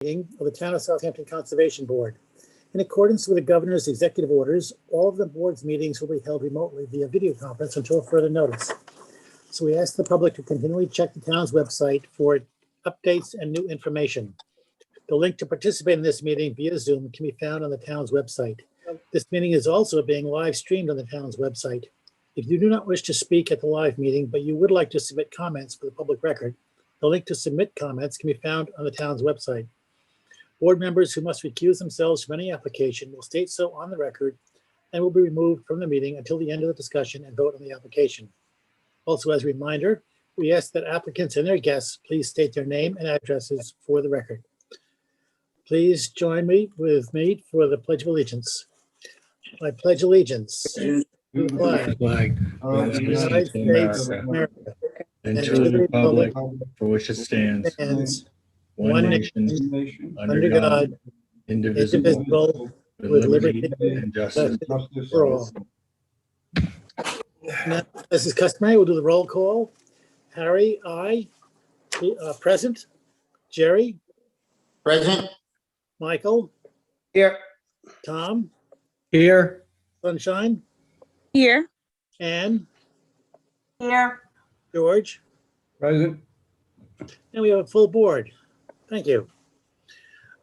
meeting of the Town of Southampton Conservation Board. In accordance with the governor's executive orders, all of the board's meetings will be held remotely via video conference until further notice. So we ask the public to continually check the town's website for updates and new information. The link to participate in this meeting via Zoom can be found on the town's website. This meeting is also being live streamed on the town's website. If you do not wish to speak at the live meeting, but you would like to submit comments for the public record, the link to submit comments can be found on the town's website. Board members who must recuse themselves from any application will state so on the record and will be removed from the meeting until the end of the discussion and vote on the application. Also, as a reminder, we ask that applicants and their guests please state their name and addresses for the record. Please join me for the Pledge of Allegiance. I pledge allegiance to the flag of the United States of America and to the republic for which it stands, one nation, under God, indivisible, with liberty and justice for all. Now, as is customary, we'll do the roll call. Harry, aye. Present. Jerry? Present. Michael? Here. Tom? Here. Sunshine? Here. Anne? Here. George? Present. And we have a full board. Thank you.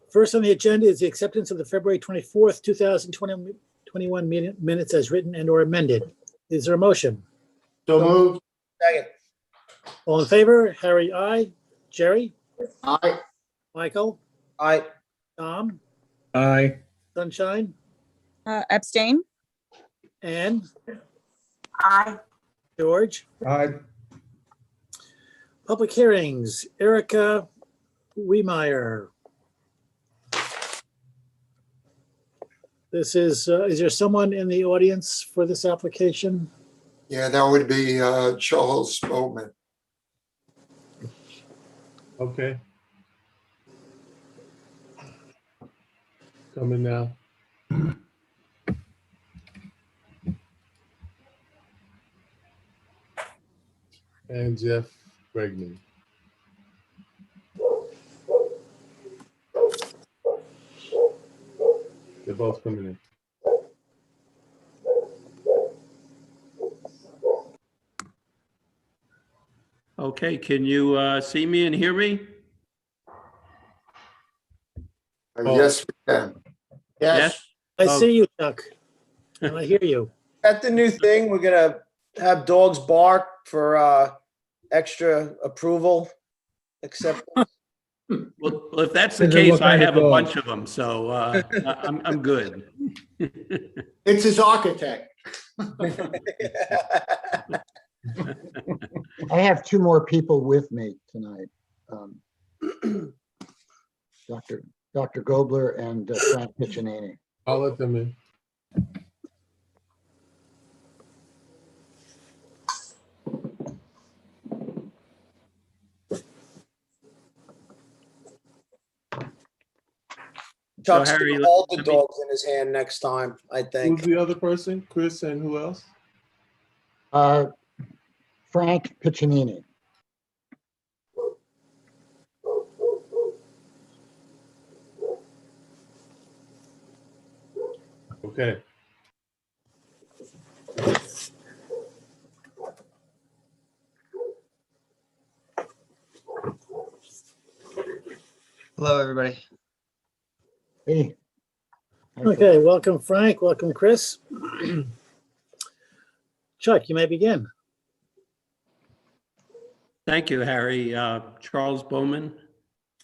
First on the agenda is the acceptance of the February 24th, 2021 minutes as written and or amended. Is there a motion? So moved. Second. All in favor? Harry, aye. Jerry? Aye. Michael? Aye. Tom? Aye. Sunshine? Abstain. Anne? Aye. George? Aye. Public hearings. Erica Wiemeyer. This is there someone in the audience for this application? Yeah, that would be Charles Bowman. Okay. Coming now. And Jeff Bregman. They're both coming in. Okay, can you see me and hear me? Yes, we can. Yes. I Oh. see you, Chuck. And I hear you. At the new thing, we're gonna have dogs bark for extra approval, except Well, if that's the Depends on case, what I kind of have a dog. bunch of them, so I'm good. It's his architect. I have two more people with me tonight. Dr. Gobler and Frank Piccinini. I'll let them in. Chuck's Harry, gonna hold the let me- dogs in his hand next time, I Who's think. the other person? Chris and who else? Frank Piccinini. Okay. Hello, everybody. Hey. Okay, welcome, Frank. Welcome, Chris. Chuck, you may begin. Thank you, Harry. Charles Bowman,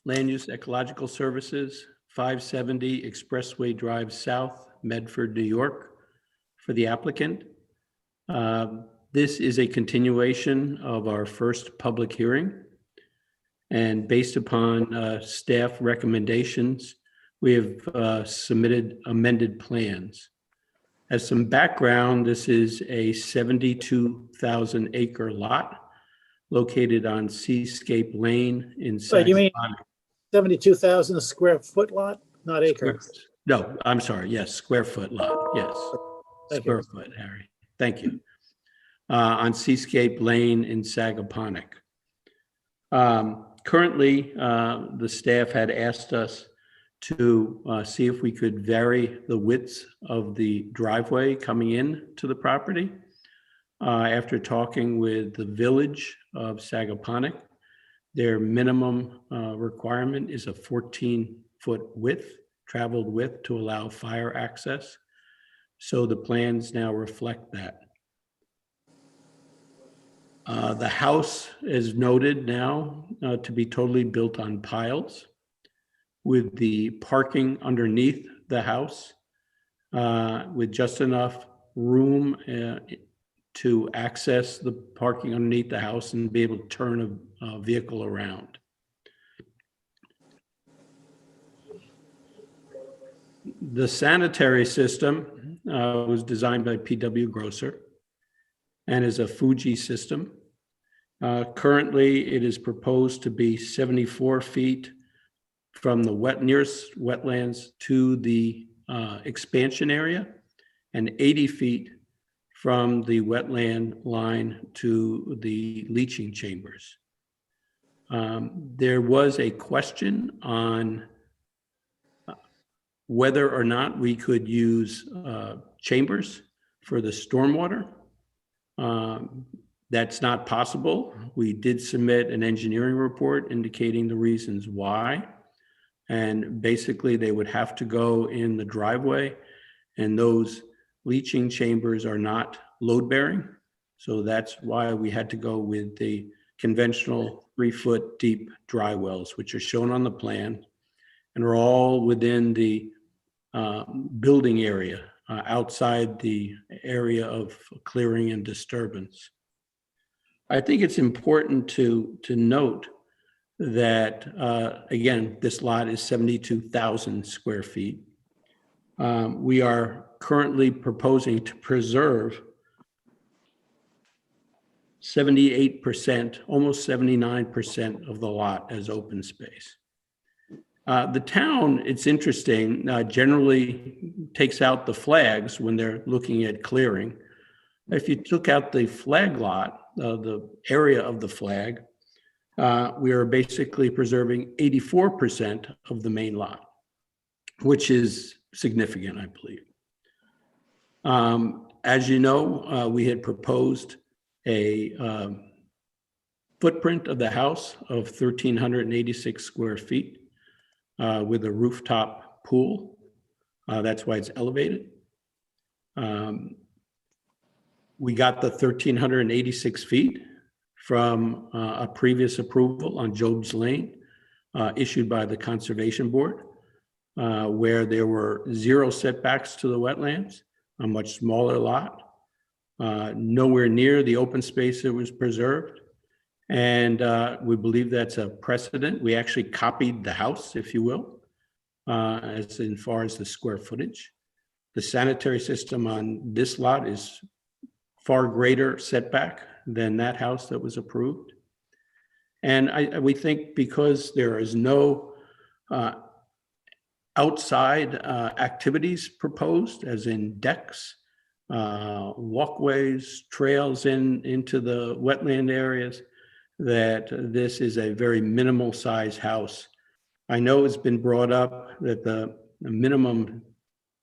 Land Use Ecological Services, 570 Expressway Drive South, Medford, New York, for the applicant. This is a continuation of our first public hearing. And based upon staff recommendations, we have submitted amended plans. As some background, this is a 72,000 acre lot located on Seascape Lane in So you mean Sagamonic. 72,000 square foot lot, not acres? No, I'm sorry. Yes, square foot lot. Yes. Thank Square you. foot, Harry. Thank you. On Seascape Lane in Sagaponic. Currently, the staff had asked us to see if we could vary the widths of the driveway coming in to the property. After talking with the village of Sagaponack, their minimum requirement is a 14-foot width, traveled width, to allow fire access. So the plans now reflect that. The house is noted now to be totally built on piles, with the parking underneath the house, with just enough room to access the parking underneath the house and be able to turn a vehicle around. The sanitary system was designed by P.W. Grosser and is a Fuji system. Currently, it is proposed to be 74 feet from the nearest wetlands to the expansion area and 80 feet from the wetland line to the leaching chambers. There was a question on whether or not we could use chambers for the stormwater. That's not possible. We did submit an engineering report indicating the reasons why. And basically they would have to go in the driveway, and those leaching chambers are not load bearing. So that's why we had to go with the conventional 3-foot deep dry wells, which are shown on the plan and are all within the building area, outside the area of clearing and disturbance. I think it's important to note that, again, this lot is 72,000 square feet. We are currently proposing to preserve 78%, almost 79% of the lot as open space. The town, it's interesting, generally takes out the flags when they're looking at clearing. If you took out the flag lot, the area of the flag, we are basically preserving 84% of the main lot, which is significant, I believe. As you know, we had proposed a footprint of the house of 1,386 square feet with a rooftop pool. That's why it's elevated. We got the 1,386 feet from a previous approval on Job's Lane issued by the Conservation Board, where there were 0 setbacks to the wetlands, a much smaller lot, nowhere near the open space that was preserved. And we believe that's a precedent. We actually copied the house, if you will, as far as the square footage. The sanitary system on this lot is far greater setback than that house that was approved. And we think because there is no outside activities proposed, as in decks, walkways, trails into the wetland areas, that this is a very minimal size house. I know it's been brought up that the minimum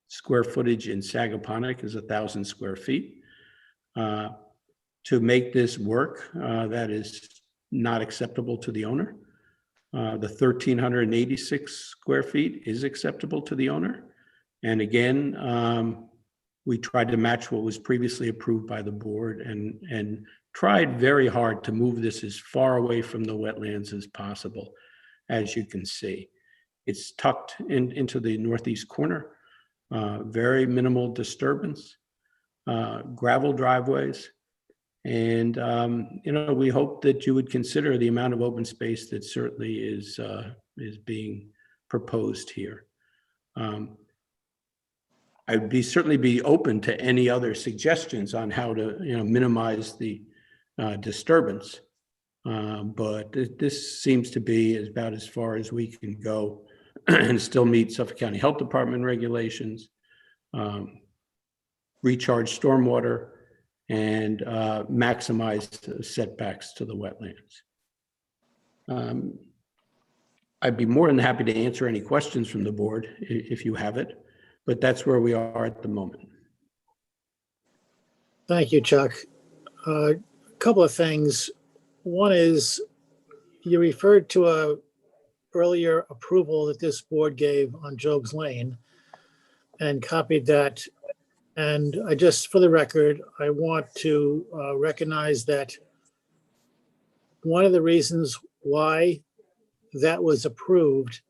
square footage in Sagaponack is 1,000 square feet. To make this work, that is not acceptable to the owner. The 1,386 square feet is acceptable to the owner. And again, we tried to match what was previously approved by the board and tried very hard to move this as far away from the wetlands as possible, as you can see. It's tucked into the northeast corner, very minimal disturbance, gravel driveways. And, we hope that you would consider the amount of open space that certainly is being proposed here. I'd certainly be open to any other suggestions on how to, minimize the disturbance. But this seems to be about as far as we can go and still meet Suffolk County Health Department regulations, recharge stormwater, and maximize setbacks to the wetlands. I'd be more than happy to answer any questions from the board if you have it, but that's where we are at the moment. Thank you, Chuck. A couple of things. One is you referred to a earlier approval that this board gave on Job's Lane and copied that. And I just, for the record, I want to recognize that one of the reasons why that was approved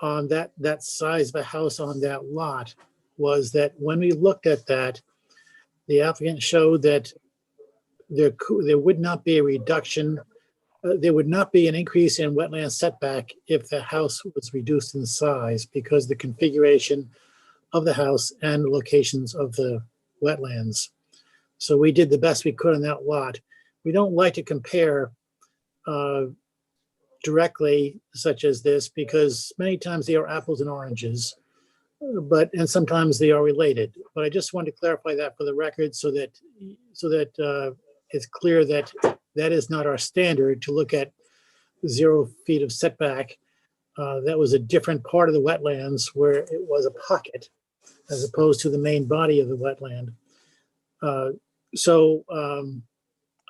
on that size of a house on that lot was that when we looked at that, the applicant showed that there would not be a reduction, there would not be an increase in wetland setback if the house was reduced in size because the configuration of the house and locations of the wetlands. So we did the best we could on that lot. We don't like to compare directly such as this because many times they are apples and oranges, and sometimes they are related. But I just wanted to clarify that for the record so that it's clear that that is not our standard to look at 0 feet of setback. That was a different part of the wetlands where it was a pocket as opposed to the main body of the wetland. So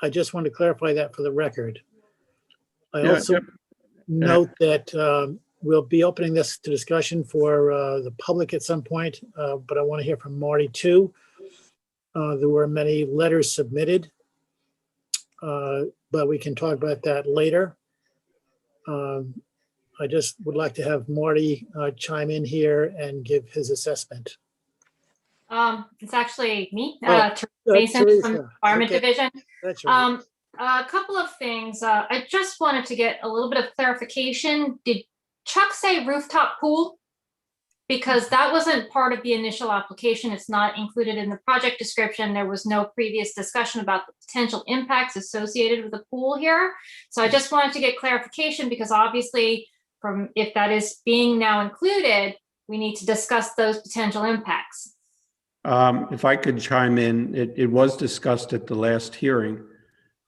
I just want to clarify that for the record. I Yeah, also yep. note that we'll be opening this to discussion for the public at some point, but I want to hear from Marty too. There were many letters submitted, but we can talk about that later. I just would like to have Marty chime in here and give his assessment. It's actually me, Oh, Teresa Mason from Teresa. the Environment Okay. Division. That's right. A couple of things. I just wanted to get a little bit of clarification. Did Chuck say rooftop pool? Because that wasn't part of the initial application. It's not included in the project description. There was no previous discussion about the potential impacts associated with the pool here. So I just wanted to get clarification because obviously if that is being now included, we need to discuss those potential impacts. If I could chime in, it was discussed at the last hearing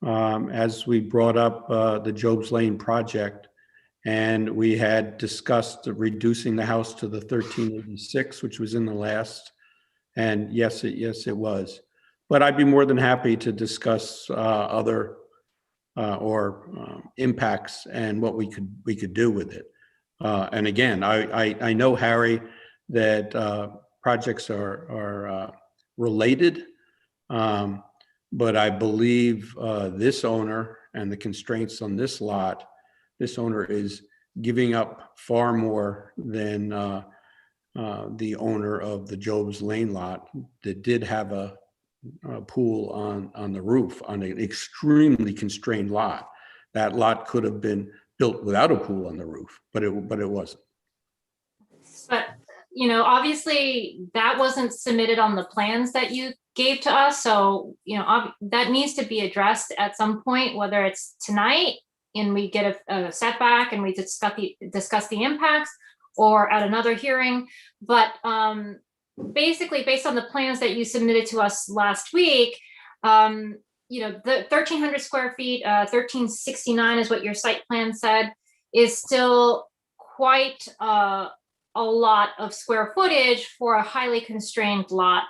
as we brought up the Job's Lane project, and we had discussed reducing the house to the 1386, which was in the last, and yes, it was. But I'd be more than happy to discuss other impacts and what we could do with it. And again, I know, Harry, that projects are related, but I believe this owner and the constraints on this lot, this owner is giving up far more than the owner of the Job's Lane lot that did have a pool on the roof on an extremely constrained lot. That lot could have been built without a pool on the roof, but it wasn't. But obviously that wasn't submitted on the plans that you gave to us. So, that needs to be addressed at some point, whether it's tonight and we get a setback and we discuss the impacts or at another hearing. But basically, based on the plans that you submitted to us last week, the 1,300 square feet, 1,369 is what your site plan said, is still quite a lot of square footage for a highly constrained lot.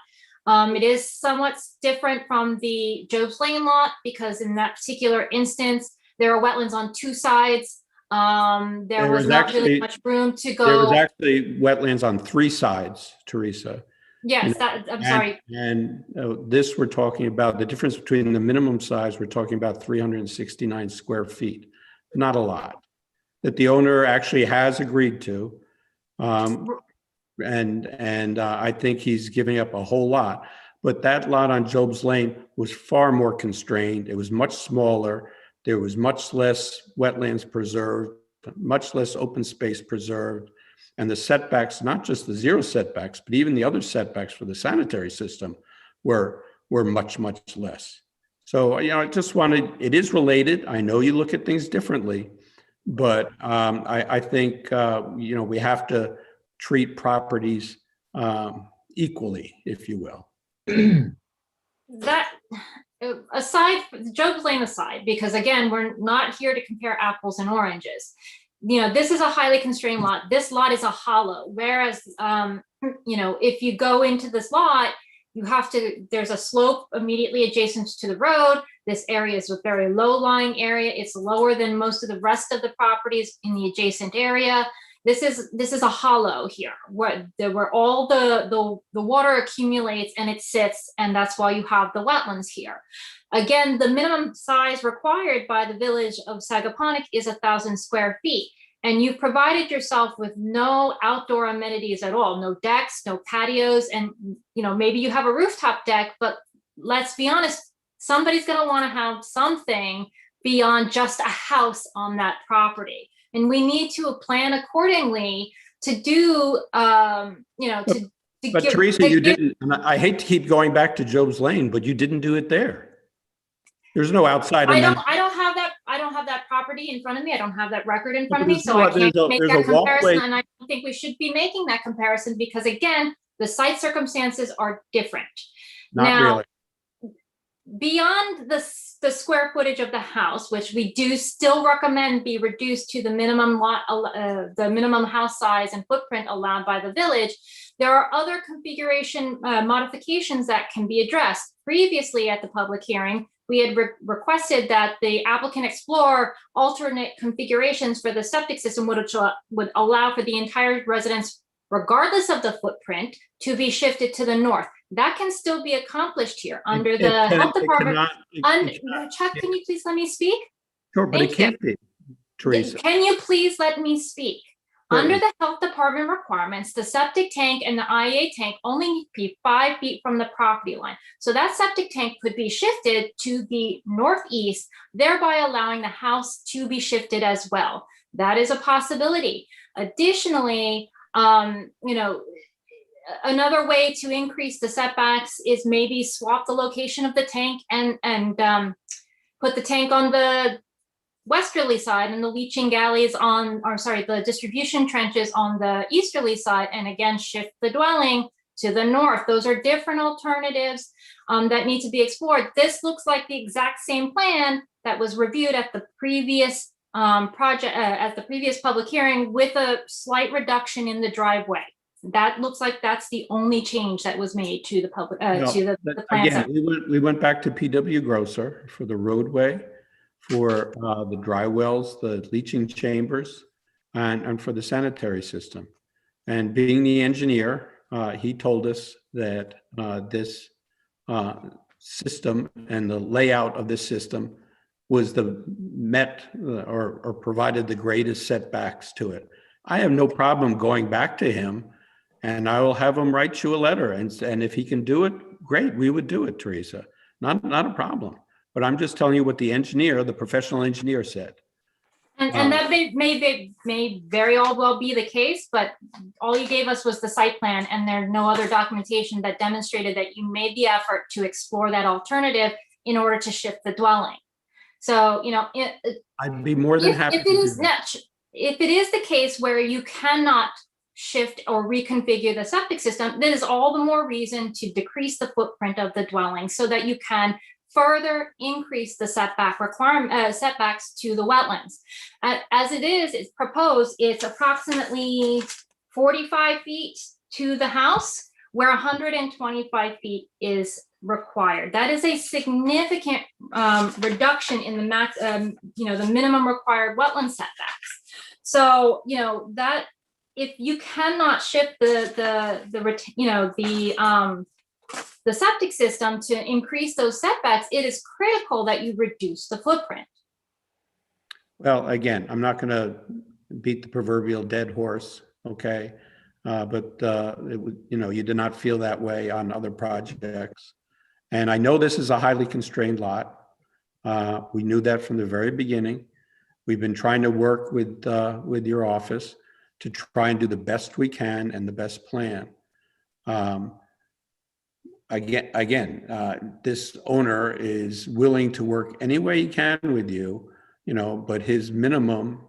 It is somewhat different from the Job's Lane lot because in that particular instance, there are wetlands on 2 sides. There was not really much room to go. There was actually wetlands on 3 sides, Teresa. Yes, I'm sorry. And this, we're talking about the difference between the minimum size, we're talking about 369 square feet, not a lot, that the owner actually has agreed to. And I think he's giving up a whole lot. But that lot on Job's Lane was far more constrained. It was much smaller. There was much less wetlands preserved, much less open space preserved. And the setbacks, not just the 0 setbacks, but even the other setbacks for the sanitary system were much, much less. So, I just wanted, it is related. I know you look at things differently, but I think, we have to treat properties equally, if you will. That aside, Job's Lane aside, because again, we're not here to compare apples and oranges. this is a highly constrained lot. This lot is a hollow, whereas, if you go into this lot, there's a slope immediately adjacent to the road. This area is a very low lying area. It's lower than most of the rest of the properties in the adjacent area. This is a hollow here where all the water accumulates and it sits, and that's why you have the wetlands here. Again, the minimum size required by the village of Sagaponack is 1,000 square feet. And you've provided yourself with no outdoor amenities at all, no decks, no patios, and maybe you have a rooftop deck, but let's be honest, somebody's gonna wanna have something beyond just a house on that property. And we need to plan accordingly to do, But Teresa, you didn't, and I hate to keep going back to Job's Lane, but you didn't do it there. There's no outside amenity. I don't have that property in front of me. I don't have that record in front of me, so I There's can't make a that walkway. comparison. And I don't think we should be making that comparison because again, the site circumstances are different. Not Now, really. beyond the square footage of the house, which we do still recommend be reduced to the minimum the minimum house size and footprint allowed by the village, there are other configuration modifications that can be addressed. Previously at the public hearing, we had requested that the applicant explore alternate configurations for the septic system, which would allow for the entire residence, regardless of the footprint, to be shifted to the north. That can still be accomplished here under the health department. Chuck, can you please let me speak? Sure, but Thank it can't be, Teresa. Can you please let me speak? Certainly. Under the health department requirements, the septic tank and the IEA tank only need to be 5 feet from the property line. So that septic tank could be shifted to the northeast, thereby allowing the house to be shifted as well. That is a possibility. Additionally, another way to increase the setbacks is maybe swap the location of the tank and put the tank on the westerly side and the leaching galleys the distribution trenches on the easterly side, and again, shift the dwelling to the north. Those are different alternatives that need to be explored. This looks like the exact same plan that was reviewed at the previous at the previous public hearing with a slight reduction in the driveway. That looks like that's the only change that was made to the public to the plan. Again, we went back to PW Grosser for the roadway, for the dry wells, the leaching chambers, and for the sanitary system. And being the engineer, he told us that this system and the layout of this system was or provided the greatest setbacks to it. I have no problem going back to him, and I will have him write you a letter. And if he can do it, great, we would do it, Teresa. Not a problem. But I'm just telling you what the professional engineer said. And that may very well be the case, but all you gave us was the site plan, and there's no other documentation that demonstrated that you made the effort to explore that alternative in order to shift the dwelling. So, I'd be more than happy to do that. If it is the case where you cannot shift or reconfigure the septic system, then is all the more reason to decrease the footprint of the dwelling so that you can further increase the setbacks to the wetlands. As it is, it's proposed, it's approximately 45 feet to the house, where 125 feet is required. That is a significant reduction in the the minimum required wetland setbacks. So, that if you cannot shift the septic system to increase those setbacks, it is critical that you reduce the footprint. Well, again, I'm not going to beat the proverbial dead horse, okay? But you did not feel that way on other projects. And I know this is a highly constrained lot. We knew that from the very beginning. We've been trying to work with your office to try and do the best we can and the best plan. This owner is willing to work any way he can with you, but his minimum,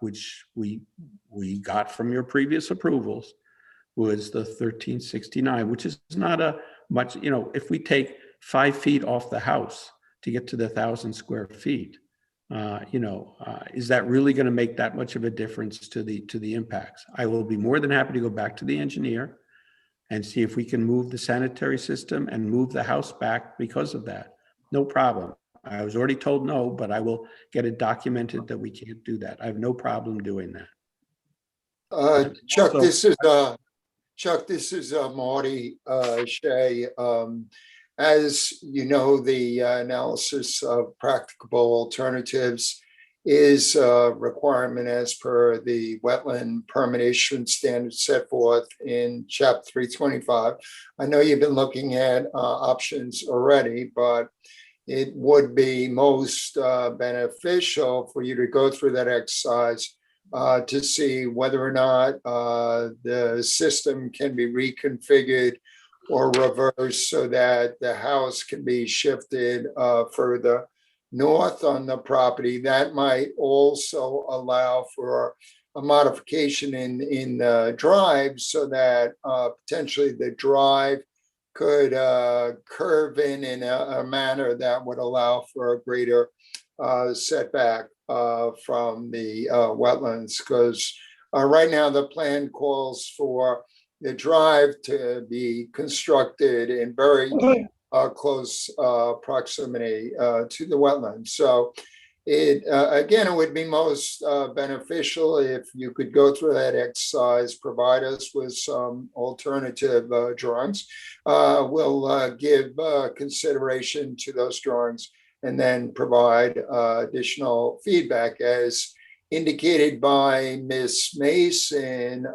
which we got from your previous approvals, was the 1369, which is not a much, if we take 5 feet off the house to get to the 1,000 square feet, is that really going to make that much of a difference to the impacts? I will be more than happy to go back to the engineer and see if we can move the sanitary system and move the house back because of that. No problem. I was already told no, but I will get it documented that we can't do that. I have no problem doing that. Chuck, Also- this is Marty Shea. As you know, the analysis of practicable alternatives is a requirement as per the wetland permit issuance standards set forth in Chapter 325. I know you've been looking at options already, but it would be most beneficial for you to go through that exercise to see whether or not the system can be reconfigured or reversed so that the house can be shifted further north on the property. That might also allow for a modification in the drive so that potentially the drive could curve in a manner that would allow for a greater setback from the wetlands. Because right now the plan calls for the drive to be constructed in very close proximity to the wetlands. So it would be most beneficial if you could go through that exercise, provide us with some alternative drawings. We'll give consideration to those drawings and then provide additional feedback. As indicated by Ms. Mason,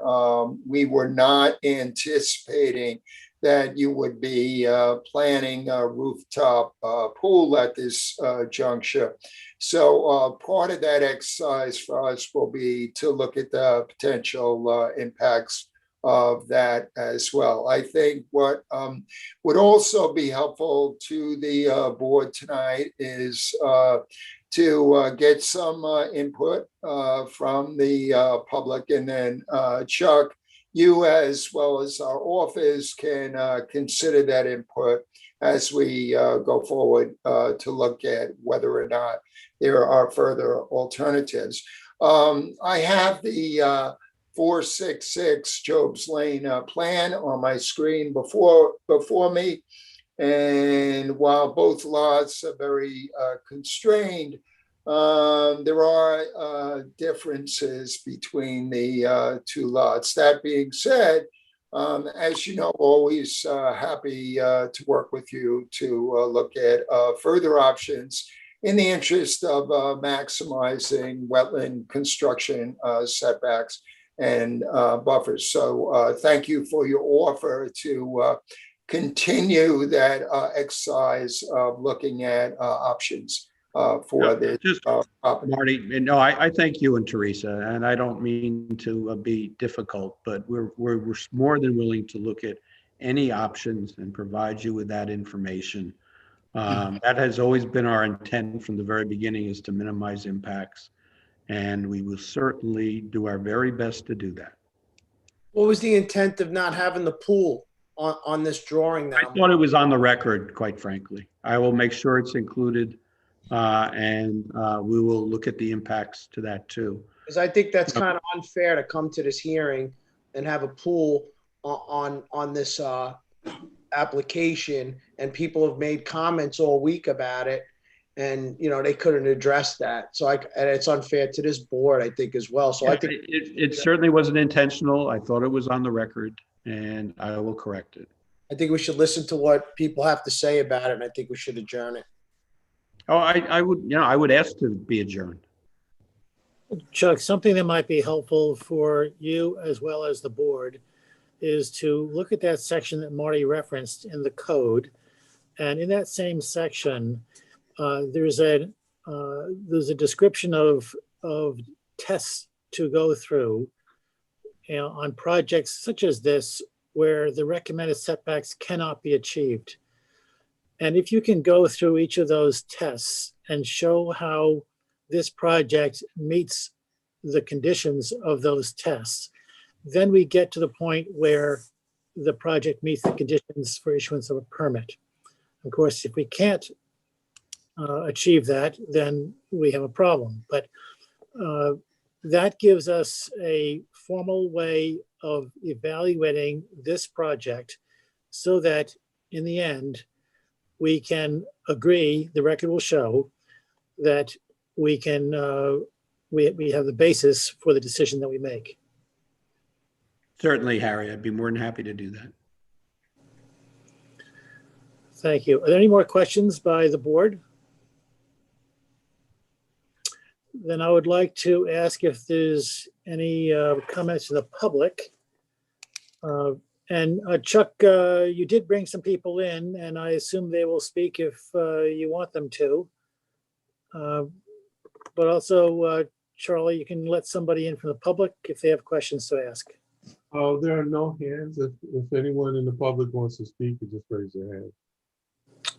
we were not anticipating that you would be planning a rooftop pool at this juncture. So part of that exercise for us will be to look at the potential impacts of that as well. I think what would also be helpful to the board tonight is to get some input from the public, and then Chuck, you as well as our office can consider that input as we go forward to look at whether or not there are further alternatives. I have the 466 Job's Lane plan on my screen before me. And while both lots are very constrained, there are differences between the two lots. That being said, as you know, always happy to work with you to look at further options in the interest of maximizing wetland construction setbacks and buffers. So thank you for your offer to continue that exercise of looking at options for this. Marty, no, I thank you and Teresa, and I don't mean to be difficult, but we're more than willing to look at any options and provide you with that information. That has always been our intent from the very beginning, is to minimize impacts, and we will certainly do our very best to do that. What was the intent of not having the pool on this drawing now? I thought it was on the record, quite frankly. I will make sure it's included, and we will look at the impacts to that too. Because I think that's kind of unfair to come to this hearing and have a pool on this application, and people have made comments all week about it, and they couldn't address that. So and it's unfair to this board, I think, as well. So I think it certainly wasn't intentional. I thought it was on the record, and I will correct it. I think we should listen to what people have to say about it, and I think we should adjourn it. Oh, I would ask to be adjourned. Chuck, something that might be helpful for you as well as the board is to look at that section that Marty referenced in the code. And in that same section, there's a description of tests to go through on projects such as this, where the recommended setbacks cannot be achieved. And if you can go through each of those tests and show how this project meets the conditions of those tests, then we get to the point where the project meets the conditions for issuance of a permit. Of course, if we can't achieve that, then we have a problem. But that gives us a formal way of evaluating this project so that in the end, we can agree, the record will show that we can, we have the basis for the decision that we make. Certainly, Harry, I'd be more than happy to do that. Thank you. Are there any more questions by the board? Then I would like to ask if there's any comments from the public. And Chuck, you did bring some people in, and I assume they will speak if you want them to. But also, Charlie, you can let somebody in from the public if they have questions to ask. Oh, there are no hands. If anyone in the public wants to speak, you just raise your hand.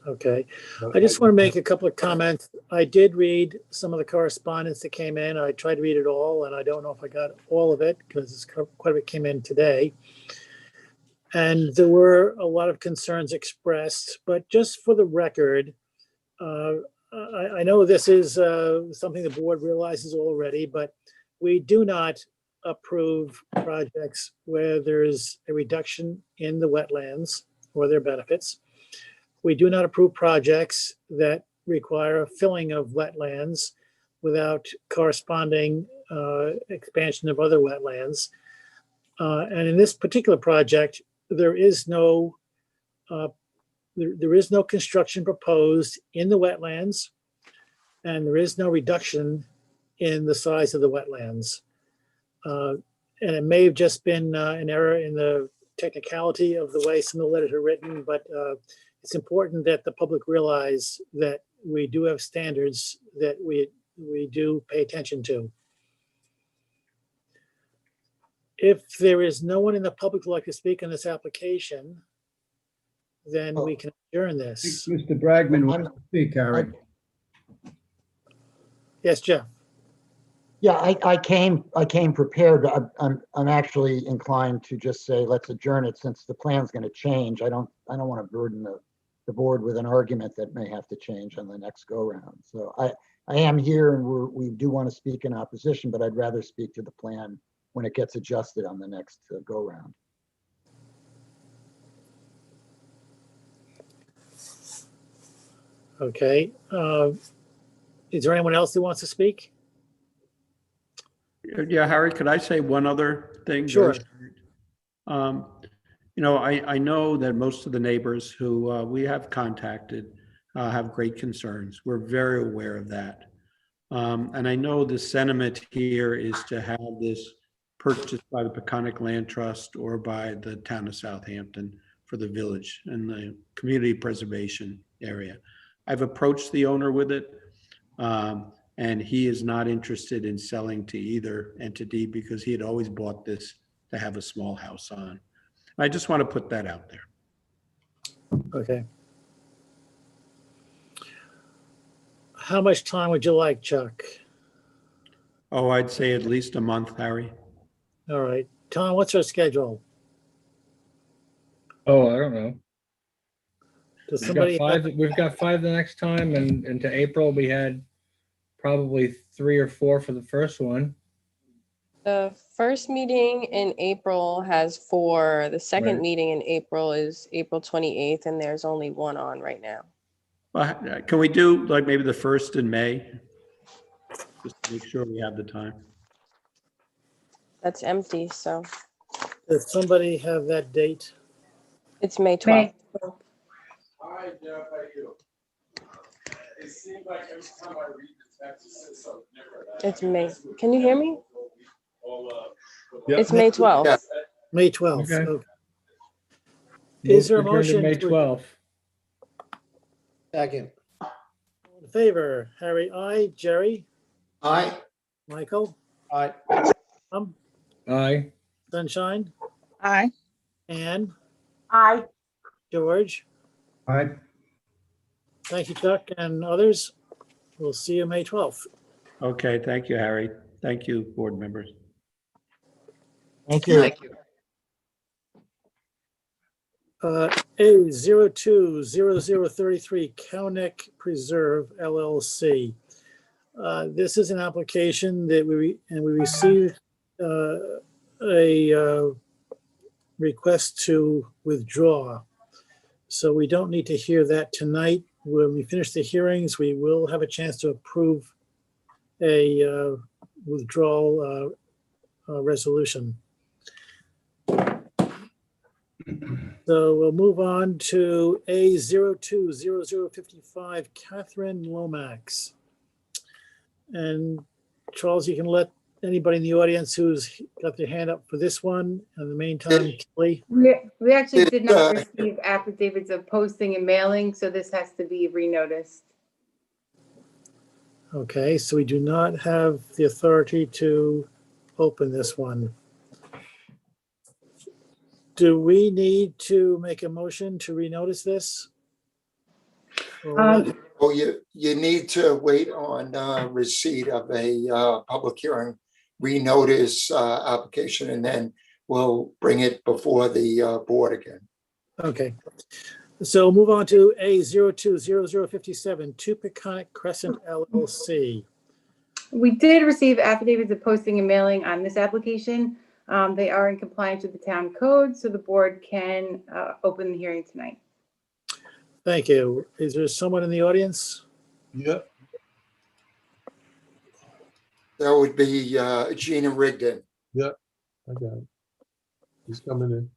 Okay. I just want to make a couple of comments. I did read some of the correspondence that came in. I tried to read it all, and I don't know if I got all of it because quite a bit came in today. And there were a lot of concerns expressed, but just for the record, I know this is something the board realizes already, but we do not approve projects where there's a reduction in the wetlands or their benefits. We do not approve projects that require a filling of wetlands without corresponding expansion of other wetlands. And in this particular project, there is no construction proposed in the wetlands, and there is no reduction in the size of the wetlands. And it may have just been an error in the technicality of the way some of the letters are written, but it's important that the public realize that we do have standards that we do pay attention to. If there is no one in the public who'd like to speak on this application, then we can adjourn this. Mr. Bragman wants to speak, Harry. Yes, Jeff. Yeah, I came prepared. I'm actually inclined to just say, let's adjourn it since the plan's going to change. I don't want to burden the board with an argument that may have to change on the next go round. So I am here and we do want to speak in opposition, but I'd rather speak to the plan when it gets adjusted on the next go round. Okay. Is there anyone else who wants to speak? Yeah, Harry, could I say one other thing? Sure. You know, I know that most of the neighbors who we have contacted have great concerns. We're very aware of that. And I know the sentiment here is to have this purchased by the Peconic Land Trust or by the town of Southampton for the village and the community preservation area. I've approached the owner with it, and he is not interested in selling to either entity because he had always bought this to have a small house on. I just want to put that out there. Okay. How much time would you like, Chuck? Oh, I'd say at least a month, Harry. All right. Tom, what's our schedule? Oh, I don't know. Does somebody We've got five the next time, and into April we had probably 3 or 4 for the first one. The first meeting in April has 4. The second Right. meeting in April is April 28th, and there's only one on right now. Well, can we do like maybe the first in May? Just to make sure we have the time. That's empty, so Does somebody have that date? it's May 12th. Hi, Jeff, how are you? It seems like every time I read the text, it says something different. It's May. Can you hear me? Yep. It's May 12th. Yeah. May 12th. Okay. Okay. Is there a Move to adjourn to motion May to- 12th. Second. In favor? Harry, aye. Jerry? Aye. Michael? Aye. Tom? Aye. Sunshine? Aye. Anne? Aye. George? Aye. Thank you, Chuck, and others. We'll see you May 12th. Okay, thank you, Harry. Thank you, board members. Thank you. Thank you. A020033 Neck Preserve LLC. This is an application that we received a request to withdraw. So we don't need to hear that tonight. When we finish the hearings, we will have a chance to approve a withdrawal resolution. So we'll move on to A020055 Catherine Lomax. And Charles, you can let anybody in the audience who's got their hand up for this one. In the meantime, Kelly. We actually did not receive affidavits of posting and mailing, so this has to be renoticed. Okay, so we do not have the authority to open this one. Do we need to make a motion to renotice this? Well, you need to wait on receipt of a public hearing, renotice application, and then we'll bring it before the board again. Okay, so move on to A020057 Tupaconic Crescent LLC. We did receive affidavits of posting and mailing on this application. They are in compliance with the town code, so the board can open the hearing tonight. Thank you. Is there someone in the audience? Yep. That would be Gina Rigdon. Yep. I got it. He's coming in.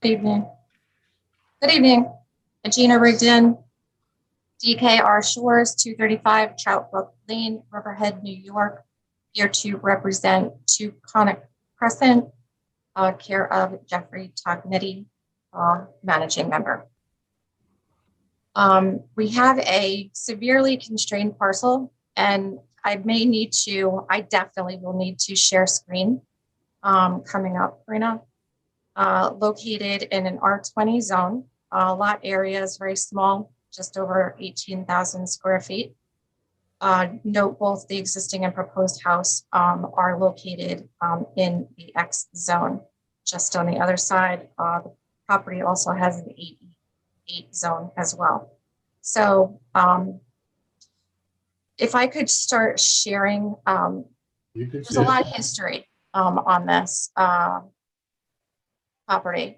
Good evening. Good evening. Gina Rigdon, DKR Shores, 235 Troutbrook Lane, Riverhead, New York. Here to represent Tupaconic Crescent, care of Jeffrey Tognetti, managing member. We have a severely constrained parcel, and I definitely will need to share screen coming up, Karina. Located in an R20 zone. Lot area is very small, just over 18,000 square feet. Note both the existing and proposed house are located in the X zone. Just on the other side, the property also has an 8 zone as well. So if I could start sharing, there's a lot of history on this property.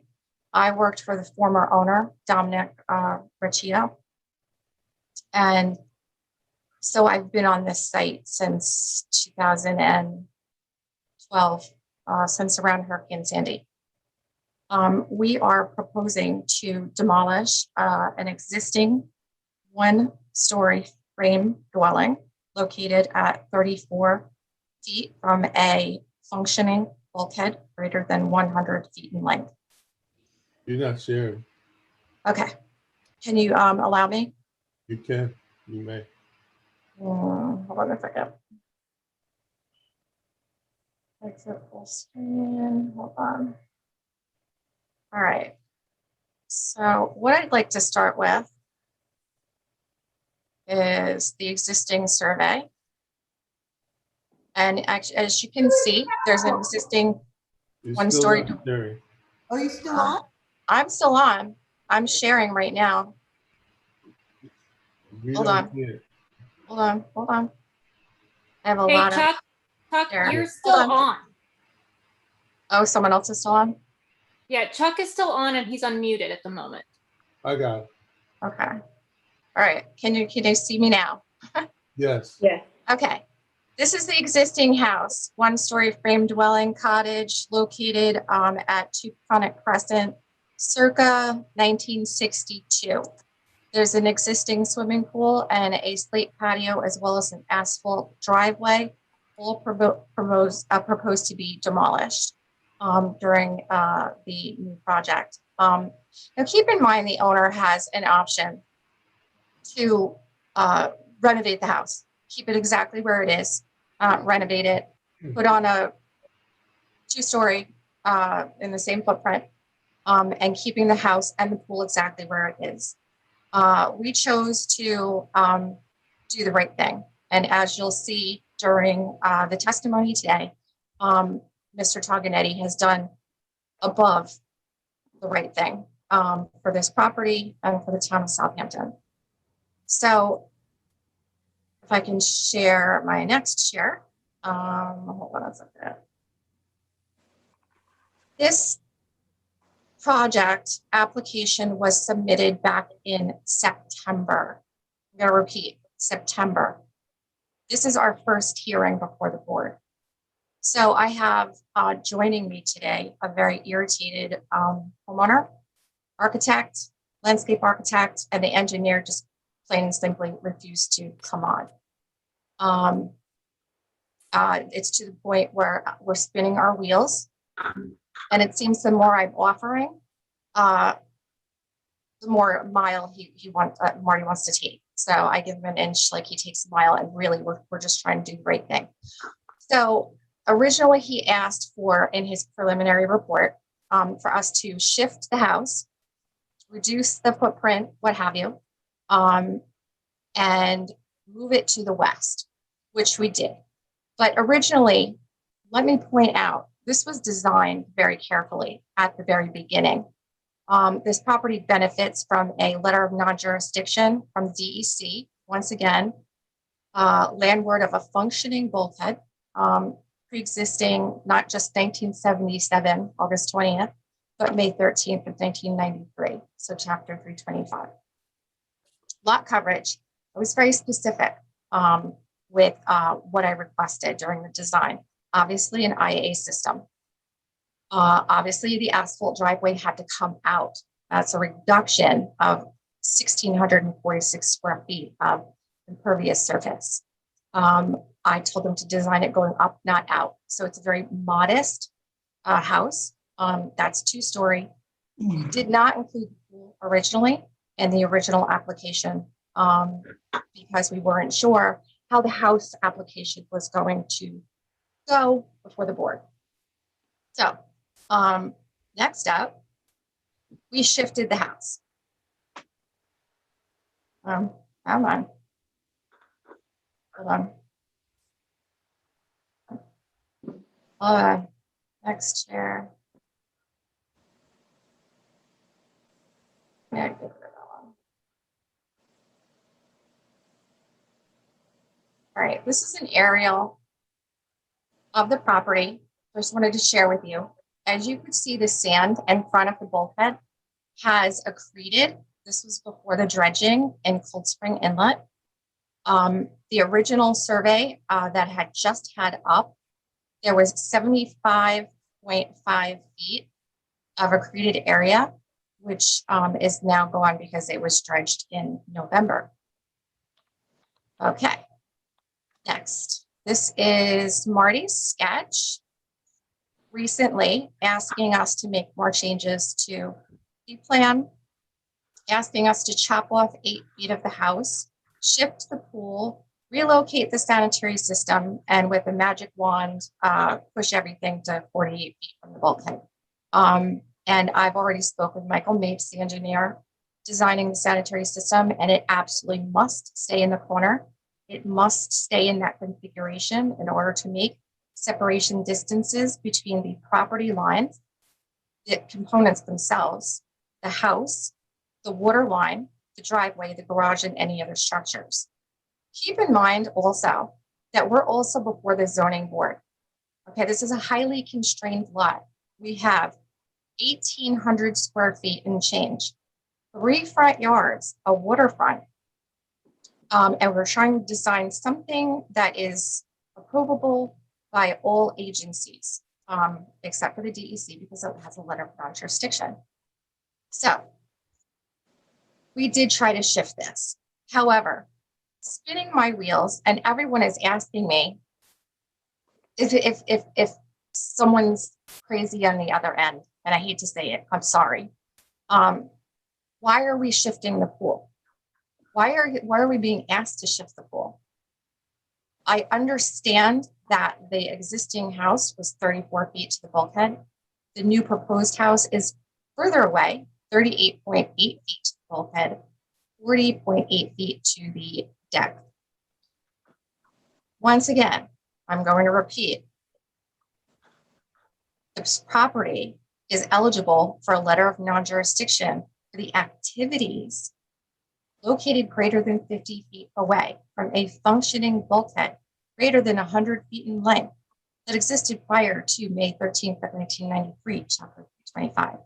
I worked for the former owner, Dominic Riccio. And so I've been on this site since 2012, since around Hurricane Sandy. We are proposing to demolish an existing one-story frame dwelling located at 34 feet from a functioning bulkhead greater than 100 feet in length. You're not sharing. Okay. Can you allow me? You can. You may. Hold on a second. Exit full screen. Hold on. All right. So what I'd like to start with is the existing survey. And actually, as you can see, there's an existing one-story. Are you still on? I'm still on. I'm sharing right now. Hold on. Hold on. I have a Hey, lot Chuck, of. you're still on. Oh, someone else is still on? Yeah, Chuck is still on and he's unmuted at the moment. I got it. Okay. All right. Can you see me now? Yes. Yeah. Okay. This is the existing house, one-story frame dwelling cottage located at Tupaconic Crescent, circa 1962. There's an existing swimming pool and a slate patio, as well as an asphalt driveway, all proposed to be demolished during the new project. Now keep in mind the owner has an option to renovate the house, keep it exactly where it is, renovate it, put on a 2-story in the same footprint, and keeping the house and the pool exactly where it is. We chose to do the right thing. And as you'll see during the testimony today, Mr. Toganetti has done above the right thing for this property and for the town of Southampton. So if I can share my next share. Hold on a second. This project application was submitted back in September. I'm going to repeat, September. This is our first hearing before the board. So I have joining me today a very irritated homeowner, architect, landscape architect, and the engineer just plain and simply refused to come on. It's to the point where we're spinning our wheels. And it seems the more I'm offering, the more mile Marty wants to take. So I give him an inch, like he takes a mile, and really we're just trying to do the right thing. So originally he asked for, in his preliminary report, for us to shift the house, reduce the footprint, what have you, and move it to the west, which we did. But originally, let me point out, this was designed very carefully at the very beginning. This property benefits from a letter of non-jurisdiction from DEC, once again, landward of a functioning bulkhead, pre-existing not just 1977, August 20th, but May 13th of 1993, so chapter 325. Lot coverage, I was very specific with what I requested during the design. Obviously an IA system. Obviously the asphalt driveway had to come out. That's a reduction of 1,646 square feet of impervious surface. I told them to design it going up, not out. So it's a very modest house. That's 2-story. We did not include the pool originally in the original application because we weren't sure how the house application was going to go before the board. So next up, we shifted the house. Hold on. Next chair. Yeah, get rid of that one. All right, this is an aerial of the property. Just wanted to share with you. As you can see, the sand in front of the bulkhead has accreted. This was before the dredging in Cold Spring Inlet. The original survey that had just had up, there was 75.5 feet of accreted area, which is now gone because it was dredged in November. Okay, next. This is Marty's sketch. Recently asking us to make more changes to the plan, asking us to chop off 8 feet of the house, shift the pool, relocate the sanitary system, and with a magic wand, push everything to 48 feet from the bulkhead. And I've already spoken with Michael Mapes, the engineer, designing the sanitary system, and it absolutely must stay in the corner. It must stay in that configuration in order to make separation distances between the property lines, the components themselves, the house, the water line, the driveway, the garage, and any other structures. Keep in mind also that we're also before the zoning board. Okay, this is a highly constrained lot. We have 1,800 square feet and change, 3 front yards, a waterfront, and we're trying to design something that is approvable by all agencies, except for the DEC because it has a letter of non-jurisdiction. So we did try to shift this. However, spinning my wheels, and everyone is asking me if someone's crazy on the other end, and I hate to say it, I'm sorry. Why are we shifting the pool? Why are we being asked to shift the pool? I understand that the existing house was 34 feet to the bulkhead. The new proposed house is further away, 38.8 feet to the bulkhead, 40.8 feet to the deck. Once again, I'm going to repeat. This property is eligible for a letter of non-jurisdiction for the activities located greater than 50 feet away from a functioning bulkhead greater than 100 feet in length that existed prior to May 13th of 1993, chapter 25.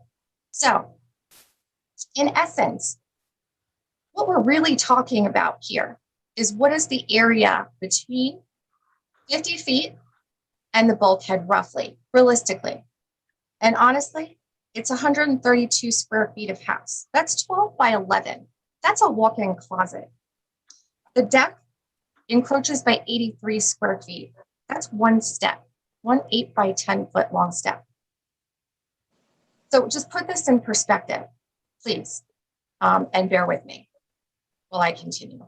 So, in essence, what we're really talking about here is what is the area between 50 feet and the bulkhead roughly, realistically. And honestly, it's 132 square feet of house. That's 12 by 11. That's a walk-in closet. The deck encroaches by 83 square feet. That's one step, one 8 by 10 foot long step. So just put this in perspective, please, and bear with me while I continue.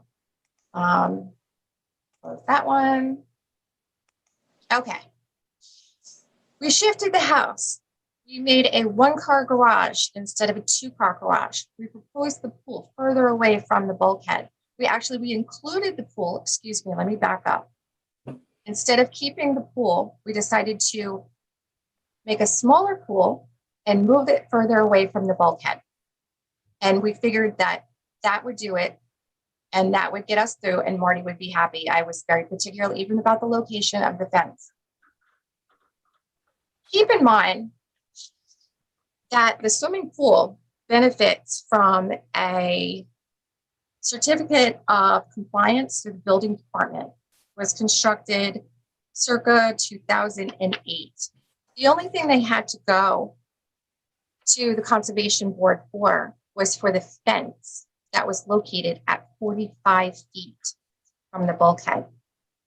Close that one. Okay. We shifted the house. We made a 1-car garage instead of a 2-car garage. We proposed the pool further away from the bulkhead. We included the pool, excuse me, let me back up. Instead of keeping the pool, we decided to make a smaller pool and move it further away from the bulkhead. And we figured that that would do it and that would get us through and Marty would be happy. I was very particular even about the location of the fence. Keep in mind that the swimming pool benefits from a certificate of compliance through the building department. It was constructed circa 2008. The only thing they had to go to the conservation board for was for the fence that was located at 45 feet from the bulkhead.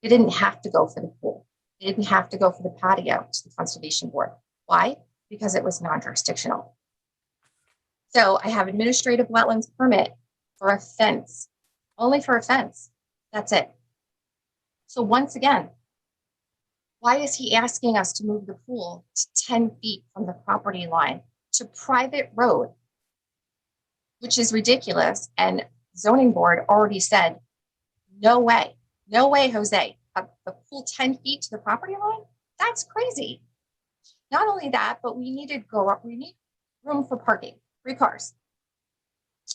They didn't have to go for the pool. They didn't have to go for the patio to the conservation board. Why? Because it was non-jurisdictional. So I have administrative wetlands permit for a fence, only for a fence. That's it. So once again, why is he asking us to move the pool to 10 feet from the property line to private road, which is ridiculous? And zoning board already said, no way, Jose, the pool 10 feet to the property line? That's crazy. Not only that, but we need room for parking, 3 cars.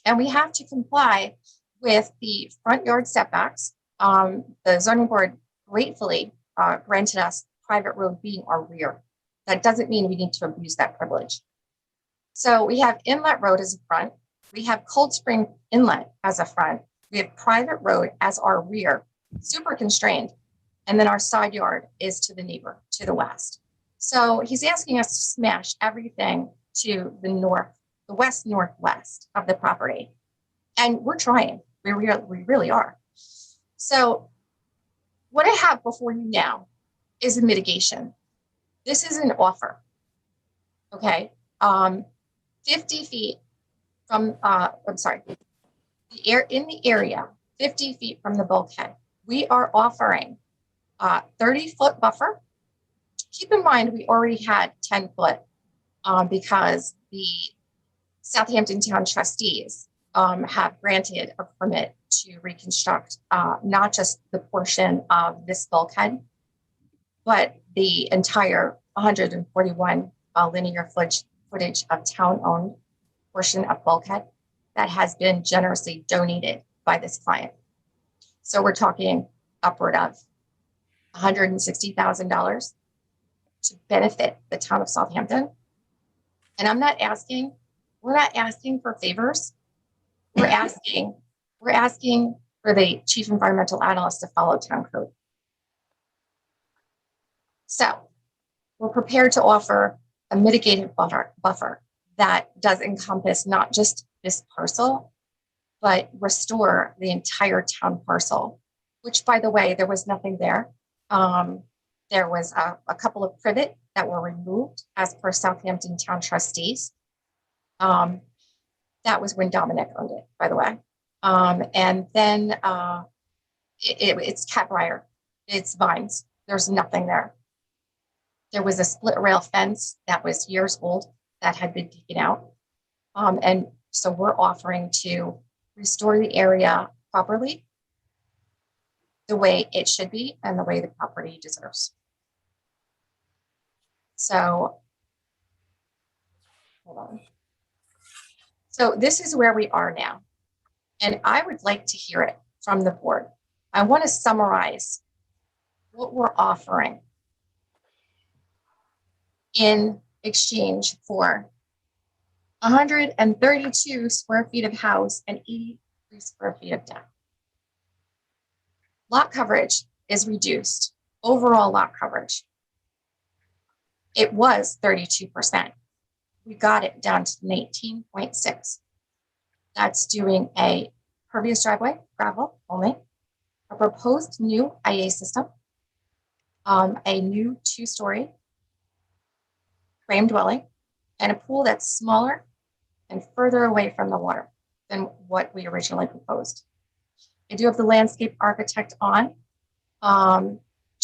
And we have to comply with the front yard setbacks. The zoning board gratefully granted us private road being our rear. That doesn't mean we need to abuse that privilege. So we have inlet road as a front. We have Cold Spring Inlet as a front. We have private road as our rear, super constrained. And then our side yard is to the neighbor, to the west. So he's asking us to smash everything to the north, the west northwest of the property. And we're trying, we really are. So what I have before you now is a mitigation. This is an offer, okay? 50 feet from, in the area, 50 feet from the bulkhead, we are offering 30-foot buffer. Keep in mind, we already had 10 foot because the Southampton Town trustees have granted a permit to reconstruct not just the portion of this bulkhead, but the entire 141 linear footage of town-owned portion of bulkhead that has been generously donated by this client. So we're talking upward of $160,000 to benefit the town of Southampton. And we're not asking for favors. We're asking for the chief environmental analyst to follow town code. So we're prepared to offer a mitigated buffer that does encompass not just this parcel, but restore the entire town parcel, which, by the way, there was nothing there. There was a couple of privet that were removed as per Southampton Town trustees. That was when Dominic owned it, by the way. And then it's catbrier, it's vines. There's nothing there. There was a split rail fence that was years old that had been taken out. And so we're offering to restore the area properly, the way it should be and the way the property deserves. So, hold on. So this is where we are now. And I would like to hear it from the board. I want to summarize what we're offering in exchange for 132 square feet of house and 83 square feet of deck. Lot coverage is reduced, overall lot coverage. It was 32%. We got it down to 19.6. That's doing a pervious driveway, gravel only, a proposed new IA system, a new 2-story frame dwelling, and a pool that's smaller and further away from the water than what we originally proposed. I do have the landscape architect on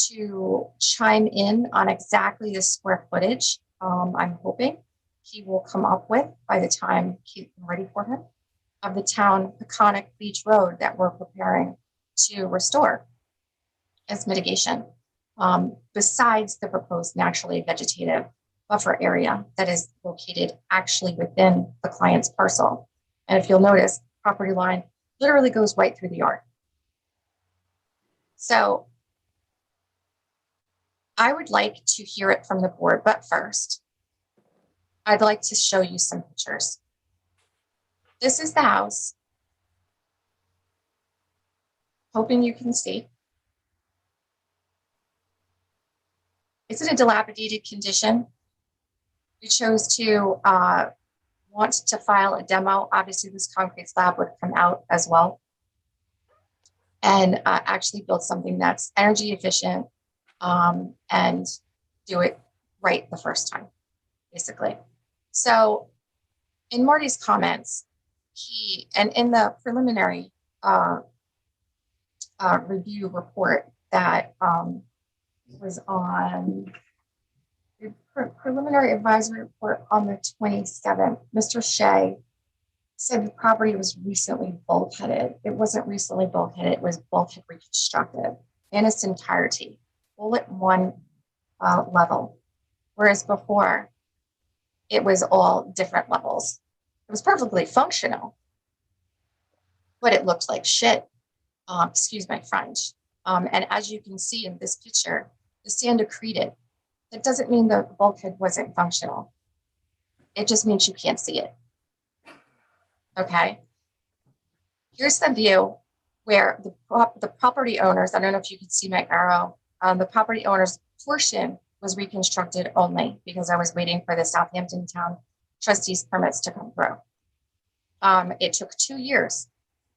to chime in on exactly the square footage I'm hoping he will come up with by the time he's ready for him, of the town Peconic Beach Road that we're preparing to restore as mitigation, besides the proposed naturally vegetative buffer area that is located actually within the client's parcel. And if you'll notice, property line literally goes right through the yard. So I would like to hear it from the board, but first, I'd like to show you some pictures. This is the house. Hoping you can see. It's in a dilapidated condition. We chose to want to file a demo. Obviously, this concrete slab would come out as well, and actually build something that's energy efficient and do it right the first time, basically. So in Marty's comments, and in the preliminary review report that was on the preliminary advisory report on the 27th, Mr. Shea said the property was recently bulkheaded. It wasn't recently bulkheaded, it was bulkhead reconstructed in its entirety, all at one level. Whereas before, it was all different levels. It was perfectly functional, but it looked like shit. Excuse my French. And as you can see in this picture, the sand accreted. That doesn't mean the bulkhead wasn't functional. It just means you can't see it. Okay. Here's the view where the property owners, I don't know if you can see my arrow, the property owners portion was reconstructed only because I was waiting for the Southampton Town Trustees permits to come through. It took 2 years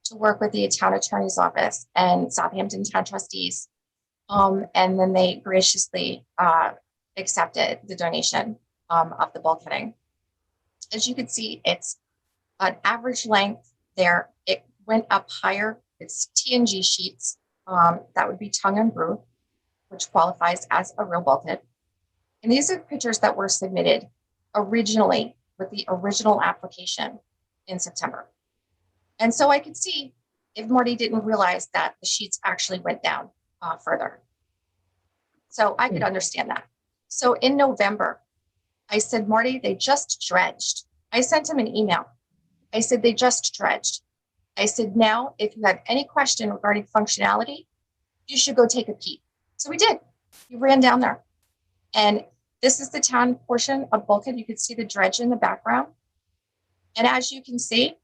to work with the town attorney's office and Southampton Town Trustees. And then they graciously accepted the donation of the bulkheading. As you can see, it's an average length there. It went up higher. It's TNG sheets. That would be tongue and groove, which qualifies as a real bulkhead. And these are pictures that were submitted originally with the original application in September. And so I could see if Marty didn't realize that the sheets actually went down further. So I could understand that. So in November, I said, Marty, they just dredged. I sent him an email. I said, they just dredged. I said, now, if you have any question regarding functionality, you should go take a peek. So we did. We ran down there. And this is the town portion of bulkhead. You can see the dredge in the background. And as you can see,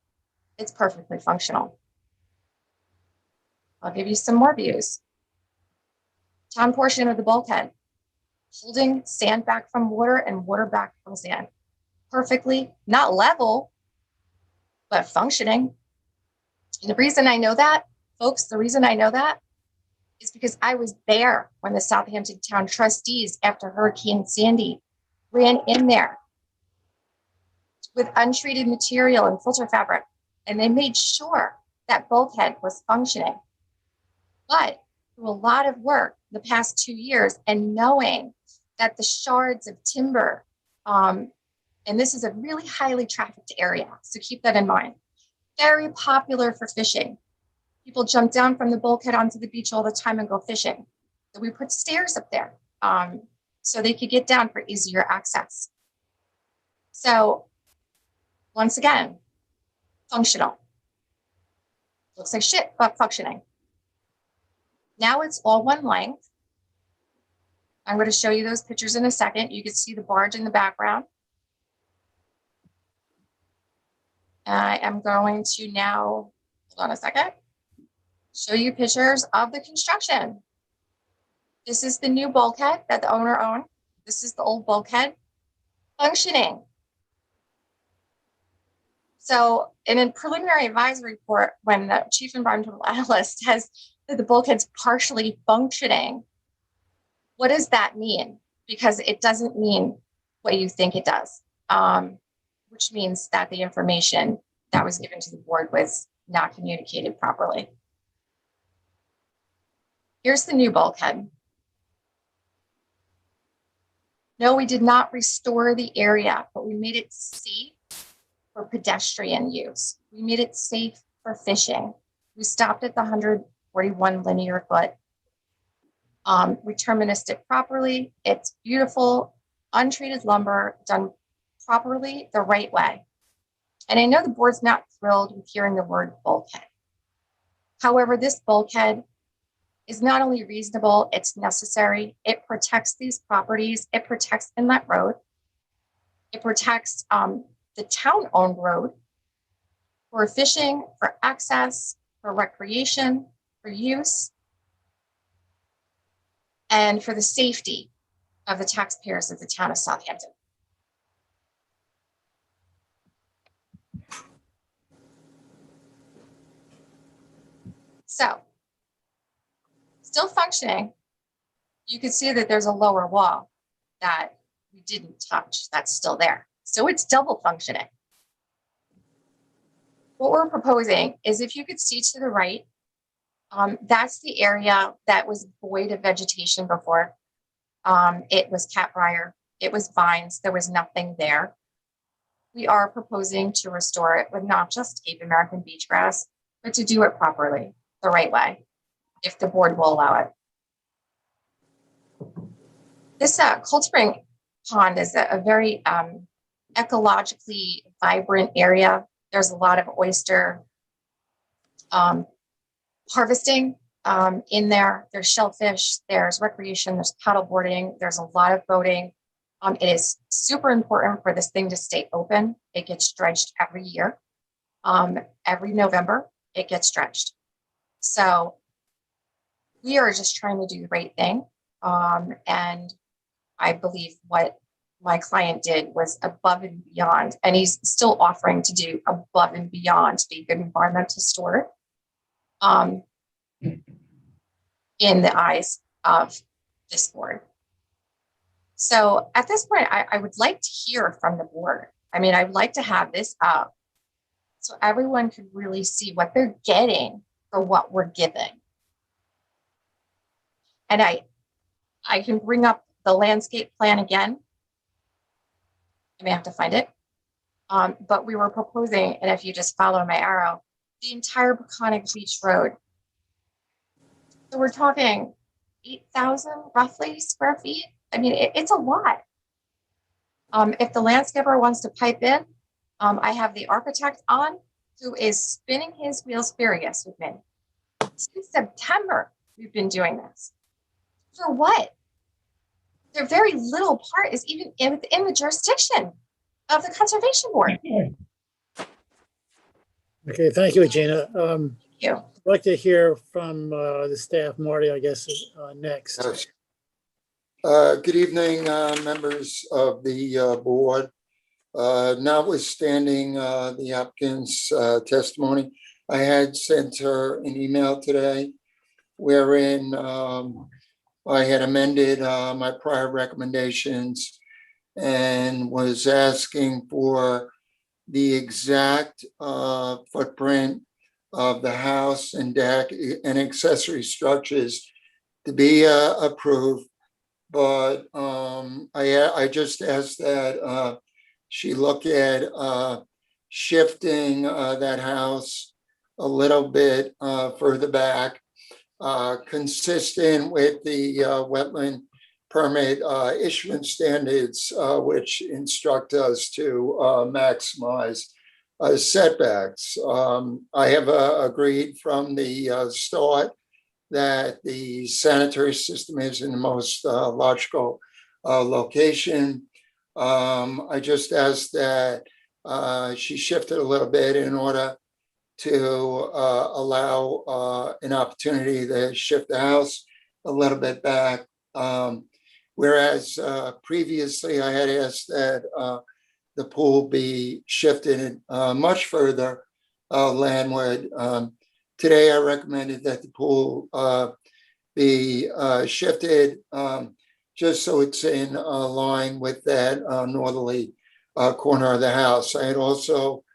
it's perfectly functional. I'll give you some more views. Town portion of the bulkhead, holding sand back from water and water back from sand. Perfectly, not level, but functioning. And the reason I know that, folks, the reason I know that is because I was there when the Southampton Town Trustees, after Hurricane Sandy, ran in there with untreated material and filter fabric, and they made sure that bulkhead was functioning. But through a lot of work the past 2 years and knowing that the shards of timber, and this is a really highly trafficked area, so keep that in mind. Very popular for fishing. People jump down from the bulkhead onto the beach all the time and go fishing. So we put stairs up there so they could get down for easier access. So once again, functional. Looks like shit, but functioning. Now it's all one length. I'm going to show you those pictures in a second. You can see the barge in the background. I am going to now, hold on a second, show you pictures of the construction. This is the new bulkhead that the owner owned. This is the old bulkhead functioning. So in a preliminary advisory report, when the chief environmental analyst says that the bulkhead's partially functioning, what does that mean? Because it doesn't mean what you think it does, which means that the information that was given to the board was not communicated properly. Here's the new bulkhead. No, we did not restore the area, but we made it safe for pedestrian use. We made it safe for fishing. We stopped at the 141 linear foot. We terminused it properly. It's beautiful, untreated lumber done properly the right way. And I know the board's not thrilled with hearing the word bulkhead. However, this bulkhead is not only reasonable, it's necessary. It protects these properties. It protects Inlet Road. It protects the town-owned road for fishing, for access, for recreation, for use, and for the safety of the taxpayers of the town of Southampton. So, still functioning. You can see that there's a lower wall that we didn't touch, that's still there. So it's double functioning. What we're proposing is, if you could see to the right, that's the area that was void of vegetation before. It was catbrier, it was vines, there was nothing there. We are proposing to restore it with not just Cape American beach grass, but to do it properly, the right way, if the board will allow it. This Cold Spring Pond is a very ecologically vibrant area. There's a lot of oyster harvesting in there. There's shellfish, there's recreation, there's paddleboarding, there's a lot of boating. It is super important for this thing to stay open. It gets dredged every year. Every November, it gets dredged. So we are just trying to do the right thing. And I believe what my client did was above and beyond, and he's still offering to do above and beyond to be a good environmental steward in the eyes of this board. So at this point, I would like to hear from the board. I mean, I'd like to have this up so everyone could really see what they're getting for what we're giving. And I can bring up the landscape plan again. I may have to find it. But we were proposing, and if you just follow my arrow, the entire Peconic Beach Road. So we're talking 8,000 roughly square feet. I mean, it's a lot. If the landscaper wants to pipe in, I have the architect on who is spinning his wheels furious with me. Since September, we've been doing this. For what? Their very little part is even within the jurisdiction of the Conservation Board. Okay, thank you, Regina. Thank you. I'd like to hear from the staff. Marty, I guess, next. Yes. Good evening, members of the board. Notwithstanding the applicant's testimony, I had sent her an email today wherein I had amended my prior recommendations and was asking for the exact footprint of the house and deck and accessory structures to be approved. But I just asked that she look at shifting that house a little bit further back, consistent with the wetland permit issuance standards, which instruct us to maximize setbacks. I have agreed from the start that the sanitary system is in the most logical location. I just asked that she shifted a little bit in order to allow an opportunity to shift the house a little bit back. Whereas previously I had asked that the pool be shifted much further landward. Today I recommended that the pool be shifted just so it's in line with that northerly corner of the house. I had also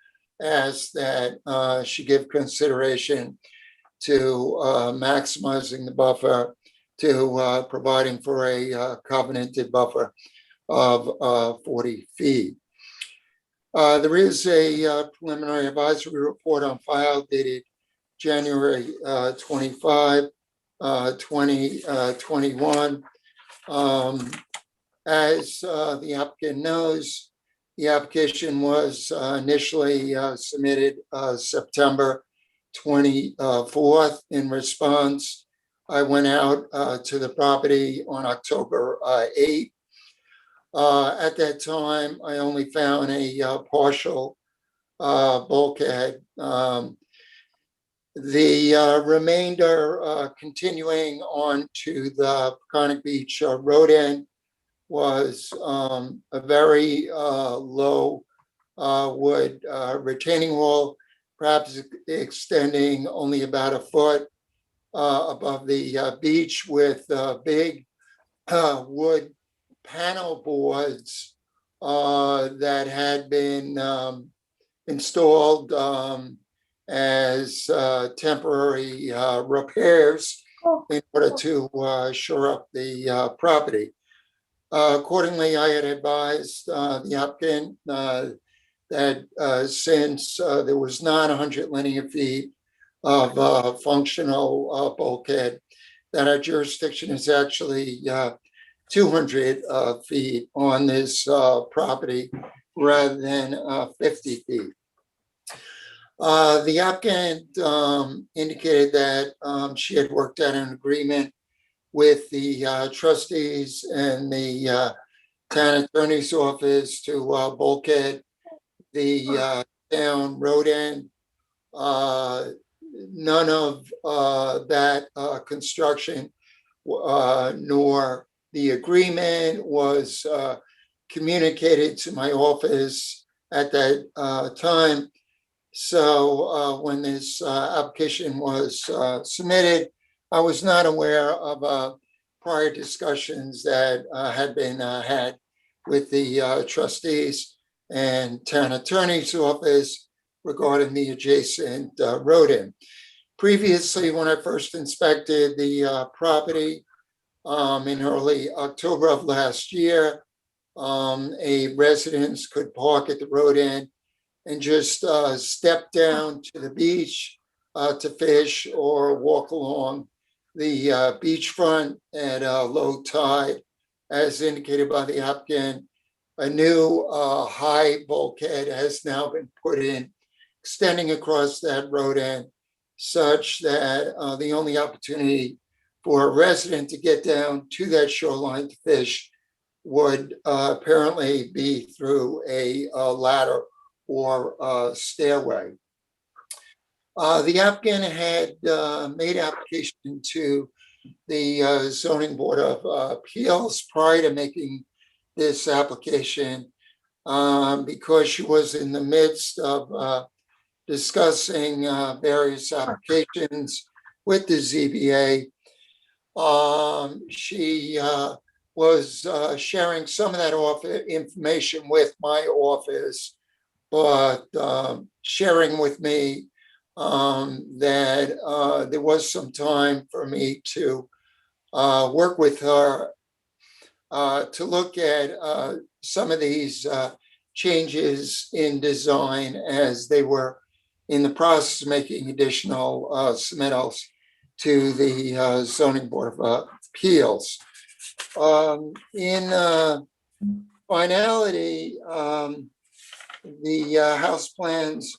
asked that she give consideration to maximizing the buffer to providing for a covenanted buffer of 40 feet. There is a preliminary advisory report on file dated January 25, 2021. As the applicant knows, the application was initially submitted September 24th. In response, I went out to the property on October 8th. At that time, I only found a partial bulkhead. The remainder continuing on to the Peconic Beach road end was a very low wood retaining wall, perhaps extending only about a foot above the beach, with big wood panel boards that had been installed as temporary repairs in order to shore up the property. Accordingly, I had advised the applicant that since there was not 100 linear feet of functional bulkhead, that our jurisdiction is actually 200 feet on this property rather than 50 feet. The applicant indicated that she had worked out an agreement with the trustees and the town attorney's office to bulkhead the town road end. None of that construction nor the agreement was communicated to my office at that time. So when this application was submitted, I was not aware of prior discussions that had been had with the trustees and town attorney's office regarding the adjacent road end. Previously, when I first inspected the property in early October of last year, a residence could park at the road end and just step down to the beach to fish or walk along the beachfront at low tide. As indicated by the applicant, a new high bulkhead has now been put in, extending across that road end, such that the only opportunity for a resident to get down to that shoreline to fish would apparently be through a ladder or stairway. The applicant had made application to the Zoning Board of Appeals prior to making this application because she was in the midst of discussing various applications with the ZBA. She was sharing some of that information with my office, but sharing with me that there was some time for me to work with her to look at some of these changes in design as they were in the process of making additional submittals to the zoning board of appeals. In finality, the house plans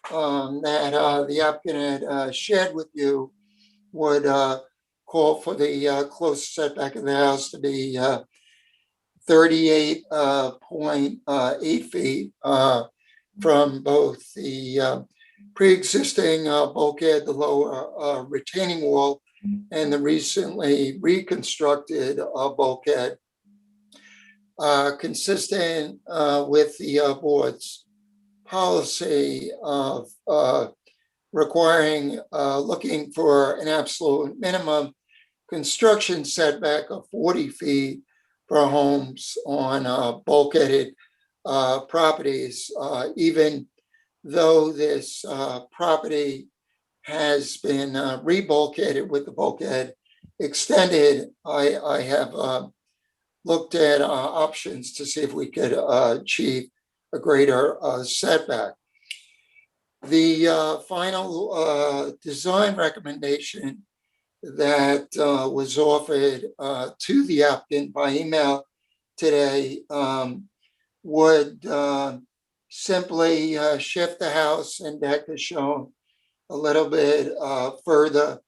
that the applicant had shared with you would call for the close setback of the house to be 38.8 feet from both the pre-existing bulkhead, the lower retaining wall, and the recently reconstructed bulkhead, consistent with the board's policy of requiring, looking for an absolute minimum construction setback of 40 feet for homes on bulkheaded properties, even though this property has been rebulkheaded with the bulkhead extended. I have looked at options to see if we could achieve a greater setback. The final design recommendation that was offered to the applicant by email today would simply shift the house and deck as shown a little bit further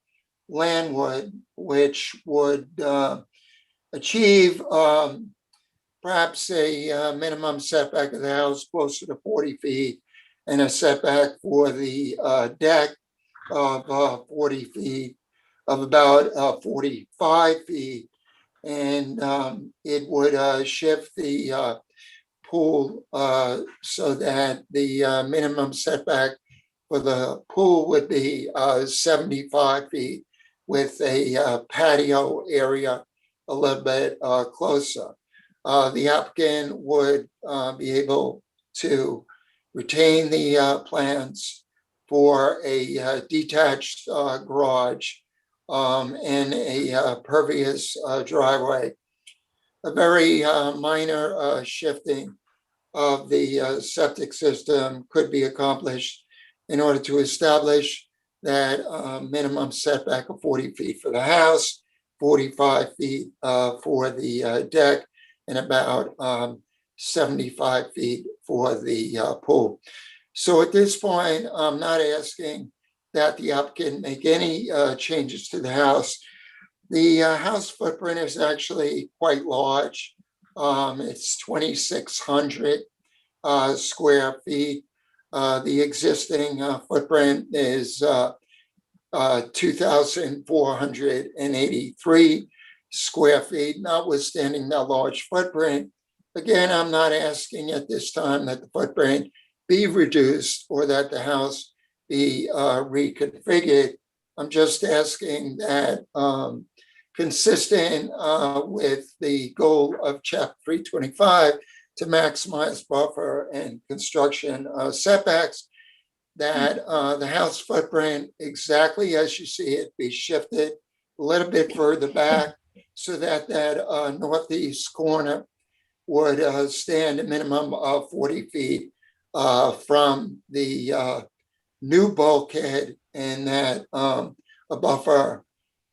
landward, which would achieve perhaps a minimum setback of the house closer to 40 feet and a setback for the deck of 40 feet, of about 45 feet. And it would shift the pool so that the minimum setback for the pool would be 75 feet with a patio area a little bit closer. The applicant would be able to retain the plans for a detached garage and a pervious driveway. A very minor shifting of the septic system could be accomplished in order to establish that minimum setback of 40 feet for the house, 45 feet for the deck, and about 75 feet for the pool. So at this point, I'm not asking that the applicant make any changes to the house. The house footprint is actually quite large. It's 2,600 square feet. The existing footprint is 2,483 square feet, notwithstanding the large footprint. Again, I'm not asking at this time that the footprint be reduced or that the house be reconfigured. I'm just asking that, consistent with the goal of Chapter 325 to maximize buffer and construction setbacks, that the house footprint, exactly as you see it, be shifted a little bit further back so that that northeast corner would stand a minimum of 40 feet from the new bulkhead, and that a buffer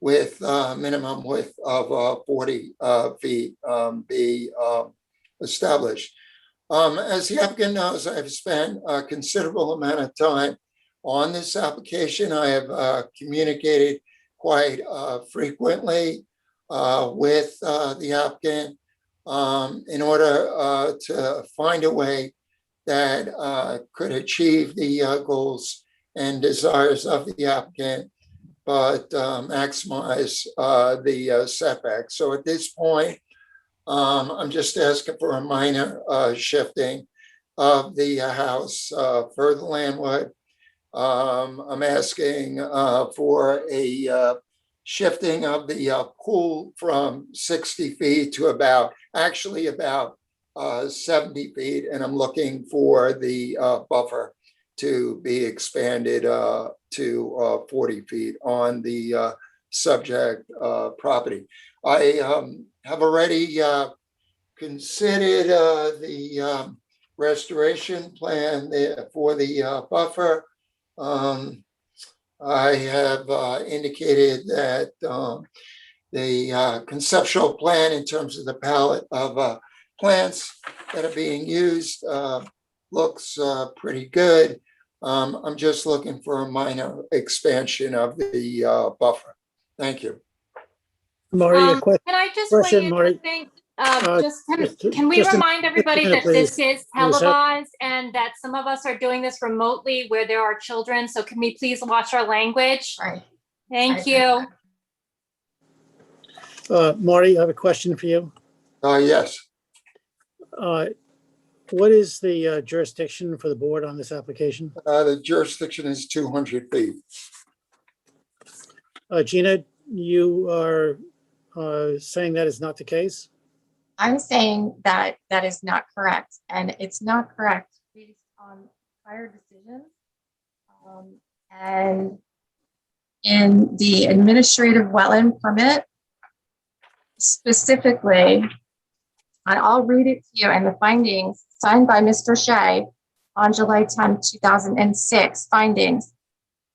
with minimum width of 40 feet be established. As the applicant knows, I've spent a considerable amount of time on this application. I have communicated quite frequently with the applicant in order to find a way that could achieve the goals and desires of the applicant, but maximize the setback. So at this point, I'm just asking for a minor shifting of the house further landward. I'm asking for a shifting of the pool from 60 feet to about 70 feet, and I'm looking for the buffer to be expanded to 40 feet on the subject property. I have already considered the restoration plan there for the buffer. I have indicated that the conceptual plan in terms of the palette of plants that are being used looks pretty good. I'm just looking for a minor expansion of the buffer. Thank you. Marty, a Can I just question, weigh in Marty? one thing? just- Can we just a remind everybody minute, that this please. is televised and that some of us are doing this remotely where there are children? So can we please watch our language? Right. Thank you. Marty, I have a question for you. Yes. What is the jurisdiction for the board on this application? The jurisdiction is 200 feet. Gina, you are saying that is not the case? I'm saying that that is not correct, and it's not correct based on prior decisions. And in the administrative wetland permit, specifically, and I'll read it to you, and the findings signed by Mr. Shea on July 10, 2006, findings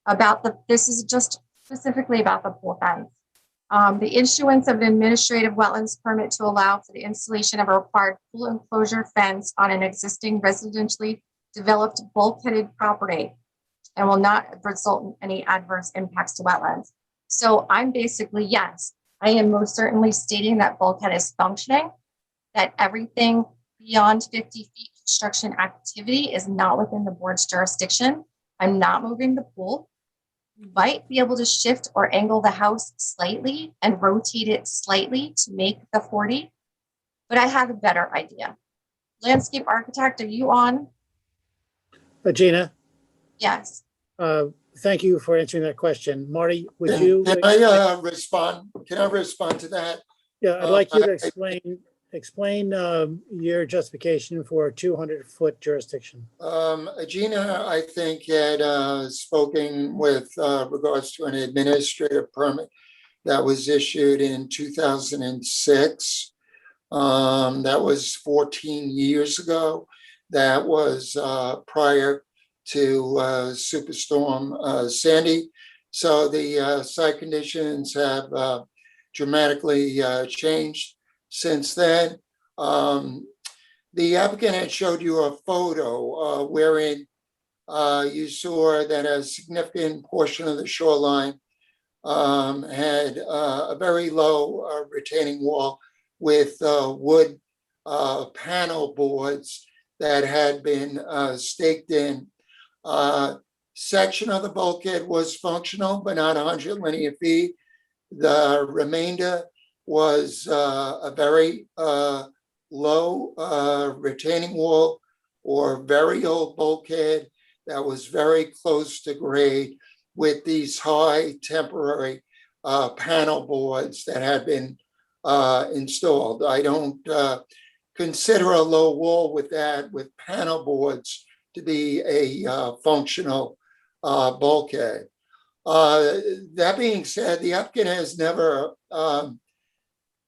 about this is just specifically about the pool fence. The issuance of an administrative wetlands permit to allow for the installation of a required pool enclosure fence on an existing residentially developed bulkheaded property and will not result in any adverse impacts to wetlands. So I'm basically, yes, I am most certainly stating that bulkhead is functioning, that everything beyond 50 feet construction activity is not within the board's jurisdiction. I'm not moving the pool. You might be able to shift or angle the house slightly and rotate it slightly to make the 40, but I have a better idea. Landscape architect, are you on? Gina, Yes. thank you for answering that question. Marty, would Can you? I respond? Can I respond to that? Yeah, I'd like you to explain your justification for a 200-foot jurisdiction. Gina, I think, had spoken with regards to an administrative permit that was issued in 2006. That was 14 years ago. That was prior to Superstorm Sandy. So the site conditions have dramatically changed since then. The applicant had showed you a photo wherein you saw that a significant portion of the shoreline had a very low retaining wall with wood panel boards that had been staked in. Section of the bulkhead was functional, but not 100 linear feet. The remainder was a very low retaining wall or very old bulkhead that was very close to grade with these high temporary panel boards that had been installed. I don't consider a low wall with that, with panel boards, to be a functional bulkhead. That being said, the applicant has never,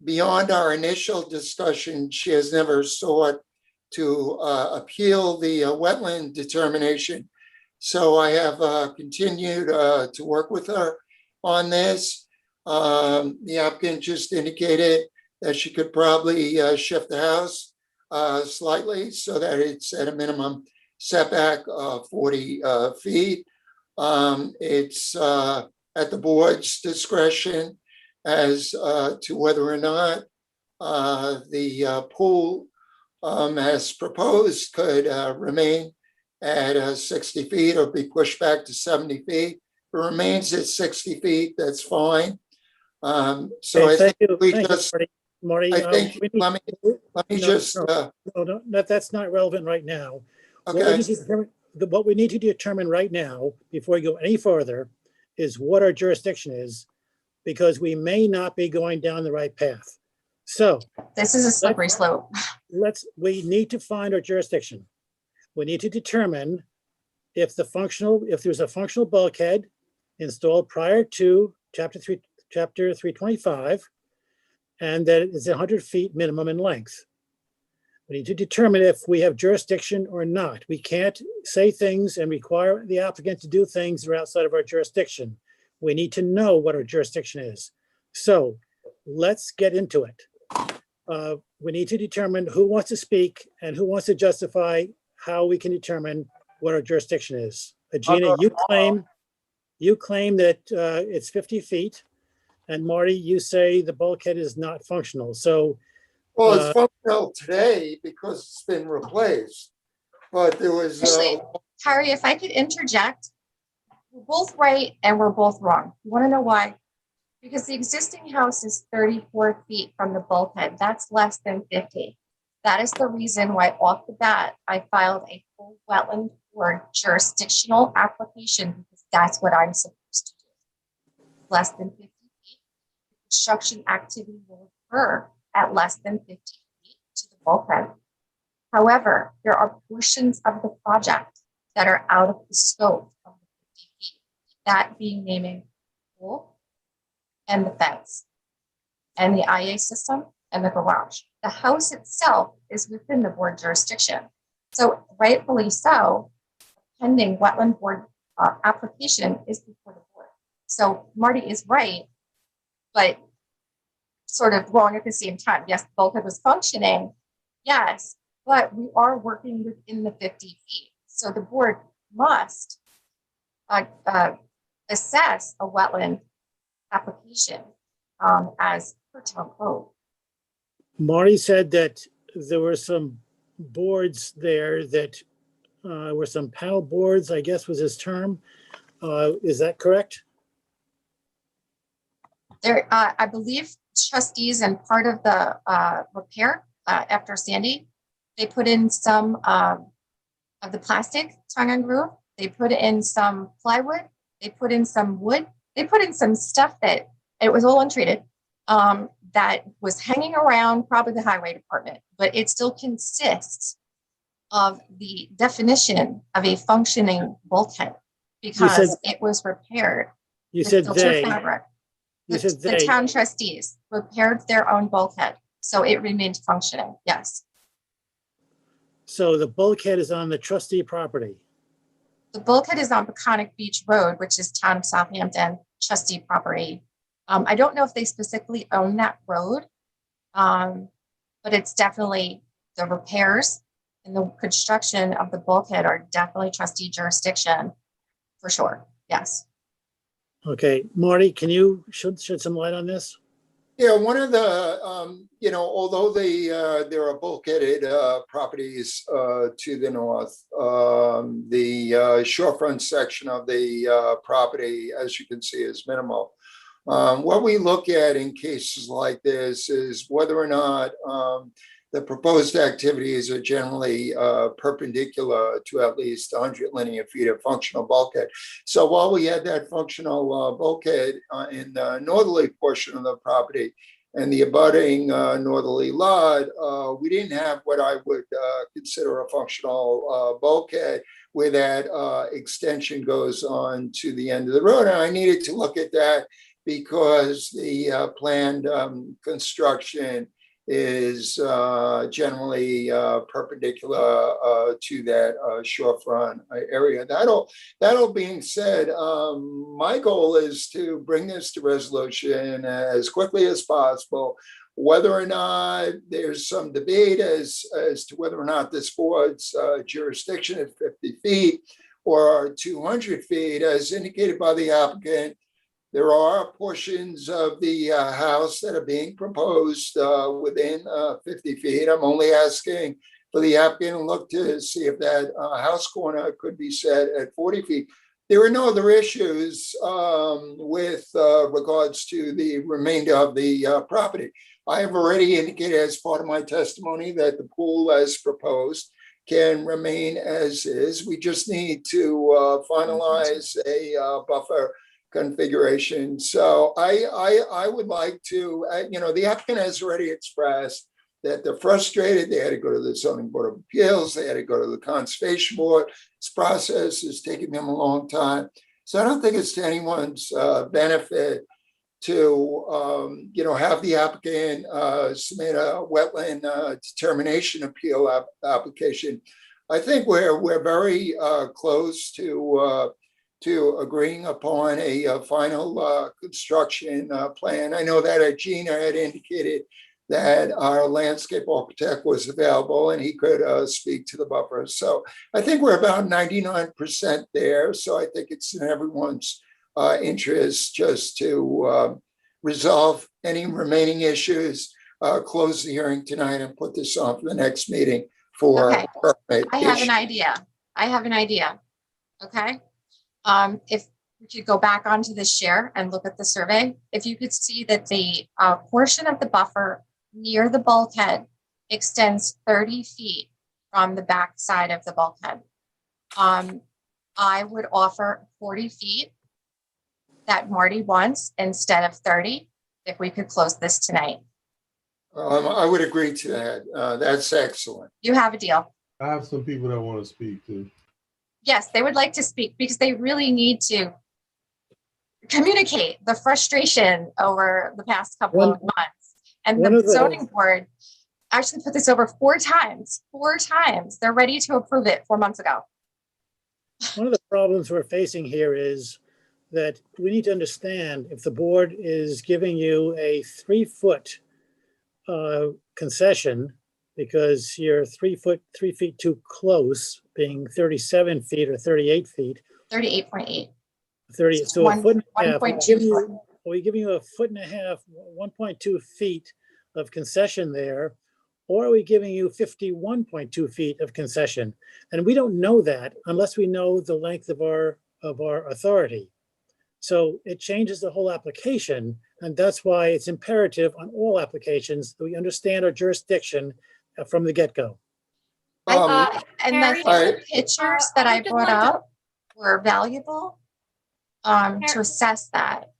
beyond our initial discussion, she has never sought to appeal the wetland determination. So I have continued to work with her on this. The applicant just indicated that she could probably shift the house slightly so that it's at a minimum setback of 40 feet. It's at the board's discretion as to whether or not the pool as proposed could remain at 60 feet or be pushed back to 70 feet. If it remains at 60 feet, that's fine. So Okay, I think we thank you, just, Marty. I think, let me just, No, that's not relevant right now. okay. What we need to determine right now, before we go any further, is what our jurisdiction is, because we may not be going down the right path. So this is a slippery slope. We need to find our jurisdiction. We need to determine if there's a functional bulkhead installed prior to chapter 325, and that it is 100 feet minimum in length. We need to determine if we have jurisdiction or not. We can't say things and require the applicant to do things that are outside of our jurisdiction. We need to know what our jurisdiction is. So let's get into it. We need to determine who wants to speak and who wants to justify how we can determine what our jurisdiction is. Gina, you claim that it's 50 feet. And Marty, you say the bulkhead is not functional. So Well, it's functional today because it's been replaced, but there was. Actually, Harry, if I could interject, we're both right and we're both wrong. You want to know why? Because the existing house is 34 feet from the bulkhead. That's less than 50. That is the reason why off the bat, I filed a full wetland or jurisdictional application, because that's what I'm supposed to do. Less than 50 feet, construction activity will occur at less than 50 feet to the bulkhead. However, there are portions of the project that are out of the scope of the 50 feet, that being naming pool and the fence and the IA system and the garage. The house itself is within the board jurisdiction. So rightfully so, pending wetland board application is before the board. So Marty is right, but sort of wrong at the same time. Yes, the bulkhead was functioning, yes, but we are working within the 50 feet. So the board must assess a wetland application as per town code. Marty said that there were some boards there that were some panel boards, I guess was his term. Is that correct? There, I believe trustees and part of the repair after Sandy, they put in some of the plastic tongue and groove. They put in some plywood. They put in some wood. They put in some stuff that it was all untreated that was hanging around probably the highway department, but it still consists of the definition of a functioning bulkhead because it was repaired. You said they. Fabric. The The town trustees repaired their own bulkhead, so it remained functioning, yes. So the bulkhead is on the trustee property. The bulkhead is on Peconic Beach Road, which is town of Southampton trustee property. I don't know if they specifically own that road, but it's definitely the repairs and the construction of the bulkhead are definitely trustee jurisdiction for sure, yes. Okay, Marty, can you shed some light on this? Yeah, one of the, although there are bulkheaded properties to the north, the shorefront section of the property, as you can see, is minimal. What we look at in cases like this is whether or not the proposed activities are generally perpendicular to at least 100 linear feet of functional bulkhead. So while we had that functional bulkhead in the northerly portion of the property and the abutting northerly lot, we didn't have what I would consider a functional bulkhead where that extension goes on to the end of the road. And I needed to look at that because the planned construction is generally perpendicular to that shorefront area. That'll being said, my goal is to bring this to resolution as quickly as possible. Whether or not there's some debate as to whether or not this board's jurisdiction at 50 feet or 200 feet, as indicated by the applicant, there are portions of the house that are being proposed within 50 feet. I'm only asking for the applicant to look to see if that house corner could be set at 40 feet. There are no other issues with regards to the remainder of the property. I have already indicated as part of my testimony that the pool as proposed can remain as is. We just need to finalize a buffer configuration. So I would like to, the applicant has already expressed that they're frustrated. They had to go to the Zoning Board of Appeals. They had to go to the Conservation Board. This process is taking them a long time. So I don't think it's to anyone's benefit have the applicant submit a wetland determination appeal application. I think we're very close to agreeing upon a final construction plan. I know that Gina had indicated that our landscape architect was available and he could speak to the buffer. So I think we're about 99% there. So I think it's in everyone's interest just to resolve any remaining issues, close the hearing tonight and put this on for the next meeting for Okay. permit I have an issue. idea. Okay. If we could go back onto the share and look at the survey, if you could see that the portion of the buffer near the bulkhead extends 30 feet from the back side of the bulkhead. I would offer 40 feet that Marty wants instead of 30, if we could close this tonight. I would agree to that. That's excellent. You have a deal. I have some people that want to speak too. Yes, they would like to speak because they really need to communicate the frustration over the past couple of months. And the zoning board actually put this over 4 times. 4 times. They're ready to approve it 4 months ago. One of the problems we're facing here is that we need to understand if the board is giving you a 3-foot concession because you're 3 feet too close, being 37 feet or 38 feet. 38.8. 30. So a foot and a half. 1.2. Are we giving you a 1.5 feet, 1.2 feet of concession there? Or are we giving you 51.2 feet of concession? And we don't know that unless we know the length of our authority. So it changes the whole application. And that's why it's imperative on all applications that we understand our jurisdiction from the get-go. And the pictures that I brought up were valuable to assess that.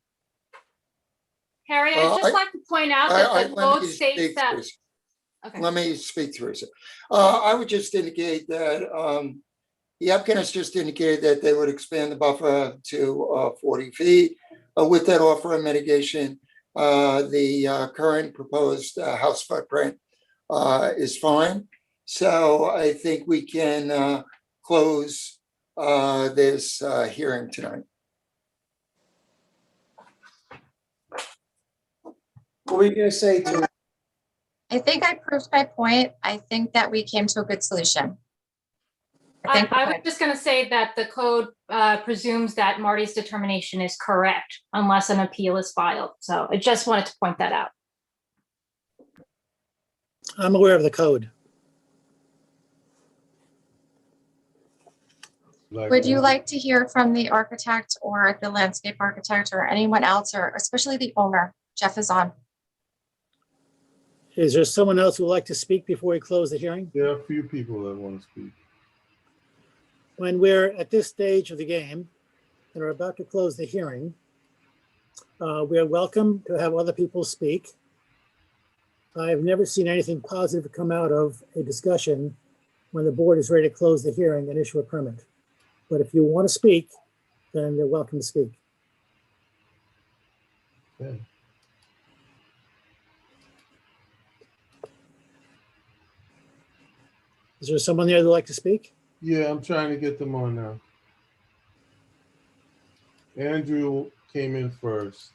Harry, I'd just like to point out that the code states that. Okay. Let me speak, Teresa. I would just indicate that the applicant has just indicated that they would expand the buffer to 40 feet. With that offer of mitigation, the current proposed house footprint is fine. So I think we can close this hearing tonight. What were you going to say to? I think I proved my point. I think that we came to a good solution. I was just going to say that the code presumes that Marty's determination is correct unless an appeal is filed. So I just wanted to point that out. I'm aware of the code. Would you like to hear from the architect or the landscape architect or anyone else, or especially the owner? Jeff is on. Is there someone else who would like to speak before we close the hearing? There are a few people that want to speak. When we're at this stage of the game and we're about to close the hearing, we are welcome to have other people speak. I've never seen anything positive come out of a discussion when the board is ready to close the hearing and issue a permit. But if you want to speak, then they're welcome to speak. Okay. Is there someone there that'd like to speak? Yeah, I'm trying to get them on now. Andrew came in first.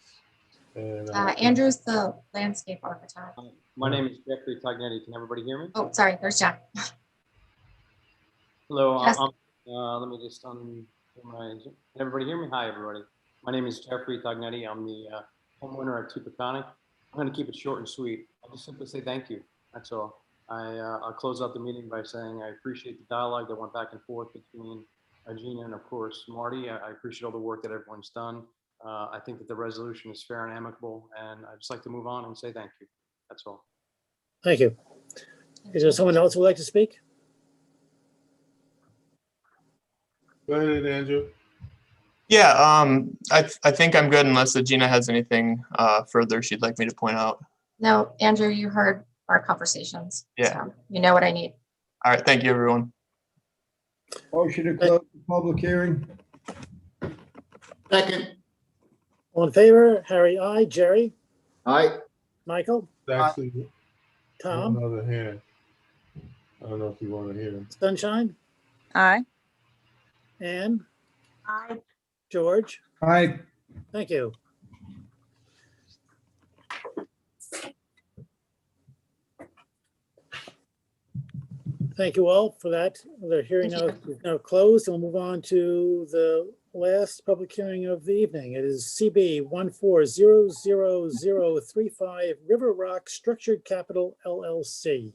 And Andrew's the landscape architect. My name is Jeffrey Tognetti. Can everybody hear me? Oh, sorry, there's Jeff. Hello. Yes. Let me just can everybody hear me? Hi, everybody. My name is Jeffrey Tognetti. I'm the homeowner at Tupaconic. I'm going to keep it short and sweet. I'll just simply say thank you. That's all. I'll close out the meeting by saying I appreciate the dialogue that went back and forth between Gina and, of course, Marty. I appreciate all the work that everyone's done. I think that the resolution is fair and amicable, and I'd just like to move on and say thank you. That's all. Thank you. Is there someone else who would like to speak? Go ahead, Andrew. Yeah, I think I'm good unless Gina has anything further she'd like me to point out. No, Andrew, you heard our conversations. Yeah. So you know what I need. All right. Thank you, everyone. Motion to close the public hearing. Second. All in favor? Harry, I. Jerry, Aye. Michael, Actually, Tom, one other hand. I don't know if you want to hear. Sunshine, Aye. Ann, Aye. George. Aye. Thank you. Thank you all for that. The hearing now is now closed, and we'll move on to the last public hearing of the evening. It is CB 1400035 River Rock Structured Capital LLC.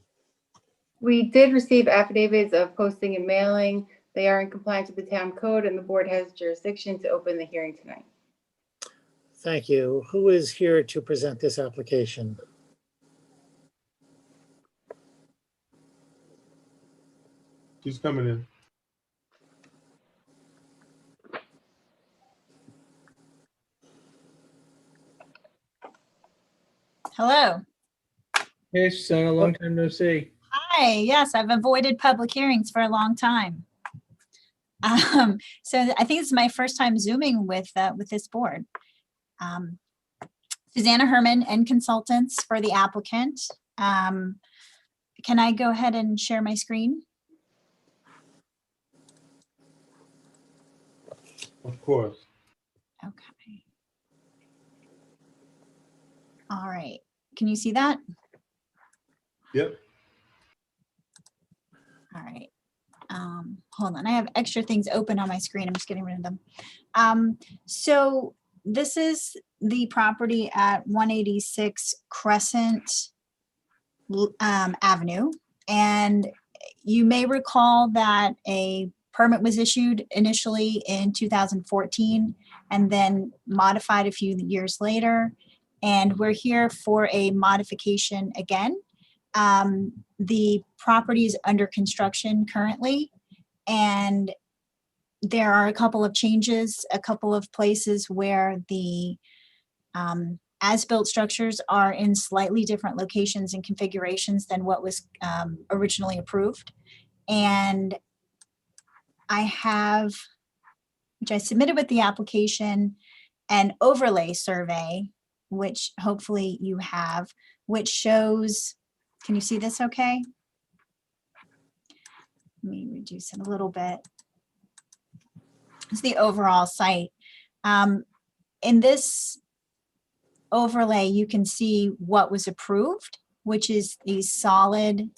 We did receive affidavits of posting and mailing. They are in compliance with the town code, and the board has jurisdiction to open the hearing tonight. Thank you. Who is here to present this application? She's coming in. Hello. Hey, Susanna, long time no see. Hi. Yes, I've avoided public hearings for a long time. So I think this is my first time Zooming with this board. Susanna Herman and consultants for the applicant. Can I go ahead and share my screen? Of course. Okay. All right. Can you see that? Yep. All right. Hold on. I have extra things open on my screen. I'm just getting rid of them. So this is the property at 186 Crescent Avenue. And you may recall that a permit was issued initially in 2014 and then modified a few years later. And we're here for a modification again. The property is under construction currently, and there are a couple of changes, a couple of places where the as-built structures are in slightly different locations and configurations than what was originally approved. And I have, which I submitted with the application, an overlay survey, which hopefully you have, which shows, can you see this okay? Let me reduce it a little bit. It's the overall site. In this overlay, you can see what was approved, which is these solid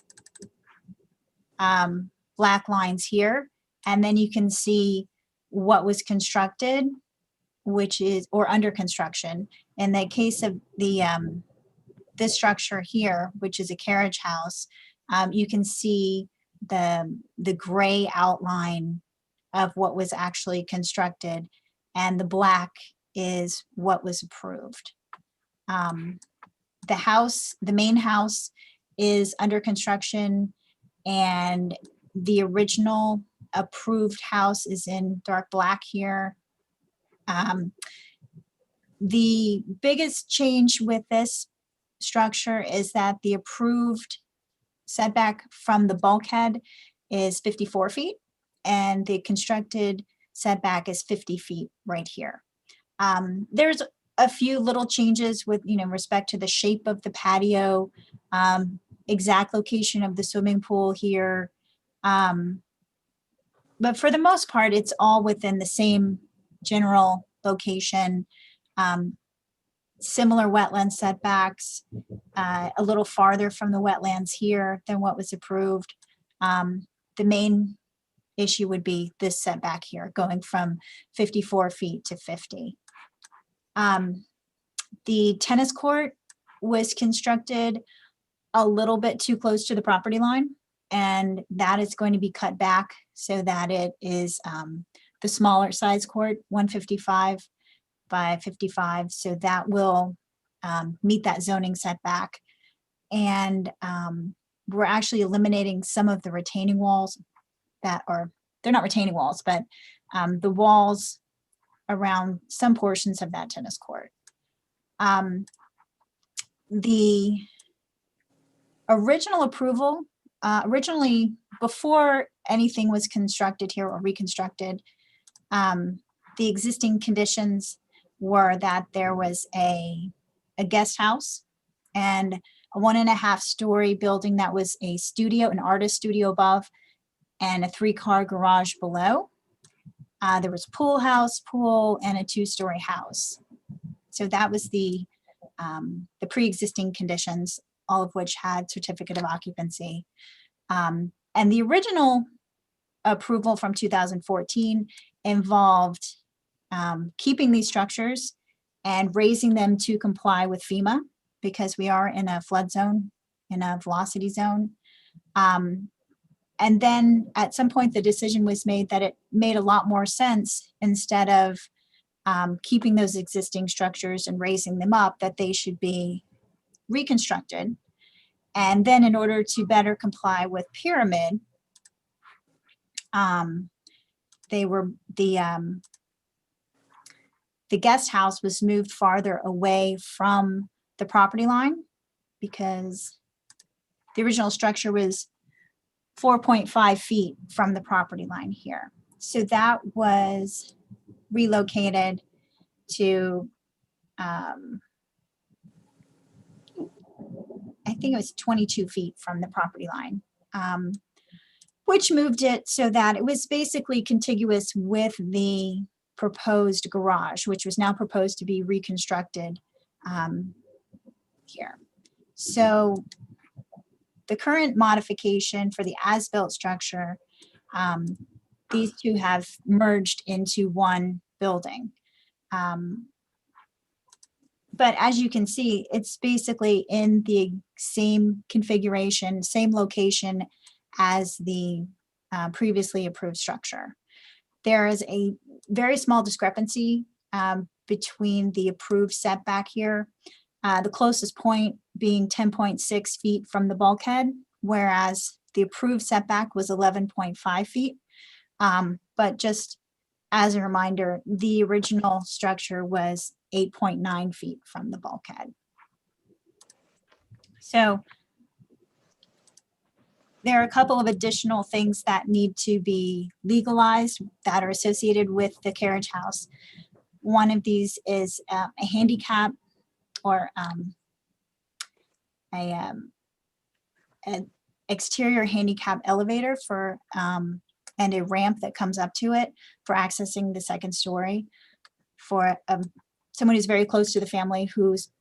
black lines here. And then you can see what was constructed, which is, or under construction. In the case of the this structure here, which is a carriage house, you can see the gray outline of what was actually constructed, and the black is what was approved. The house, the main house, is under construction, and the original approved house is in dark black here. The biggest change with this structure is that the approved setback from the bulkhead is 54 feet, and the constructed setback is 50 feet right here. There's a few little changes with, respect to the shape of the patio, exact location of the swimming pool here. But for the most part, it's all within the same general location. Similar wetland setbacks, a little farther from the wetlands here than what was approved. The main issue would be this setback here, going from 54 feet to 50. The tennis court was constructed a little bit too close to the property line, and that is going to be cut back so that it is the smaller size court, 155 by 55. So that will meet that zoning setback. And we're actually eliminating some of the retaining walls that are, they're not retaining walls, but the walls around some portions of that tennis court. The original approval, originally before anything was constructed here or reconstructed, the existing conditions were that there was a guest house and a 1.5-story building that was a studio, an artist studio above, and a 3-car garage below. There was pool house, pool, and a 2-story house. So that was the pre-existing conditions, all of which had certificate of occupancy. And the original approval from 2014 involved keeping these structures and raising them to comply with FEMA, because we are in a flood zone, in a velocity zone. And then at some point, the decision was made that it made a lot more sense, instead of keeping those existing structures and raising them up, that they should be reconstructed. And then in order to better comply with pyramid, the guest house was moved farther away from the property line, because the original structure was 4.5 feet from the property line here. So that was relocated to, I think it was 22 feet from the property line, which moved it so that it was basically contiguous with the proposed garage, which was now proposed to be reconstructed here. So the current modification for the as-built structure, these two have merged into one building. But as you can see, it's basically in the same configuration, same location as the previously approved structure. There is a very small discrepancy between the approved setback here, the closest point being 10.6 feet from the bulkhead, whereas the approved setback was 11.5 feet. But just as a reminder, the original structure was 8.9 feet from the bulkhead. So there are a couple of additional things that need to be legalized that are associated with the carriage house. One of these is a handicap, or an exterior handicap elevator for and a ramp that comes up to it for accessing the second story for someone who's very close to the family who's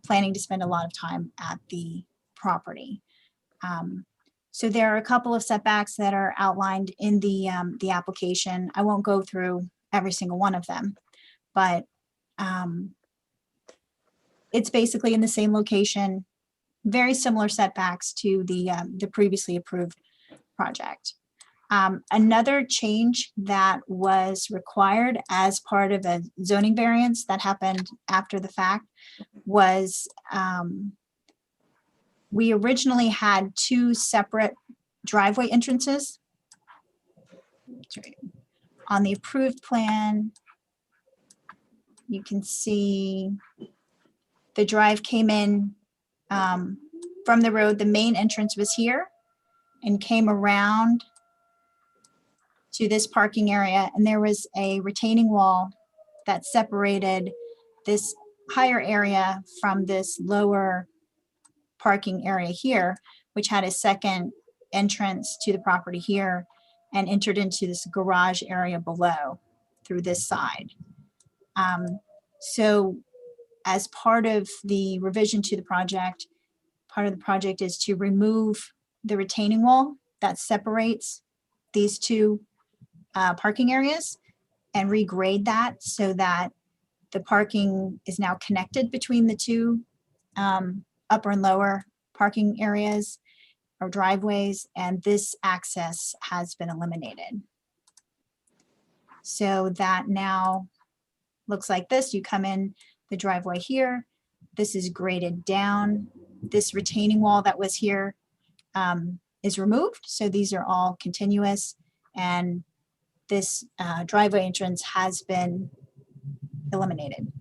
planning to spend a lot of time at the property. So there are a couple of setbacks that are outlined in the application. I won't go through every single one of them, but it's basically in the same location, very similar setbacks to the previously approved project. Another change that was required as part of a zoning variance that happened after the fact was we originally had 2 separate driveway entrances. On the approved plan, you can see the drive came in from the road. The main entrance was here and came around to this parking area, and there was a retaining wall that separated this higher area from this lower parking area here, which had a second entrance to the property here and entered into this garage area below through this side. So as part of the revision to the project, part of the project is to remove the retaining wall that separates these 2 parking areas and regrade that so that the parking is now connected between the 2 upper and lower parking areas or driveways, and this access has been eliminated. So that now looks like this. You come in the driveway here. This is graded down. This retaining wall that was here is removed. So these are all continuous, and this driveway entrance has been eliminated.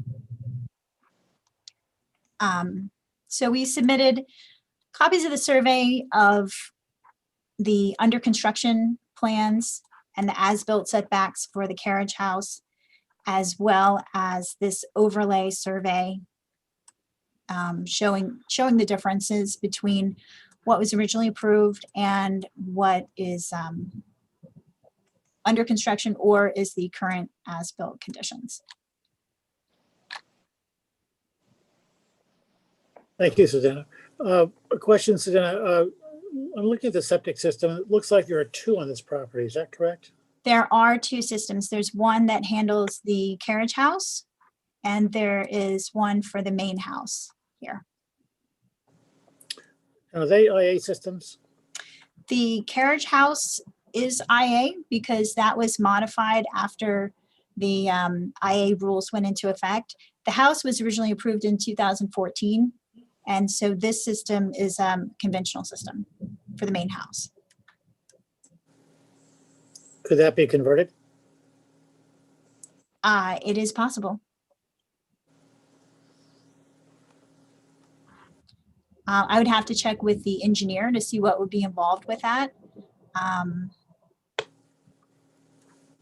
So we submitted copies of the survey of the under construction plans and the as-built setbacks for the carriage house. as well as this overlay survey showing the differences between what was originally approved and what is under construction or is the current as-built conditions. Thank you, Susanna. A question, Susanna. I'm looking at the septic system. It looks like there are two on this property. Is that correct? There are two systems. There's one that handles the carriage house, and there is one for the main house here. Are they IA systems? The carriage house is IA because that was modified after the IA rules went into effect. The house was originally approved in 2014, and so this system is a conventional system for the main house. Could that be converted? It is possible. I would have to check with the engineer to see what would be involved with that.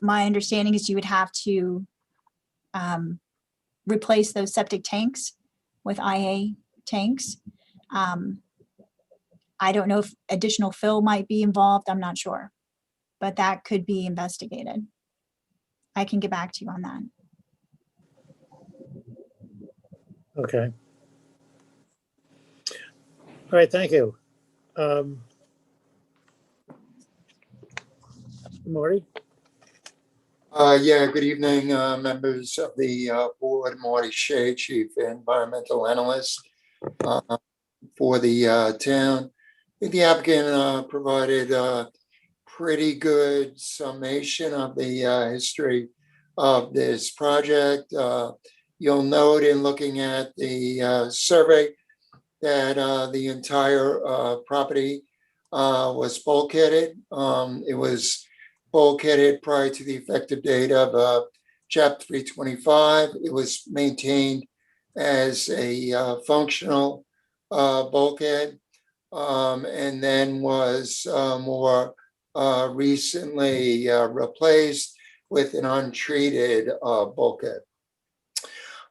My understanding is you would have to replace those septic tanks with IA tanks. I don't know if additional fill might be involved. I'm not sure, but that could be investigated. I can get back to you on that. Okay. All right, thank you. Marty? Yeah, good evening, members of the board. Marty Shea, Chief Environmental Analyst for the town. I think the applicant provided a pretty good summation of the history of this project. You'll note in looking at the survey that the entire property was bulkheaded. It was bulkheaded prior to the effective date of Chapter 325. It was maintained as a functional bulkhead, and then was more recently replaced with an untreated bulkhead.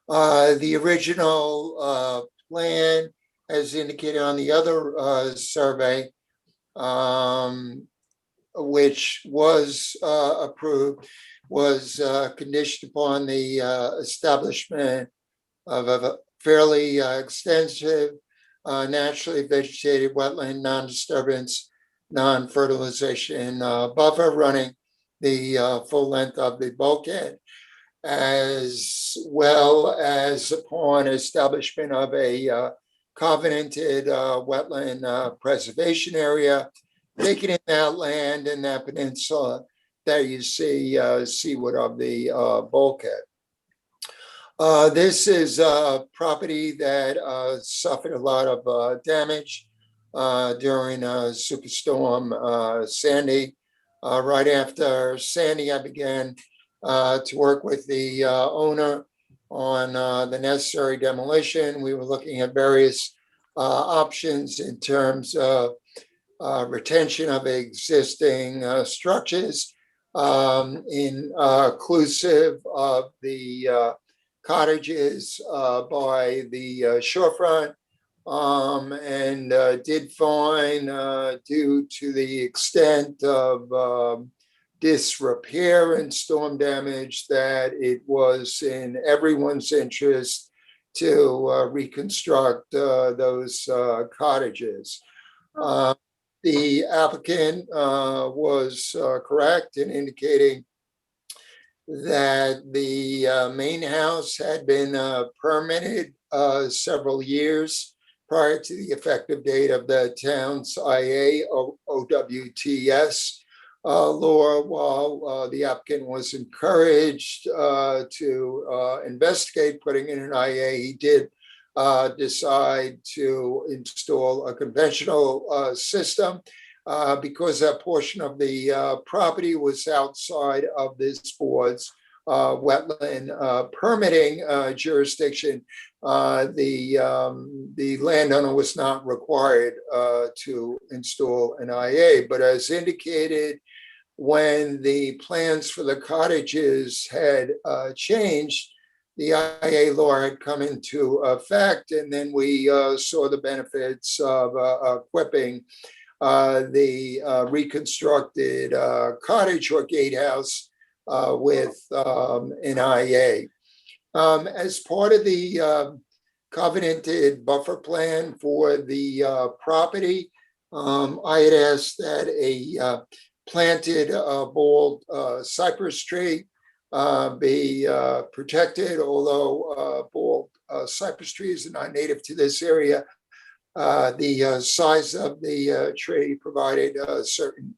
The original plan, as indicated on the other survey, which was approved, was conditioned upon the establishment of a fairly extensive naturally vegetated wetland non-disturbance, non-fertilization buffer running the full length of the bulkhead, as well as upon establishment of a covenanted wetland preservation area, taking in that land and that peninsula that you see seaward of the bulkhead. This is a property that suffered a lot of damage during Superstorm Sandy. Right after Sandy, I began to work with the owner on the necessary demolition. We were looking at various options in terms of retention of existing structures, inclusive of the cottages by the shorefront, and did find, due to the extent of disrepair and storm damage, that it was in everyone's interest to reconstruct those cottages. The applicant was correct in indicating that the main house had been permitted several years prior to the effective date of the town's IA OWTS law. While the applicant was encouraged to investigate putting in an IA, he did decide to install a conventional system because that portion of the property was outside of this board's wetland permitting jurisdiction. The landowner was not required to install an IA, but as indicated when the plans for the cottages had changed, the IA law had come into effect, and then we saw the benefits of equipping the reconstructed cottage or gatehouse with an IA. As part of the covenanted buffer plan for the property, I had asked that a planted bald cypress tree be protected, although bald cypress trees are not native to this area. The size of the tree provided certain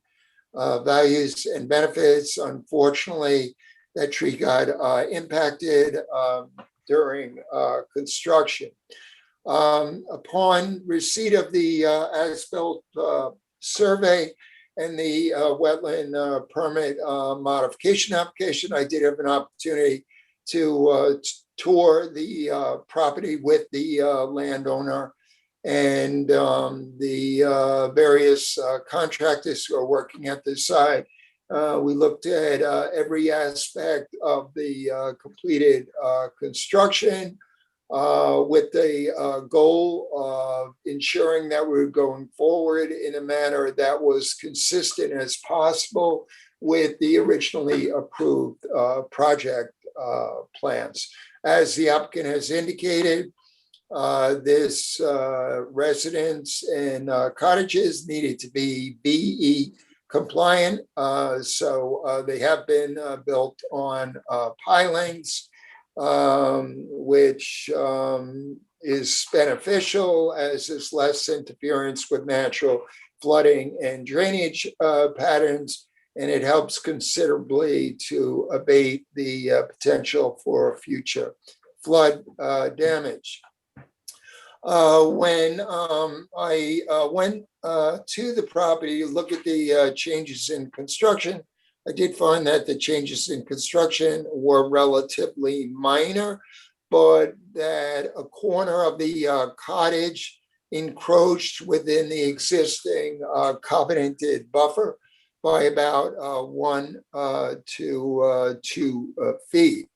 values and benefits. Unfortunately, that tree got impacted during construction. Upon receipt of the as-built survey and the wetland permit modification application, I did have an opportunity to tour the property with the landowner and the various contractors who are working at the site. We looked at every aspect of the completed construction with the goal of ensuring that we were going forward in a manner that was consistent as possible with the originally approved project plans. As the applicant has indicated, this residence and cottages needed to be BE compliant. So they have been built on pilings, which is beneficial as is less interference with natural flooding and drainage patterns, and it helps considerably to abate the potential for future flood damage. When I went to the property to look at the changes in construction, I did find that the changes in construction were relatively minor, but that a corner of the cottage encroached within the existing covenanted buffer by about 1 to 2 feet.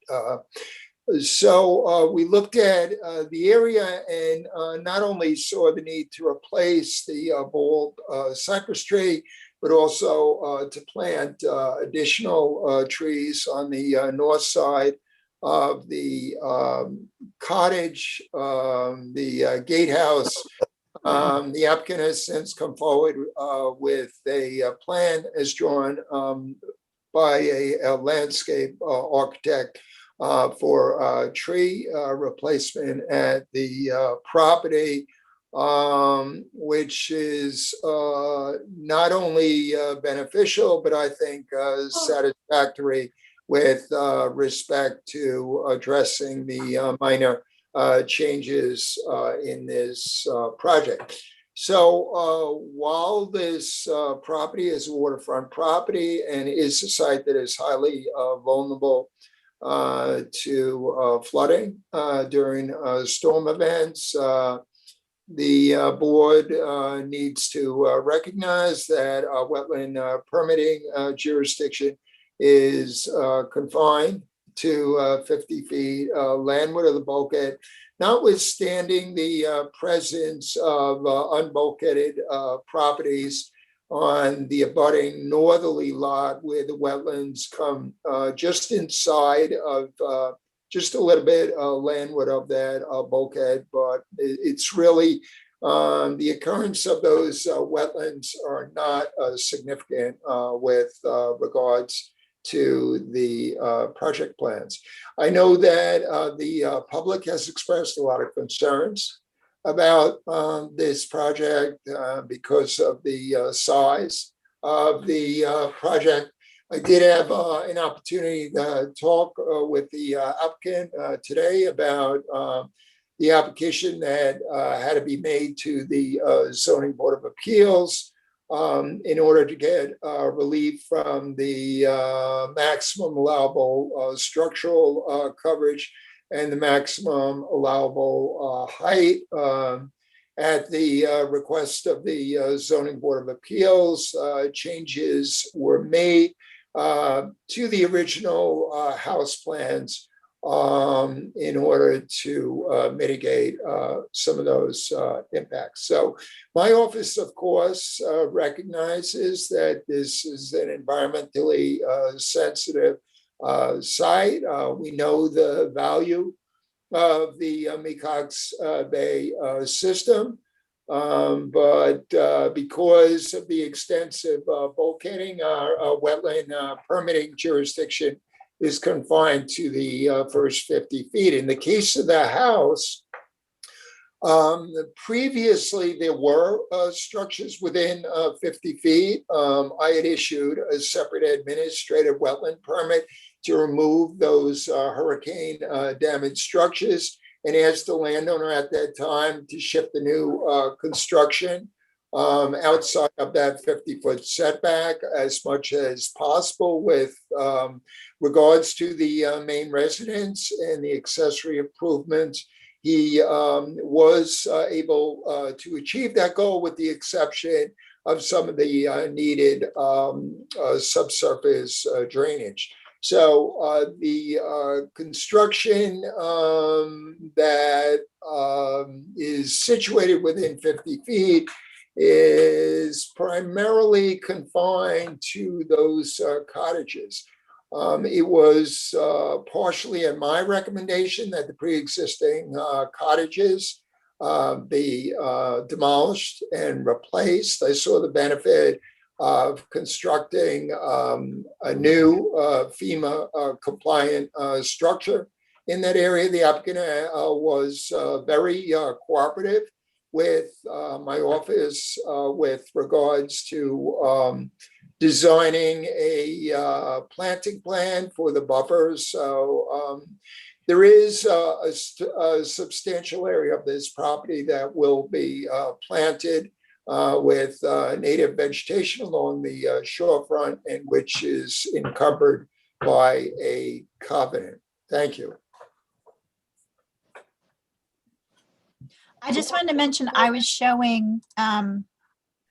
So we looked at the area and not only saw the need to replace the bald cypress tree, but also to plant additional trees on the north side of the cottage, the gatehouse. The applicant has since come forward with a plan as drawn by a landscape architect for tree replacement at the property, which is not only beneficial, but I think satisfactory with respect to addressing the minor changes in this project. So while this property is a waterfront property and is a site that is highly vulnerable to flooding during storm events, the board needs to recognize that wetland permitting jurisdiction is confined to 50 feet landward of the bulkhead, notwithstanding the presence of unbulkheaded properties on the abutting northerly lot where the wetlands come just inside of just a little bit landward of that bulkhead, but it's really the occurrence of those wetlands are not significant with regards to the project plans. I know that the public has expressed a lot of concerns about this project because of the size of the project. I did have an opportunity to talk with the applicant today about the application that had to be made to the Zoning Board of Appeals in order to get relief from the maximum allowable structural coverage and the maximum allowable height. At the request of the Zoning Board of Appeals, changes were made to the original house plans in order to mitigate some of those impacts. So my office, of course, recognizes that this is an environmentally sensitive site. We know the value of the Mcallister Bay system. But because of the extensive bulkheading, our wetland permitting jurisdiction is confined to the first 50 feet. In the case of the house, previously there were structures within 50 feet. I had issued a separate administrative wetland permit to remove those hurricane damaged structures and asked the landowner at that time to shift the new construction outside of that 50-foot setback as much as possible with regards to the main residence and the accessory improvements. He was able to achieve that goal with the exception of some of the needed subsurface drainage. So the construction that is situated within 50 feet is primarily confined to those cottages. It was partially at my recommendation that the pre-existing cottages be demolished and replaced. I saw the benefit of constructing a new FEMA compliant structure in that area. The applicant was very cooperative with my office with regards to designing a planting plan for the buffers. So there is a substantial area of this property that will be planted with native vegetation along the shorefront, and which is encumbered by a covenant. Thank you. I just wanted to mention, I was showing,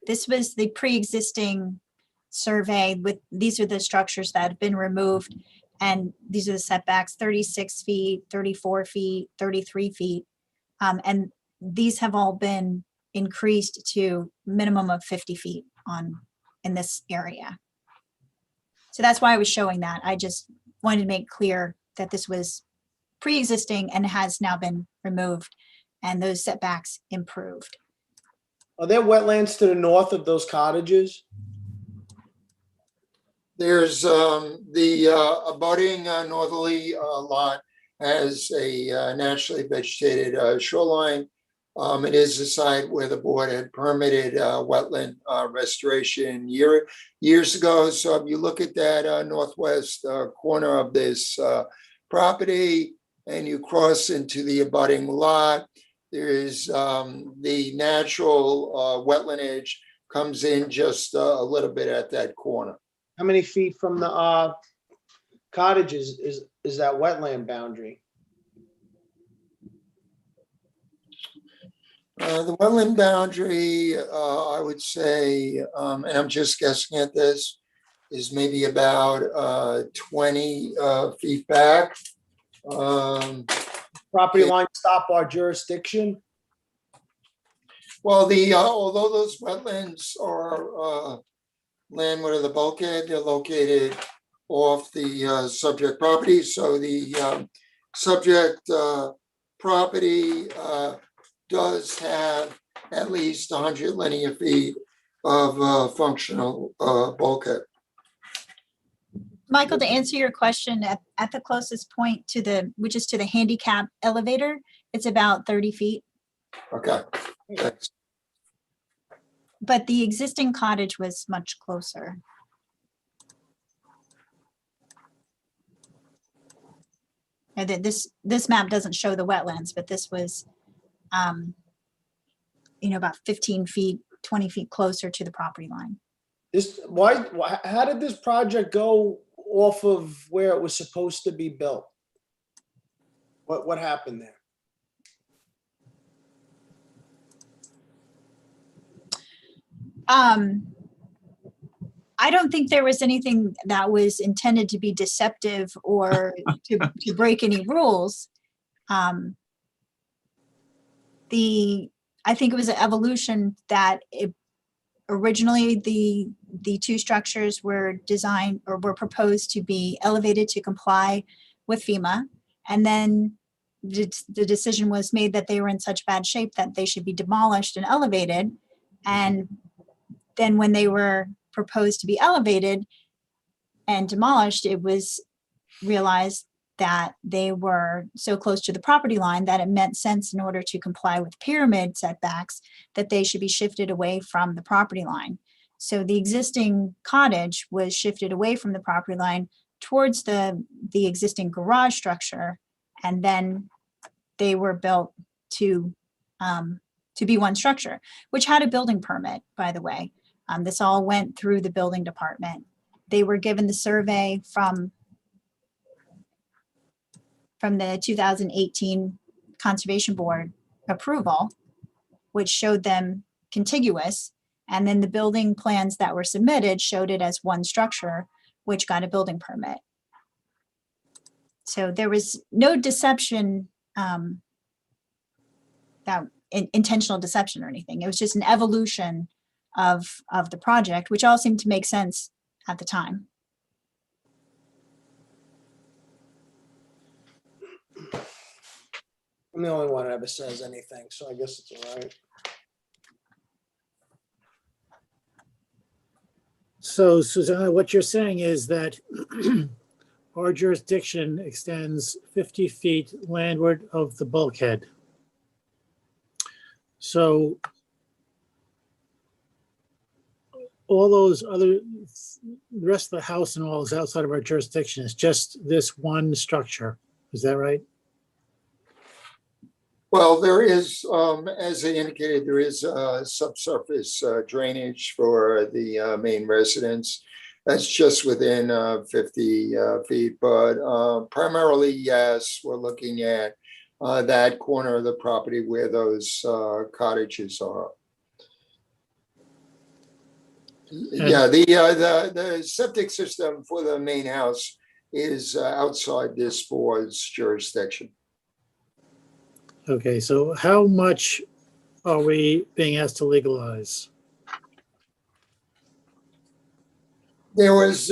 this was the pre-existing survey with, these are the structures that have been removed. And these are the setbacks, 36 feet, 34 feet, 33 feet. And these have all been increased to minimum of 50 feet in this area. So that's why I was showing that. I just wanted to make clear that this was pre-existing and has now been removed and those setbacks improved. Are there wetlands to the north of those cottages? There's the abutting northerly lot has a naturally vegetated shoreline. It is a site where the board had permitted wetland restoration years ago. So if you look at that northwest corner of this property and you cross into the abutting lot, there is the natural wetland edge comes in just a little bit at that corner. How many feet from the cottages is that wetland boundary? The wetland boundary, I would say, and I'm just guessing at this, is maybe about 20 feet back. Property line stop our jurisdiction? Well, although those wetlands are landward of the bulkhead, they're located off the subject property. So the subject property does have at least 100 linear feet of functional bulkhead. Michael, to answer your question, at the closest point to the, which is to the handicap elevator, it's about 30 feet. Okay, thanks. But the existing cottage was much closer. And then this map doesn't show the wetlands, but this was, about 15 feet, 20 feet closer to the property line. How did this project go off of where it was supposed to be built? What happened there? I don't think there was anything that was intended to be deceptive or to break any rules. I think it was an evolution that originally the two structures were designed or were proposed to be elevated to comply with FEMA. And then the decision was made that they were in such bad shape that they should be demolished and elevated. And then when they were proposed to be elevated and demolished, it was realized that they were so close to the property line that it meant sense in order to comply with pyramid setbacks that they should be shifted away from the property line. So the existing cottage was shifted away from the property line towards the existing garage structure, and then they were built to be one structure, which had a building permit, by the way. This all went through the building department. They were given the survey from the 2018 Conservation Board approval, which showed them contiguous. And then the building plans that were submitted showed it as one structure, which got a building permit. So there was no deception, intentional deception or anything. It was just an evolution of the project, which all seemed to make sense at the time. I'm the only one that ever says anything, so I guess it's all right. So Susanna, what you're saying is that our jurisdiction extends 50 feet landward of the bulkhead. So all those other, the rest of the house and all is outside of our jurisdiction. It's just this one structure. Is that right? Well, there is, as I indicated, there is subsurface drainage for the main residence. That's just within 50 feet, but primarily, yes, we're looking at that corner of the property where those cottages are. Yeah, the septic system for the main house is outside this board's jurisdiction. Okay, so how much are we being asked to legalize? There was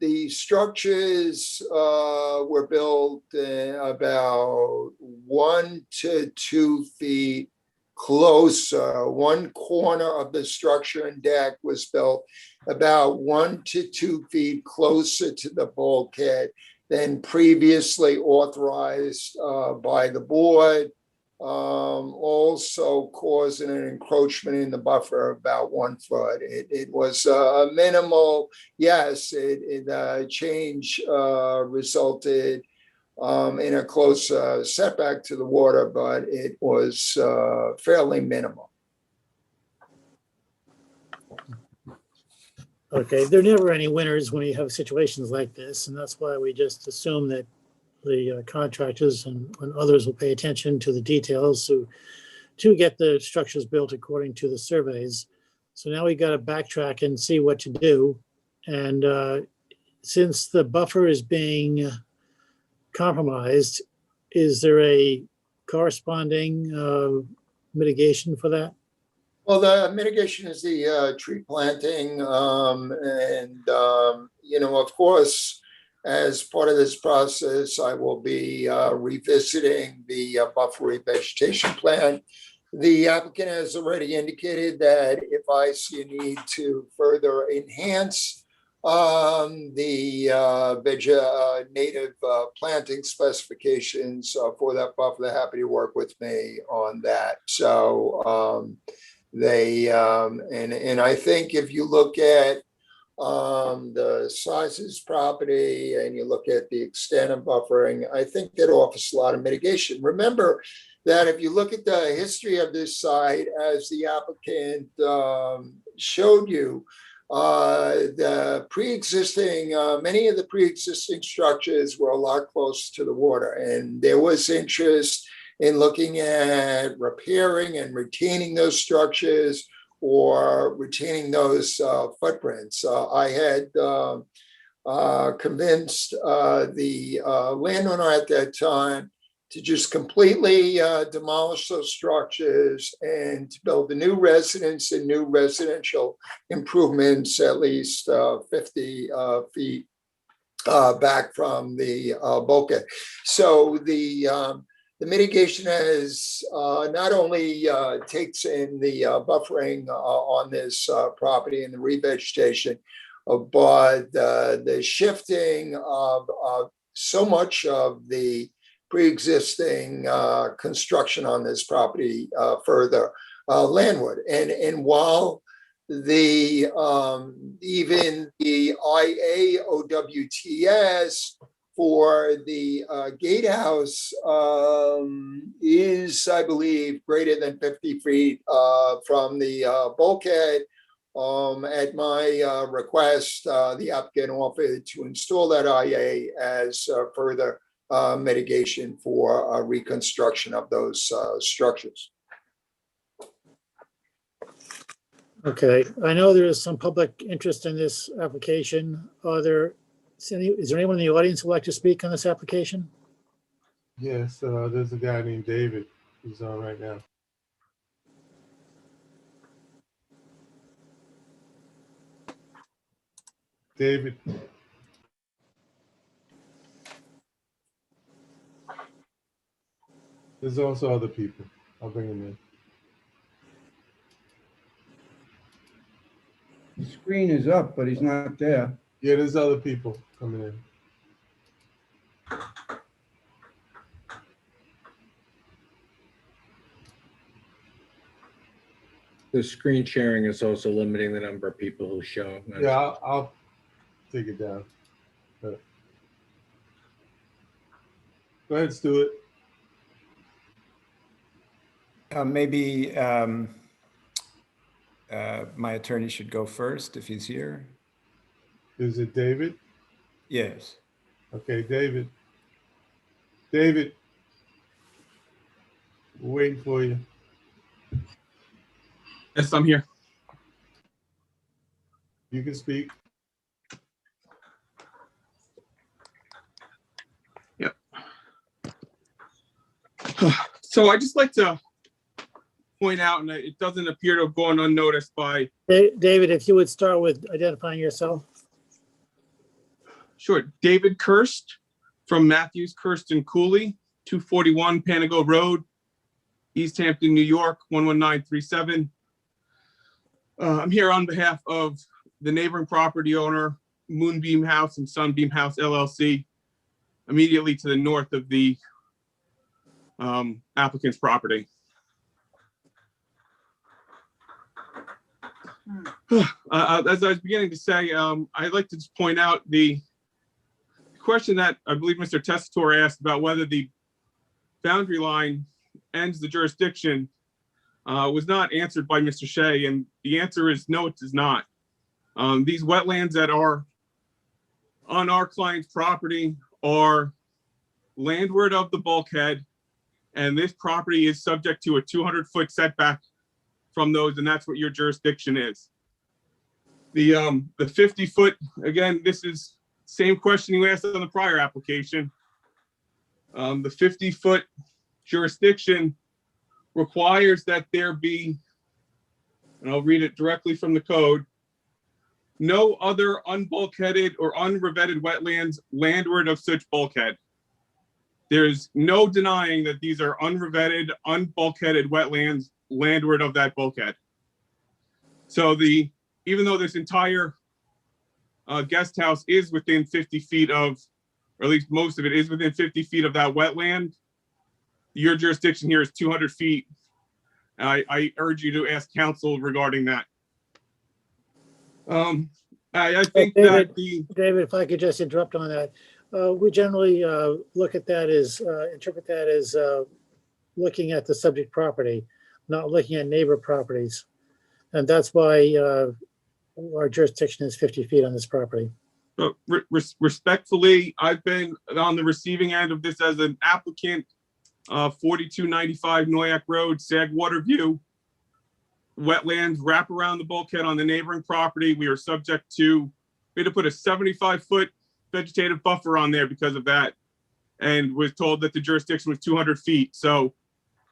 the structures were built about 1 to 2 feet closer. One corner of the structure and deck was built about 1 to 2 feet closer to the bulkhead than previously authorized by the board, also causing an encroachment in the buffer of about 1 foot. It was a minimal, yes, change resulted in a close setback to the water, but it was fairly minimal. Okay, there are never any winners when you have situations like this, and that's why we just assume that the contractors and others will pay attention to the details to get the structures built according to the surveys. So now we got to backtrack and see what to do. And since the buffer is being compromised, is there a corresponding mitigation for that? Well, the mitigation is the tree planting, of course, as part of this process, I will be revisiting the buffer revegetation plan. The applicant has already indicated that if I see a need to further enhance the native planting specifications for that buffer, they're happy to work with me on that. So and I think if you look at the sizes property and you look at the extent of buffering, I think that offers a lot of mitigation. Remember that if you look at the history of this site, as the applicant showed you, the pre-existing, many of the pre-existing structures were a lot closer to the water, and there was interest in looking at repairing and retaining those structures or retaining those footprints. I had convinced the landowner at that time to just completely demolish those structures and to build the new residence and new residential improvements at least 50 feet back from the bulkhead. So the mitigation is not only takes in the buffering on this property and the revegetation, but the shifting of so much of the pre-existing construction on this property further landward. And while the even the IAOWTS for the gatehouse is, I believe, greater than 50 feet from the bulkhead. At my request, the applicant offered to install that IA as further mitigation for reconstruction of those structures. Okay, I know there is some public interest in this application. Is there anyone in the audience who would like to speak on this application? Yes, there's a guy named David who's on right now. David. There's also other people. I'll bring them in. The screen is up, but he's not there. Yeah, there's other people coming in. The screen sharing is also limiting the number of people who show. Yeah, I'll take it down. But go ahead, Stuart. Maybe my attorney should go first if he's here. Is it David? Yes. Okay, David. David, we're waiting for you. Yes, I'm here. You can speak. Yep. So I just like to point out, and it doesn't appear to have gone unnoticed by... David, if you would start with identifying yourself. Sure. David Kirst from Matthews, Kirst and Cooley, 241 Panago Road, East Hampton, New York, 11937. I'm here on behalf of the neighboring property owner, Moonbeam House and Sunbeam House LLC, immediately to the north of the applicant's property. As I was beginning to say, I'd like to just point out the question that I believe Mr. Tessitore asked about whether the boundary line ends the jurisdiction was not answered by Mr. Shea, and the answer is no, it does not. These wetlands that are on our client's property are landward of the bulkhead, and this property is subject to a 200-foot setback from those, and that's what your jurisdiction is. The 50-foot, again, this is same question you asked on the prior application. The 50-foot jurisdiction requires that there be, and I'll read it directly from the code, no other unbulkheaded or unrevetted wetlands landward of such bulkhead. There's no denying that these are unrevetted, unbulkheaded wetlands landward of that bulkhead. So even though this entire guest house is within 50 feet of, or at least most of it is within 50 feet of that wetland, your jurisdiction here is 200 feet. I urge you to ask counsel regarding that. I think David, that David, if I could just interrupt on that. We generally look at that as, interpret that as looking at the subject property, not looking at neighbor properties. And that's why our jurisdiction is 50 feet on this property. But respectfully, I've been on the receiving end of this as an applicant 4295 Noyak Road, Sag Waterview. Wetlands wrap around the bulkhead on the neighboring property. We had to put a 75-foot vegetative buffer on there because of that, and was told that the jurisdiction was 200 feet. So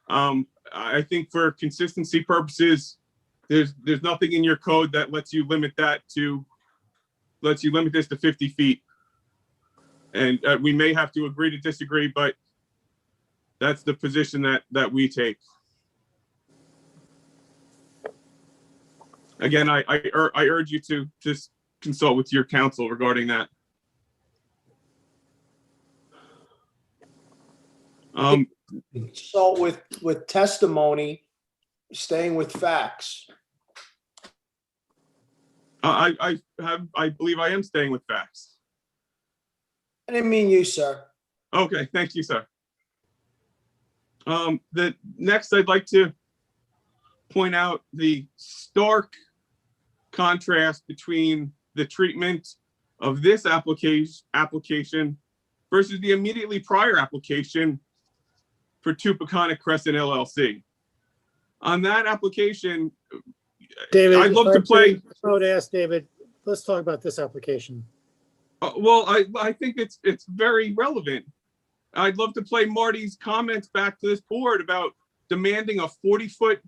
I think for consistency purposes, there's nothing in your code that lets you limit this to 50 feet. And we may have to agree to disagree, but that's the position that we take. Again, I urge you to just consult with your counsel regarding that. Consult with testimony, staying with facts. I believe I am staying with facts. I didn't mean you, sir. Okay, thank you, sir. The next, I'd like to point out the stark contrast between the treatment of this application versus the immediately prior application for Tupaconic Crescent LLC. On that application, David, I'd love to play. I would ask David, let's talk about this application. Well, I think it's very relevant. I'd love to play Marty's comments back to this board about demanding a 40-foot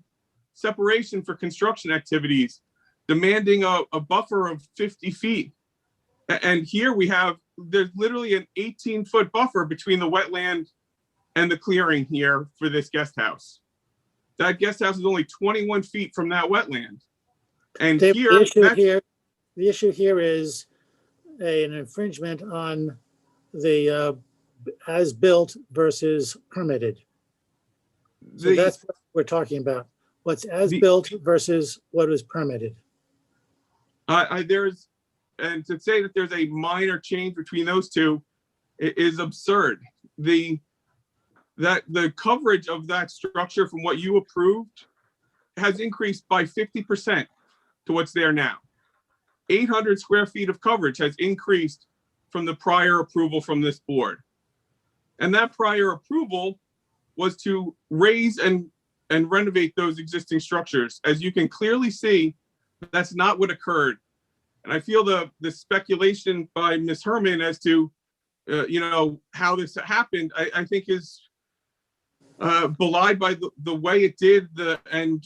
separation for construction activities, demanding a buffer of 50 feet. And here there's literally an 18-foot buffer between the wetland and the clearing here for this guest house. That guest house is only 21 feet from that wetland. And David, here, the issue here is an infringement on the as built versus permitted. So that's what we're talking about. What's as built versus what is permitted. And to say that there's a minor change between those two is absurd. The coverage of that structure from what you approved has increased by 50% to what's there now. 800 square feet of coverage has increased from the prior approval from this board. And that prior approval was to raise and renovate those existing structures. As you can clearly see, that's not what occurred. And I feel the speculation by Ms. Herman as to, how this happened, I think is belied by the way it did and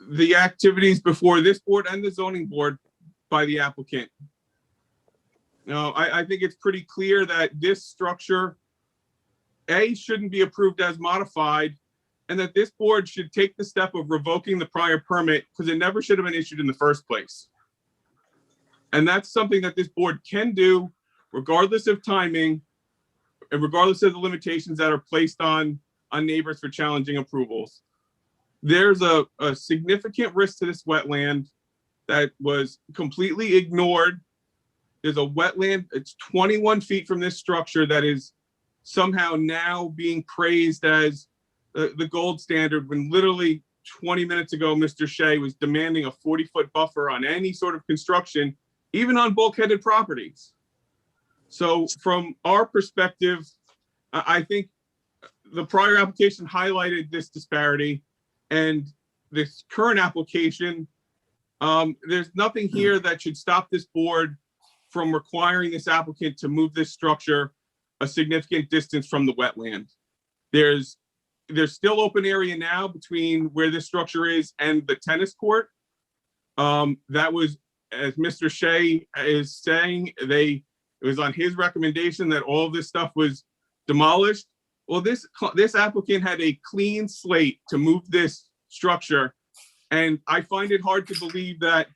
the activities before this board and the zoning board by the applicant. No, I think it's pretty clear that this structure, A, shouldn't be approved as modified, and that this board should take the step of revoking the prior permit because it never should have been issued in the first place. And that's something that this board can do regardless of timing and regardless of the limitations that are placed on neighbors for challenging approvals. There's a significant risk to this wetland that was completely ignored. There's a wetland, it's 21 feet from this structure that is somehow now being praised as the gold standard when literally 20 minutes ago, Mr. Shea was demanding a 40-foot buffer on any sort of construction, even on bulkheaded properties. So from our perspective, I think the prior application highlighted this disparity, and this current application, there's nothing here that should stop this board from requiring this applicant to move this structure a significant distance from the wetland. There's still open area now between where this structure is and the tennis court. That was, as Mr. Shea is saying, it was on his recommendation that all of this stuff was demolished. Well, this applicant had a clean slate to move this structure, and I find it hard to believe that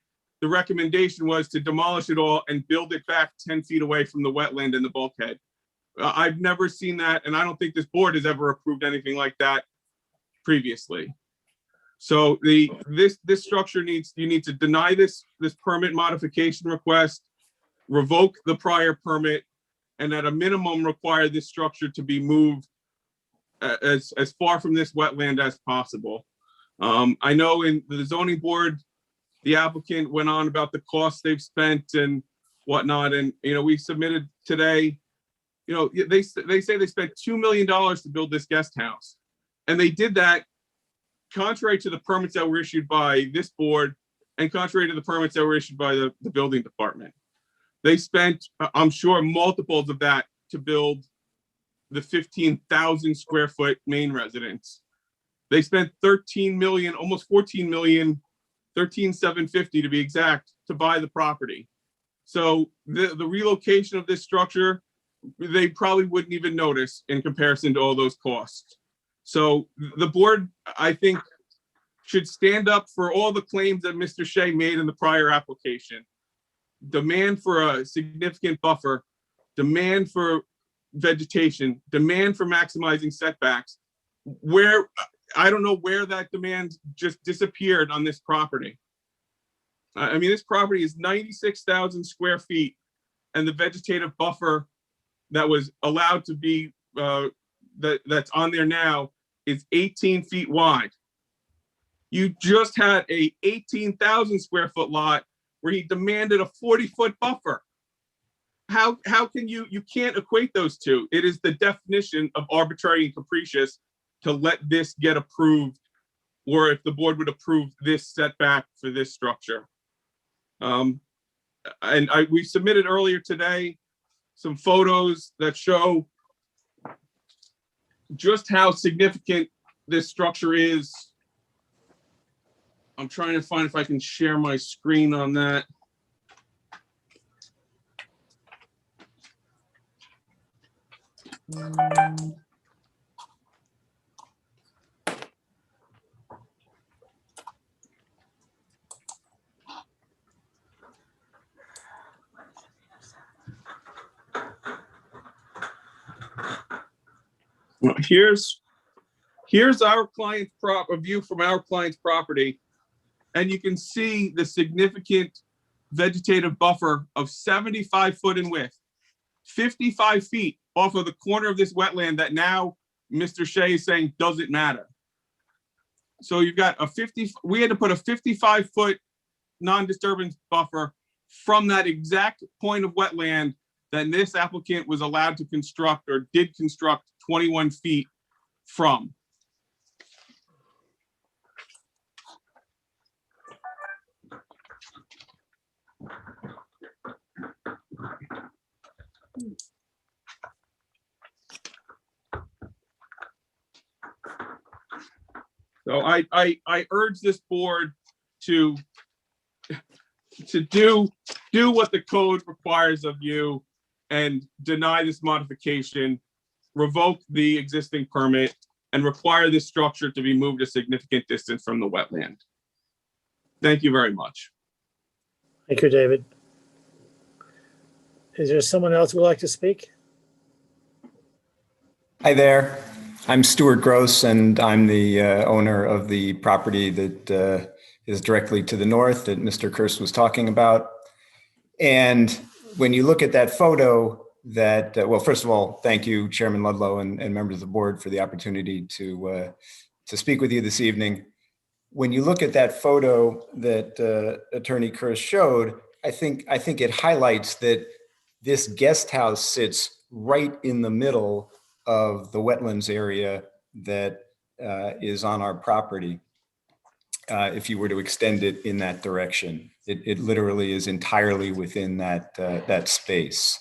the recommendation was to demolish it all and build it back 10 feet away from the wetland and the bulkhead. I've never seen that, and I don't think this board has ever approved anything like that previously. So this structure you need to deny this permit modification request, revoke the prior permit, and at a minimum require this structure to be moved as far from this wetland as possible. I know in the zoning board, the applicant went on about the costs they've spent and whatnot. And, we submitted today You know, they say they spent $2 million to build this guest house. And they did that contrary to the permits that were issued by this board and contrary to the permits that were issued by the building department. They spent, I'm sure, multiples of that to build the 15,000 square foot main residence. They spent 13 million, almost 14 million, 13,750 to be exact, to buy the property. So the relocation of this structure, they probably wouldn't even notice in comparison to all those costs. So the board, I think, should stand up for all the claims that Mr. Shea made in the prior application. Demand for a significant buffer, demand for vegetation, demand for maximizing setbacks. Where, I don't know where that demand just disappeared on this property. I mean, this property is 96,000 square feet, and the vegetative buffer that was allowed to be, that's on there now is 18 feet wide. You just had a 18,000 square foot lot where he demanded a 40-foot buffer. How can you can't equate those two. It is the definition of arbitrary and capricious to let this get approved, or if the board would approve this setback for this structure. We submitted earlier today some photos that show just how significant this structure is. I'm trying to find if I can share my screen on that. Well, here's our client's a view from our client's property, and you can see the significant vegetative buffer of 75 foot in width, 55 feet off of the corner of this wetland that now Mr. Shea is saying doesn't matter. So you've got we had to put a 55 foot non-disturbance buffer from that exact point of wetland that this applicant was allowed to construct or did construct 21 feet from. So I urge this board to do what the code requires of you and deny this modification, revoke the existing permit, and require this structure to be moved a significant distance from the wetland. Thank you very much. Thank you, David. Is there someone else who would like to speak? Hi there. I'm Stuart Gross, and I'm the owner of the property that is directly to the north that Mr. Kirst was talking about. And when you look at that photo, well, first of all, thank you, Chairman Ludlow and members of the board, for the opportunity to speak with you this evening. When you look at that photo that Attorney Kirst showed, I think it highlights that this guest house sits right in the middle of the wetlands area that is on our property. If you were to extend it in that direction, it literally is entirely within that space.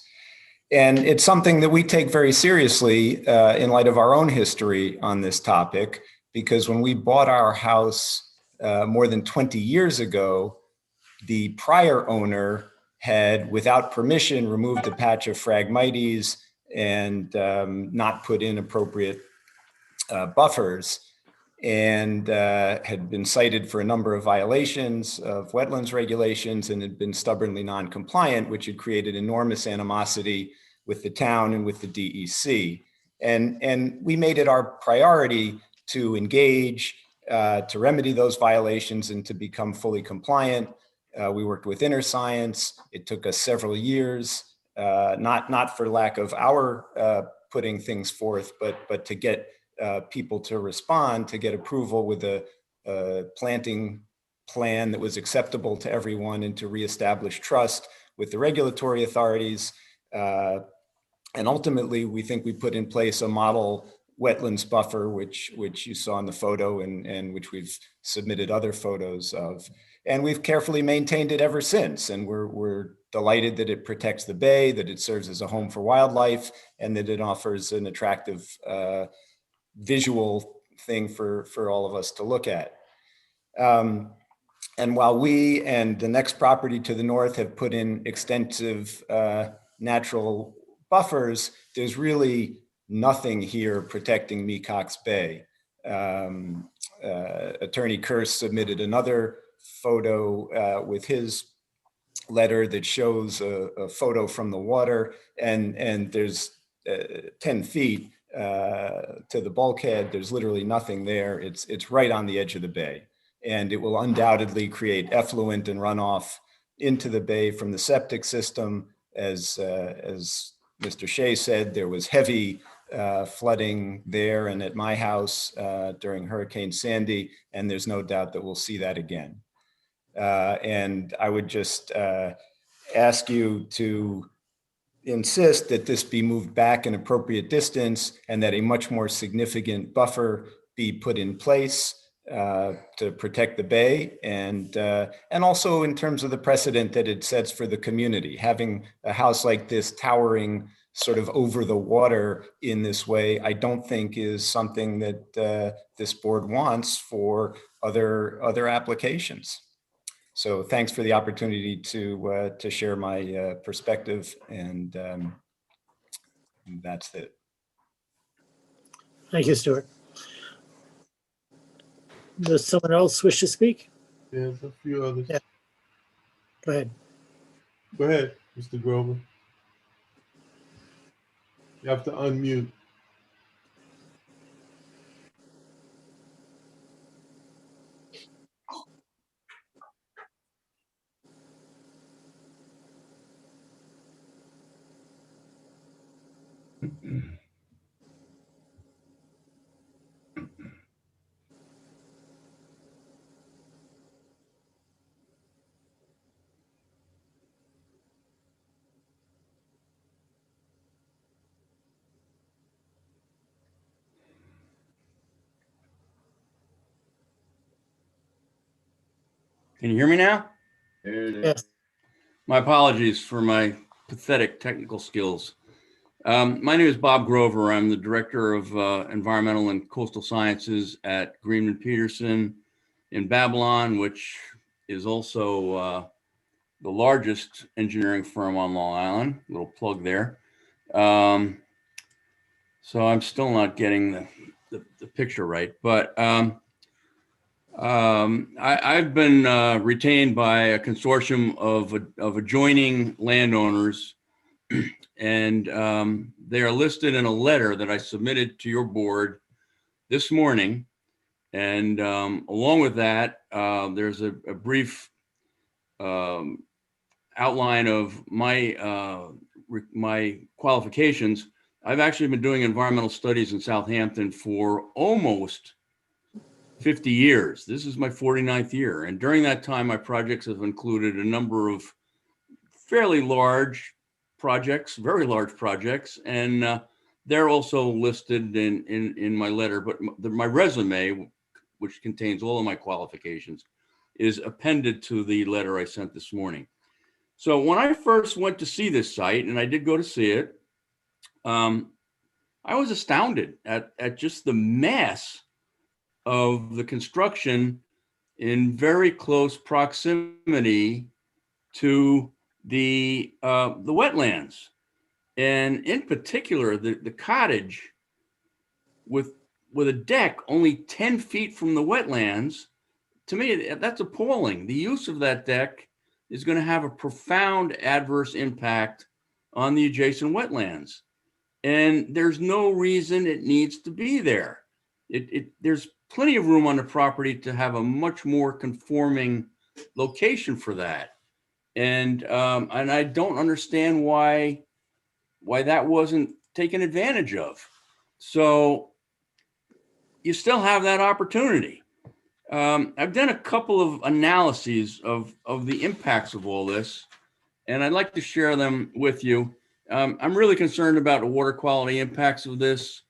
And it's something that we take very seriously in light of our own history on this topic, because when we bought our house more than 20 years ago, the prior owner had, without permission, removed a patch of Phragmites and not put in appropriate buffers, and had been cited for a number of violations of wetlands regulations and had been stubbornly non-compliant, which had created enormous animosity with the town and with the DEC. And we made it our priority to engage, to remedy those violations and to become fully compliant. We worked with Inner Science. It took us several years, not for lack of our putting things forth, but to get people to respond, to get approval with a planting plan that was acceptable to everyone, and to reestablish trust with the regulatory authorities. And ultimately, we think we put in place a model wetlands buffer, which you saw in the photo and which we've submitted other photos of. And we've carefully maintained it ever since. And we're delighted that it protects the bay, that it serves as a home for wildlife, and that it offers an attractive visual thing for all of us to look at. And while we and the next property to the north have put in extensive natural buffers, there's really nothing here protecting Mecox Bay. Attorney Kearse submitted another photo with his letter that shows a photo from the water, and there's 10 feet to the bulkhead. There's literally nothing there. It's right on the edge of the bay, and it will undoubtedly create effluent and runoff into the bay from the septic system. As Mr. Shea said, there was heavy flooding there and at my house during Hurricane Sandy, and there's no doubt that we'll see that again. And I would just ask you to insist that this be moved back an appropriate distance and that a much more significant buffer be put in place to protect the bay, and also in terms of the precedent that it sets for the community. Having a house like this towering sort of over the water in this way, I don't think is something that this board wants for other applications. So thanks for the opportunity to share my perspective, and that's it. Thank you, Stuart. Does someone else wish to speak? There's a few others. Yeah. Go ahead. Go ahead, Mr. Grover. You have to unmute. Can you hear me now? Yes. My apologies for my pathetic technical skills. My name is Bob Grover. I'm the Director of Environmental and Coastal Sciences at Greenman Peterson in Babylon, which is also the largest engineering firm on Long Island. Little plug there. So I'm still not getting the picture right, but I've been retained by a consortium of adjoining landowners, and they are listed in a letter that I submitted to your board this morning. And along with that, there's a brief outline of my qualifications. I've actually been doing environmental studies in Southampton for almost 50 years. This is my 49th year. And during that time, my projects have included a number of fairly large projects, very large projects. And they're also listed in my letter, but my resume, which contains all of my qualifications, is appended to the letter I sent this morning. So when I first went to see this site, and I did go to see it, I was astounded at just the mass of the construction in very close proximity to the wetlands, and in particular the cottage with a deck only 10 feet from the wetlands. To me, that's appalling. The use of that deck is going to have a profound adverse impact on the adjacent wetlands, and there's no reason it needs to be there. There's plenty of room on the property to have a much more conforming location for that. And I don't understand why that wasn't taken advantage of. So you still have that opportunity. I've done a couple of analyses of the impacts of all this, and I'd like to share them with you. I'm really concerned about the water quality impacts of this.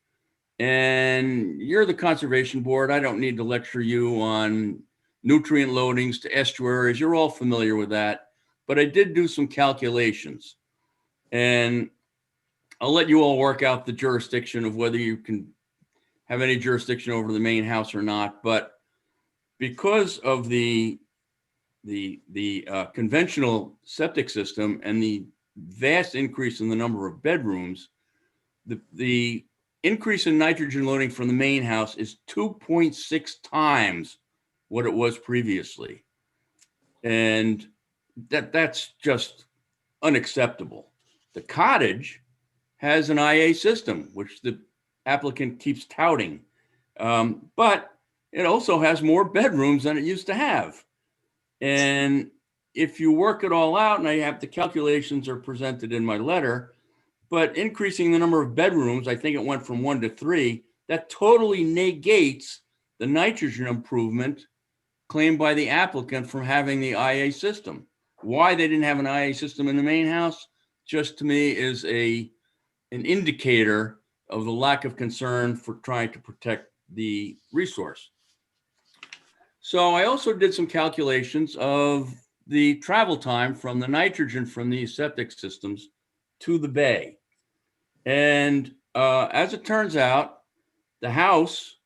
And you're the conservation board. I don't need to lecture you on nutrient loadings to estuaries. You're all familiar with that. But I did do some calculations. And I'll let you all work out the jurisdiction of whether you can have any jurisdiction over the main house or not. But because of the conventional septic system and the vast increase in the number of bedrooms, the increase in nitrogen loading from the main house is 2.6 times what it was previously. And that's just unacceptable. The cottage has an IA system, which the applicant keeps touting, but it also has more bedrooms than it used to have. And if you work it all out, and I have the calculations are presented in my letter, but increasing the number of bedrooms, I think it went from 1 to 3, that totally negates the nitrogen improvement claimed by the applicant from having the IA system. Why they didn't have an IA system in the main house, just to me is an indicator of the lack of concern for trying to protect the resource. So I also did some calculations of the travel time from the nitrogen from these septic systems to the bay. And as it turns out, the house,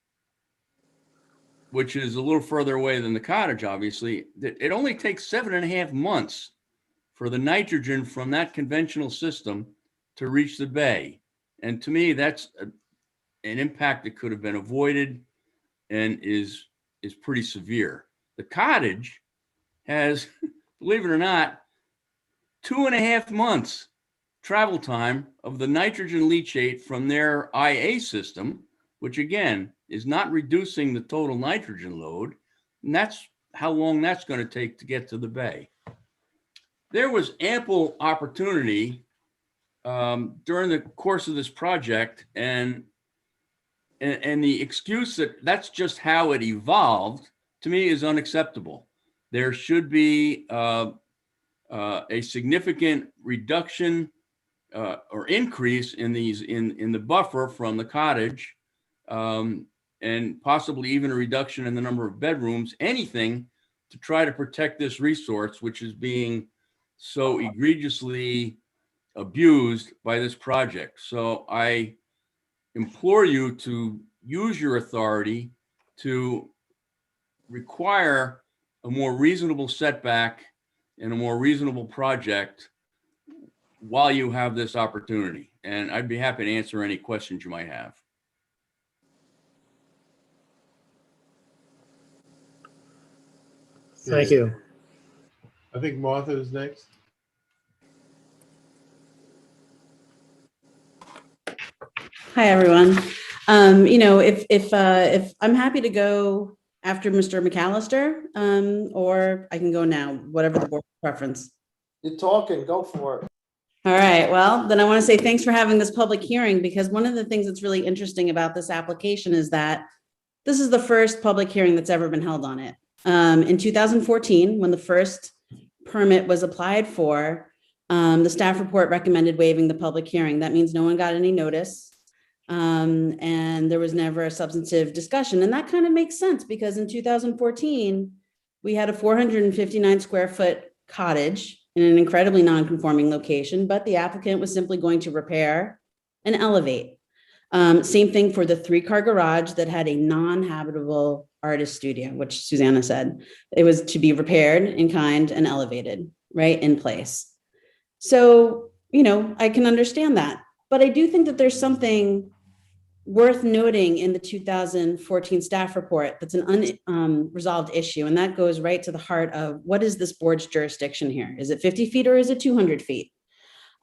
which is a little further away than the cottage, obviously, it only takes 7.5 months for the nitrogen from that conventional system to reach the bay. And to me, that's an impact that could have been avoided and is pretty severe. The cottage has, believe it or not, 2.5 months travel time of the nitrogen leachate from their IA system, which again is not reducing the total nitrogen load. And that's how long that's going to take to get to the bay. There was ample opportunity during the course of this project, and the excuse that that's just how it evolved, to me, is unacceptable. There should be a significant reduction or increase in the buffer from the cottage, and possibly even a reduction in the number of bedrooms, anything to try to protect this resource, which is being so egregiously abused by this project. So I implore you to use your authority to require a more reasonable setback and a more reasonable project while you have this opportunity. And I'd be happy to answer any questions you might have. Thank you. I think Martha is next. Hi, everyone. If I'm happy to go after Mr. Mcallister, or I can go now, whatever the board's preference. You're talking, go for it. All right, well, then I want to say thanks for having this public hearing, because one of the things that's really interesting about this application is that this is the first public hearing that's ever been held on it. In 2014, when the first permit was applied for, the staff report recommended waiving the public hearing. That means no one got any notice. And there was never a substantive discussion. And that kind of makes sense, because in 2014, we had a 459 square foot cottage in an incredibly non-conforming location, but the applicant was simply going to repair and elevate. Same thing for the 3-car garage that had a non-habitable artist studio, which Susanna said. It was to be repaired in kind and elevated, right, in place. So, I can understand that. But I do think that there's something worth noting in the 2014 staff report that's an unresolved issue. And that goes right to the heart of what is this board's jurisdiction here? Is it 50 feet or is it 200 feet?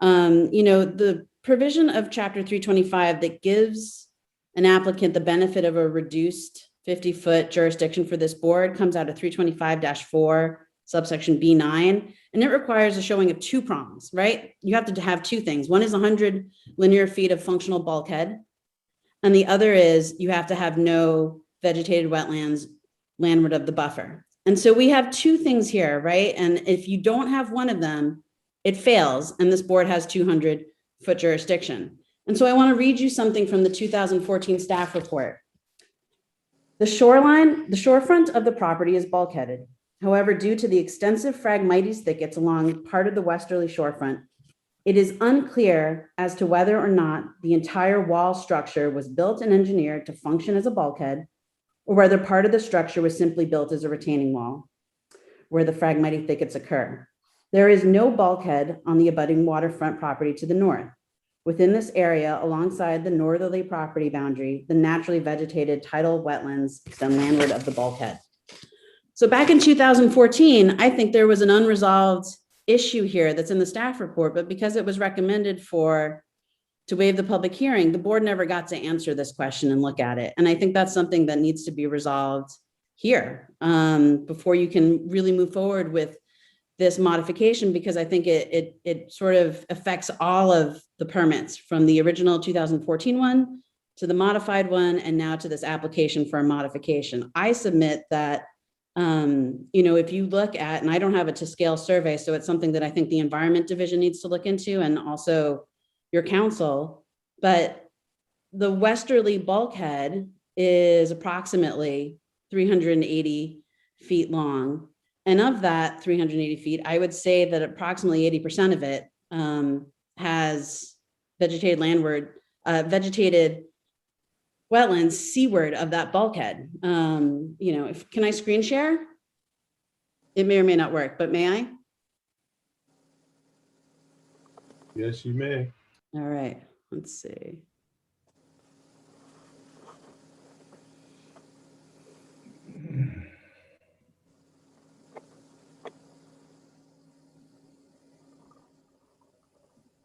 The provision of Chapter 325 that gives an applicant the benefit of a reduced 50-foot jurisdiction for this board comes out of 325-4, subsection B9, and it requires a showing of 2 prongs, right? You have to have 2 things. One is 100 linear feet of functional bulkhead, and the other is you have to have no vegetated wetlands landward of the buffer. And so we have 2 things here, right? And if you don't have one of them, it fails, and this board has 200 foot jurisdiction. And so I want to read you something from the 2014 staff report. The shorefront of the property is bulkheaded. However, due to the extensive Phragmites thickets along part of the westerly shorefront, it is unclear as to whether or not the entire wall structure was built and engineered to function as a bulkhead, or whether part of the structure was simply built as a retaining wall where the Phragmite thickets occur. There is no bulkhead on the abutting waterfront property to the north. Within this area, alongside the northerly property boundary, the naturally vegetated tidal wetlands extend landward of the bulkhead. So back in 2014, I think there was an unresolved issue here that's in the staff report, but because it was recommended to waive the public hearing, the board never got to answer this question and look at it. And I think that's something that needs to be resolved here before you can really move forward with this modification, because I think it sort of affects all of the permits from the original 2014 one to the modified one, and now to this application for a modification. I submit that, if you look at, and I don't have a to scale survey, so it's something that I think the Environment Division needs to look into, and also your council, but the westerly bulkhead is approximately 380 feet long. And of that 380 feet, I would say that approximately 80% of it has vegetated wetlands seaward of that bulkhead. Can I screen share? It may or may not work, but may I? Yes, you may. All right, let's see.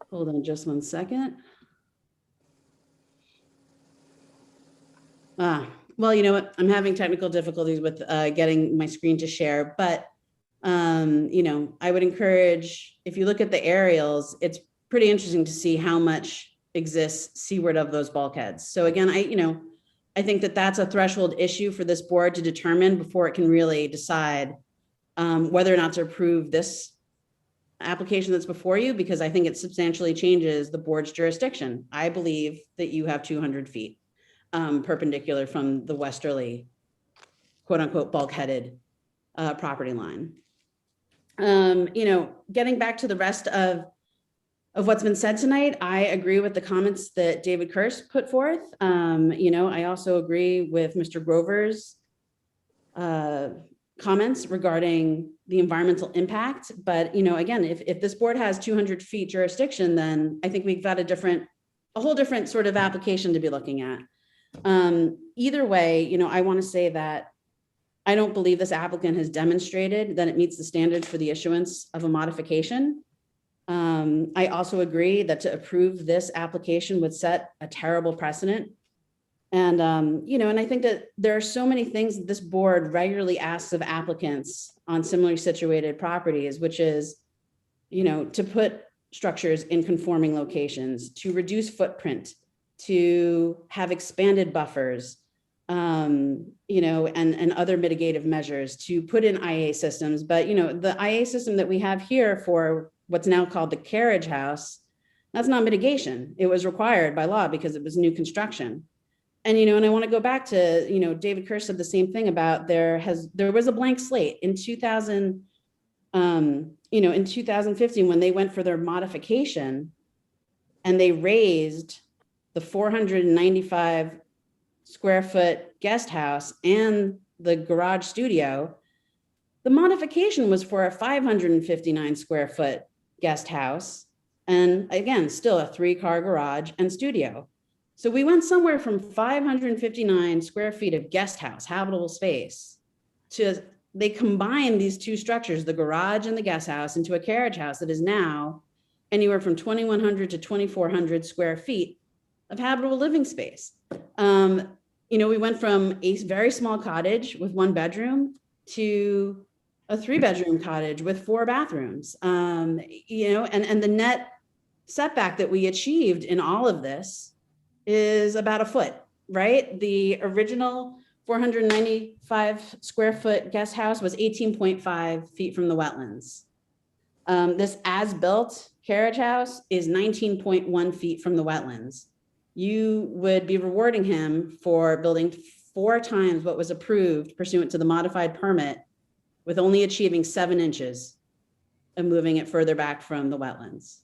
Hold on just one second. Well, you know what? I'm having technical difficulties with getting my screen to share, but I would encourage, if you look at the aerials, it's pretty interesting to see how much exists seaward of those bulkheads. So again, I think that that's a threshold issue for this board to determine before it can really decide whether or not to approve this application that's before you, because I think it substantially changes the board's jurisdiction. I believe that you have 200 feet perpendicular from the westerly, quote unquote, bulkheaded property line. Getting back to the rest of what's been said tonight, I agree with the comments that David Kirsch put forth. I also agree with Mr. Grover's comments regarding the environmental impact. But, again, if this board has 200 feet jurisdiction, then I think we've got a whole different sort of application to be looking at. Either way, I want to say that I don't believe this applicant has demonstrated that it meets the standards for the issuance of a modification. I also agree that to approve this application would set a terrible precedent. And, and I think that there are so many things that this board regularly asks of applicants on similarly situated properties, which is, to put structures in conforming locations, to reduce footprint, to have expanded buffers, and other mitigative measures, to put in IA systems. But, the IA system that we have here for what's now called the carriage house, that's not mitigation. It was required by law because it was new construction. And, and I want to go back to, David Kirsch said the same thing about there was a blank slate in 2000, in 2015, when they went for their modification and they raised the 495 square foot guest house and the garage studio. The modification was for a 559 square foot guest house. And again, still a 3-car garage and studio. So we went somewhere from 559 square feet of guest house, habitable space, to they combined these two structures, the garage and the guest house, into a carriage house that is now anywhere from 2,100 to 2,400 square feet of habitable living space. We went from a very small cottage with 1 bedroom to a 3-bedroom cottage with 4 bathrooms. And the net setback that we achieved in all of this is about a foot, right? The original 495 square foot guest house was 18.5 feet from the wetlands. This as-built carriage house is 19.1 feet from the wetlands. You would be rewarding him for building 4 times what was approved pursuant to the modified permit with only achieving 7 inches and moving it further back from the wetlands.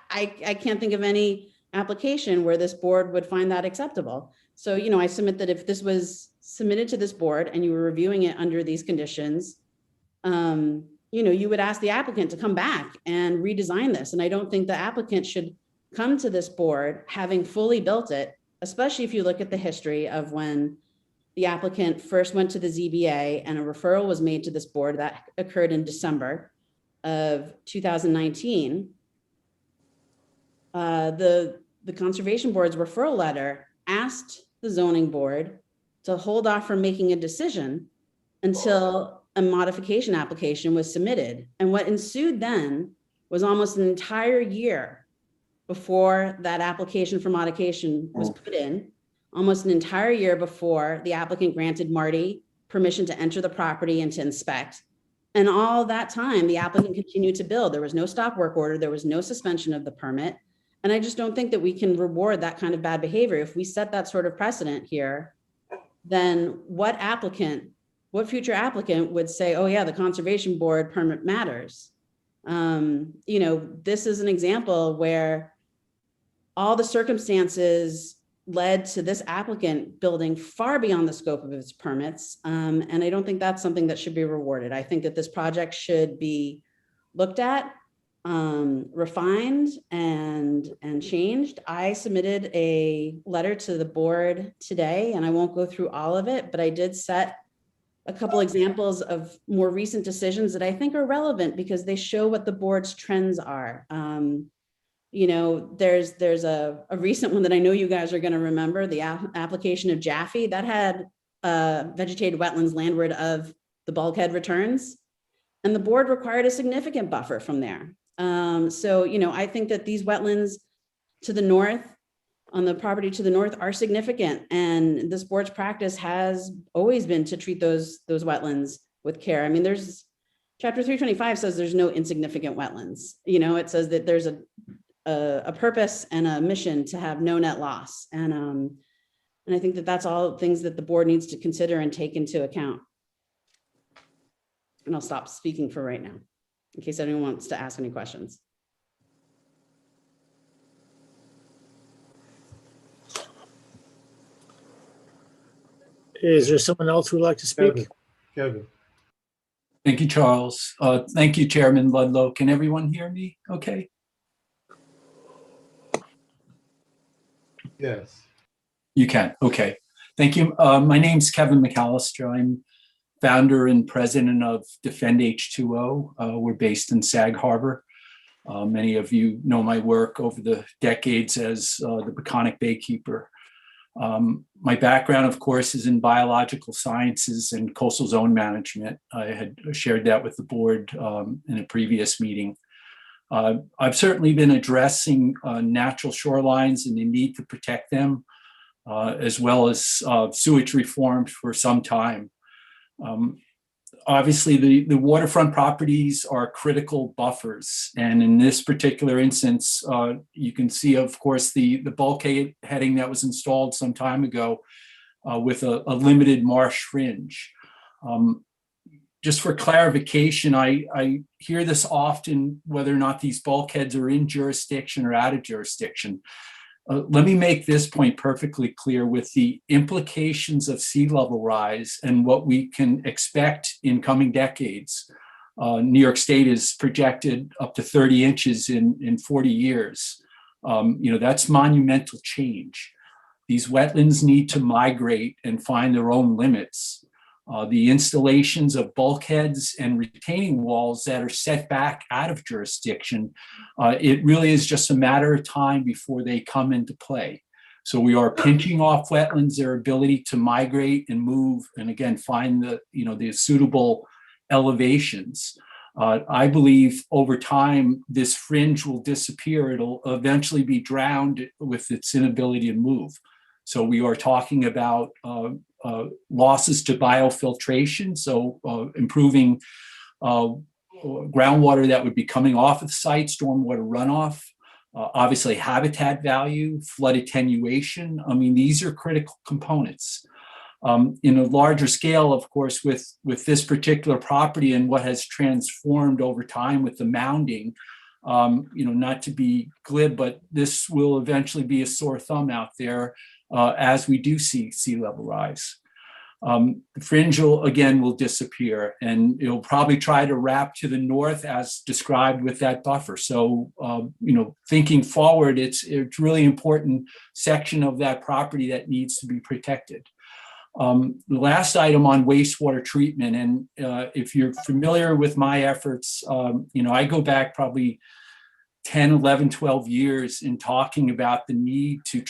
I can't think of any application where this board would find that acceptable. So, I submit that if this was submitted to this board and you were reviewing it under these conditions, you would ask the applicant to come back and redesign this. And I don't think the applicant should come to this board having fully built it, especially if you look at the history of when the applicant first went to the ZBA and a referral was made to this board. That occurred in December of 2019. The Conservation Board's referral letter asked the zoning board to hold off from making a decision until a modification application was submitted. And what ensued then was almost an entire year before that application for modification was put in, almost an entire year before the applicant granted Marty permission to enter the property and to inspect. And all that time, the applicant continued to build. There was no stop work order. There was no suspension of the permit. And I just don't think that we can reward that kind of bad behavior. If we set that sort of precedent here, then what future applicant would say, oh yeah, the Conservation Board permit matters? This is an example where all the circumstances led to this applicant building far beyond the scope of its permits. And I don't think that's something that should be rewarded. I think that this project should be looked at, refined and changed. I submitted a letter to the board today, and I won't go through all of it, but I did set a couple examples of more recent decisions that I think are relevant because they show what the board's trends are. There's a recent one that I know you guys are going to remember, the application of Jaffe that had vegetated wetlands landward of the bulkhead returns, and the board required a significant buffer from there. I think that these wetlands to the north, on the property to the north, are significant, and this board's practice has always been to treat those wetlands with care. I mean, there's Chapter 325 says there's no insignificant wetlands. It says that there's a purpose and a mission to have no net loss, and I think that that's all things that the board needs to consider and take into account. And I'll stop speaking for right now, in case anyone wants to ask any questions. Is there someone else who would like to speak? Kevin. Thank you, Charles. Thank you, Chairman Ludlow. Can everyone hear me okay? Yes. You can, okay. Thank you. My name's Kevin Mcallister. I'm founder and president of Defend H2O. We're based in Sag Harbor. Many of you know my work over the decades as the Baconic Baykeeper. My background, of course, is in biological sciences and coastal zone management. I had shared that with the board in a previous meeting. I've certainly been addressing natural shorelines and the need to protect them, as well as sewage reform for some time. Obviously, the waterfront properties are critical buffers. And in this particular instance, you can see, of course, the bulkhead heading that was installed some time ago with a limited marsh fringe. Just for clarification, I hear this often, whether or not these bulkheads are in jurisdiction or out of jurisdiction. Let me make this point perfectly clear. With the implications of sea level rise and what we can expect in coming decades, New York State is projected up to 30 inches in 40 years. That's monumental change. These wetlands need to migrate and find their own limits. The installations of bulkheads and retaining walls that are set back out of jurisdiction, it really is just a matter of time before they come into play. So we are pinching off wetlands, their ability to migrate and move, and again, find the suitable elevations. I believe over time, this fringe will disappear. It'll eventually be drowned with its inability to move. So we are talking about losses to biofiltration, so improving groundwater that would be coming off of the site, stormwater runoff, obviously habitat value, flood attenuation. I mean, these are critical components. In a larger scale, of course, with this particular property and what has transformed over time with the mounding, not to be glib, but this will eventually be a sore thumb out there as we do see sea level rise. The fringe will disappear, and it'll probably try to wrap to the north as described with that buffer. So, thinking forward, it's really important section of that property that needs to be protected. The last item on wastewater treatment, and if you're familiar with my efforts, I go back probably 10, 11, 12 years in talking about the need to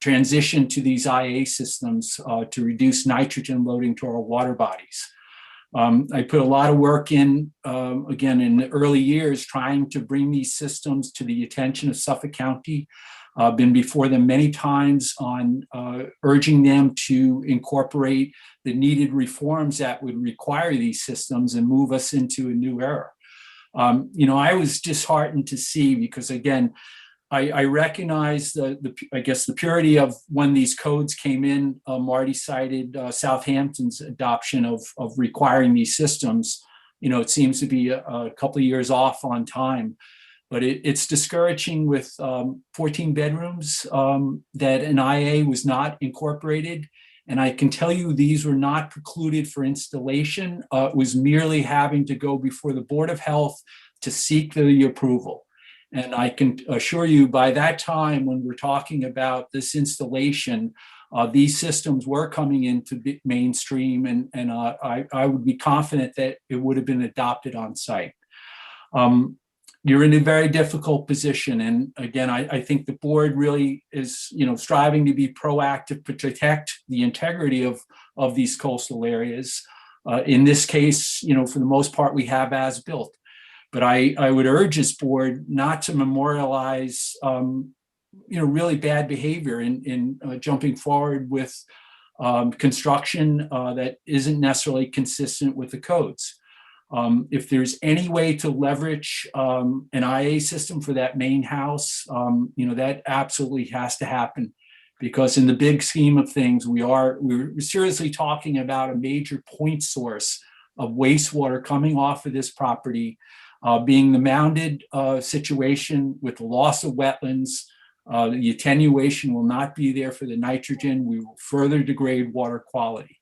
transition to these IA systems to reduce nitrogen loading to our water bodies. I put a lot of work in, again, in the early years, trying to bring these systems to the attention of Suffolk County. Been before them many times on urging them to incorporate the needed reforms that would require these systems and move us into a new era. I was disheartened to see, because again, I recognize the purity of when these codes came in. Marty cited Southampton's adoption of requiring these systems. It seems to be a couple of years off on time. But it's discouraging with 14 bedrooms that an IA was not incorporated. And I can tell you these were not precluded for installation. It was merely having to go before the Board of Health to seek the approval. And I can assure you by that time, when we're talking about this installation, these systems were coming into mainstream, and I would be confident that it would have been adopted on site. You're in a very difficult position. And again, I think the board really is, striving to be proactive to protect the integrity of these coastal areas. In this case, for the most part, we have as built. But I would urge this board not to memorialize, really bad behavior in jumping forward with construction that isn't necessarily consistent with the codes. If there's any way to leverage an IA system for that main house, that absolutely has to happen, because in the big scheme of things, we're seriously talking about a major point source of wastewater coming off of this property, being the mounded situation with the loss of wetlands. The attenuation will not be there for the nitrogen. We will further degrade water quality.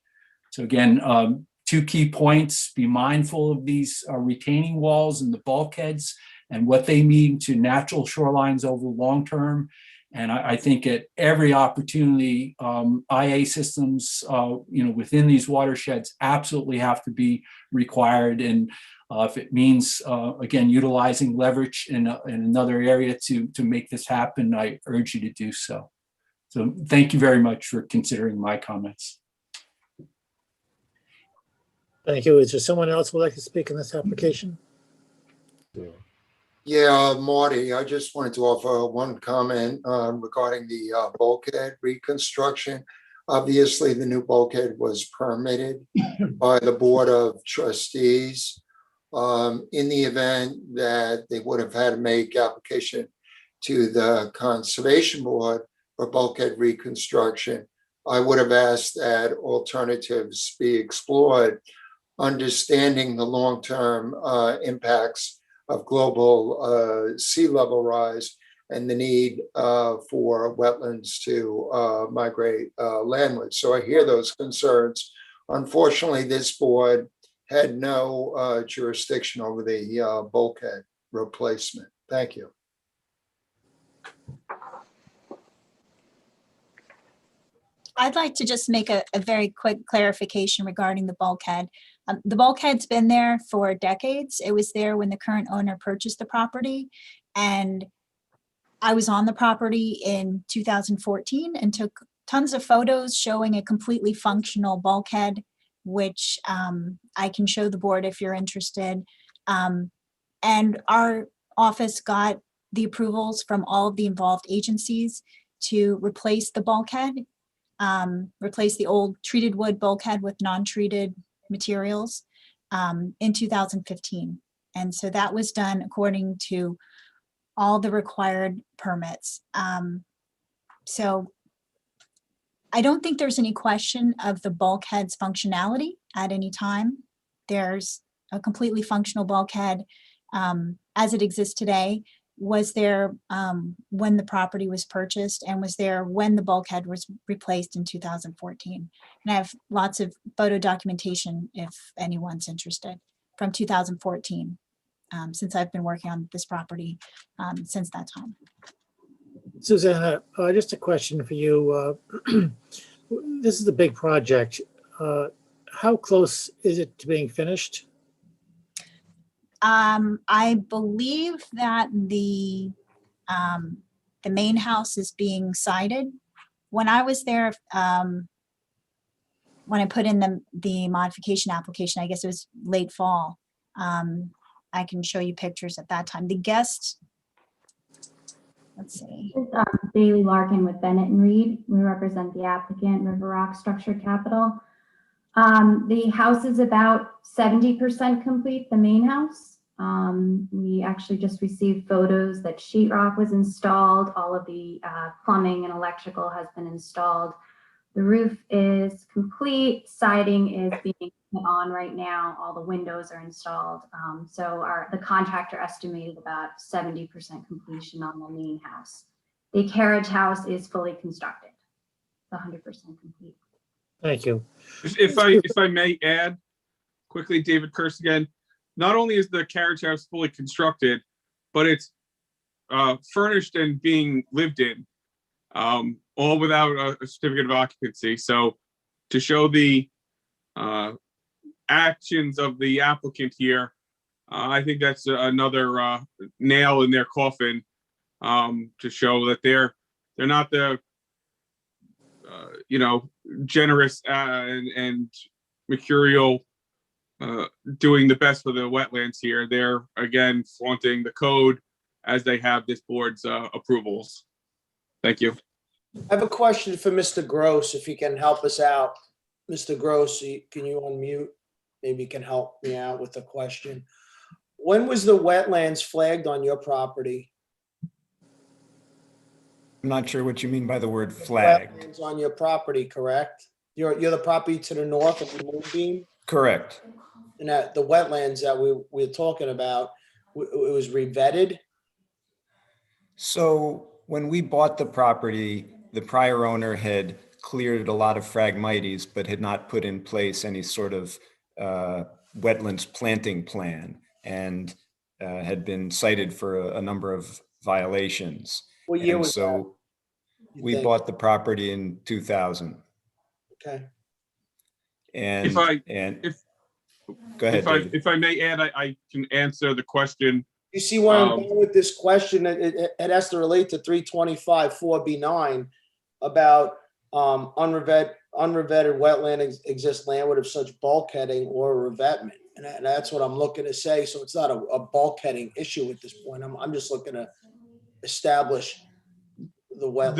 So again, two key points: be mindful of these retaining walls and the bulkheads and what they mean to natural shorelines over the long term. And I think at every opportunity, IA systems, within these watersheds absolutely have to be required. And if it means, again, utilizing leverage in another area to make this happen, I urge you to do so. So thank you very much for considering my comments. Thank you. Is there someone else who would like to speak on this application? Yeah, Marty, I just wanted to offer one comment regarding the bulkhead reconstruction. Obviously, the new bulkhead was permitted by the Board of Trustees. In the event that they would have had to make application to the Conservation Board for bulkhead reconstruction, I would have asked that alternatives be explored, understanding the long-term impacts of global sea level rise and the need for wetlands to migrate landward. So I hear those concerns. Unfortunately, this board had no jurisdiction over the bulkhead replacement. Thank you. I'd like to just make a very quick clarification regarding the bulkhead. The bulkhead's been there for decades. It was there when the current owner purchased the property. And I was on the property in 2014 and took tons of photos showing a completely functional bulkhead, which I can show the board if you're interested. And our office got the approvals from all of the involved agencies to replace the bulkhead, replace the old treated wood bulkhead with non-treated materials in 2015. And so that was done according to all the required permits. So I don't think there's any question of the bulkhead's functionality at any time. There's a completely functional bulkhead as it exists today. Was there when the property was purchased, and was there when the bulkhead was replaced in 2014. And I have lots of photo documentation if anyone's interested from 2014, since I've been working on this property since that time. Susanna, just a question for you. This is a big project. How close is it to being finished? I believe that the main house is being sided. When I was there, when I put in the modification application, I guess it was late fall. I can show you pictures at that time. The guest, let's see. Bailey Larkin with Bennett and Reed. We represent the applicant, River Rock Structure Capital. The house is about 70% complete, the main house. We actually just received photos that sheetrock was installed. All of the plumbing and electrical has been installed. The roof is complete. Siding is being put on right now. All the windows are installed. So the contractor estimated about 70% completion on the main house. The carriage house is fully constructed, 100% complete. Thank you. If I may add quickly, David Kurse again. Not only is the carriage house fully constructed, but it's furnished and being lived in, all without a certificate of occupancy. So to show the actions of the applicant here, I think that's another nail in their coffin, to show that they're not the generous and mercurial doing the best for the wetlands here. They're again flaunting the code as they have this board's approvals. Thank you. I have a question for Mr. Gross, if he can help us out. Mr. Gross, can you unmute? Maybe you can help me out with the question. When was the wetlands flagged on your property? I'm not sure what you mean by the word flagged. Wetlands on your property, correct? You're the property to the north of the moonbeam? Correct. And that the wetlands that we're talking about, it was revetted? So when we bought the property, the prior owner had cleared a lot of Phragmites, but had not put in place any sort of wetlands planting plan, and had been cited for a number of violations. What year And was so that, we think? bought the property in 2000. Okay. And go ahead, David. If I may add, I can answer the question. You see where I'm going with this question? It has to relate to 325 4B9 about unrevetted wetland exists landward of such bulkheading or revetment. And that's what I'm looking to say. So it's not a bulkheading issue at this point. I'm just looking to establish the wetland.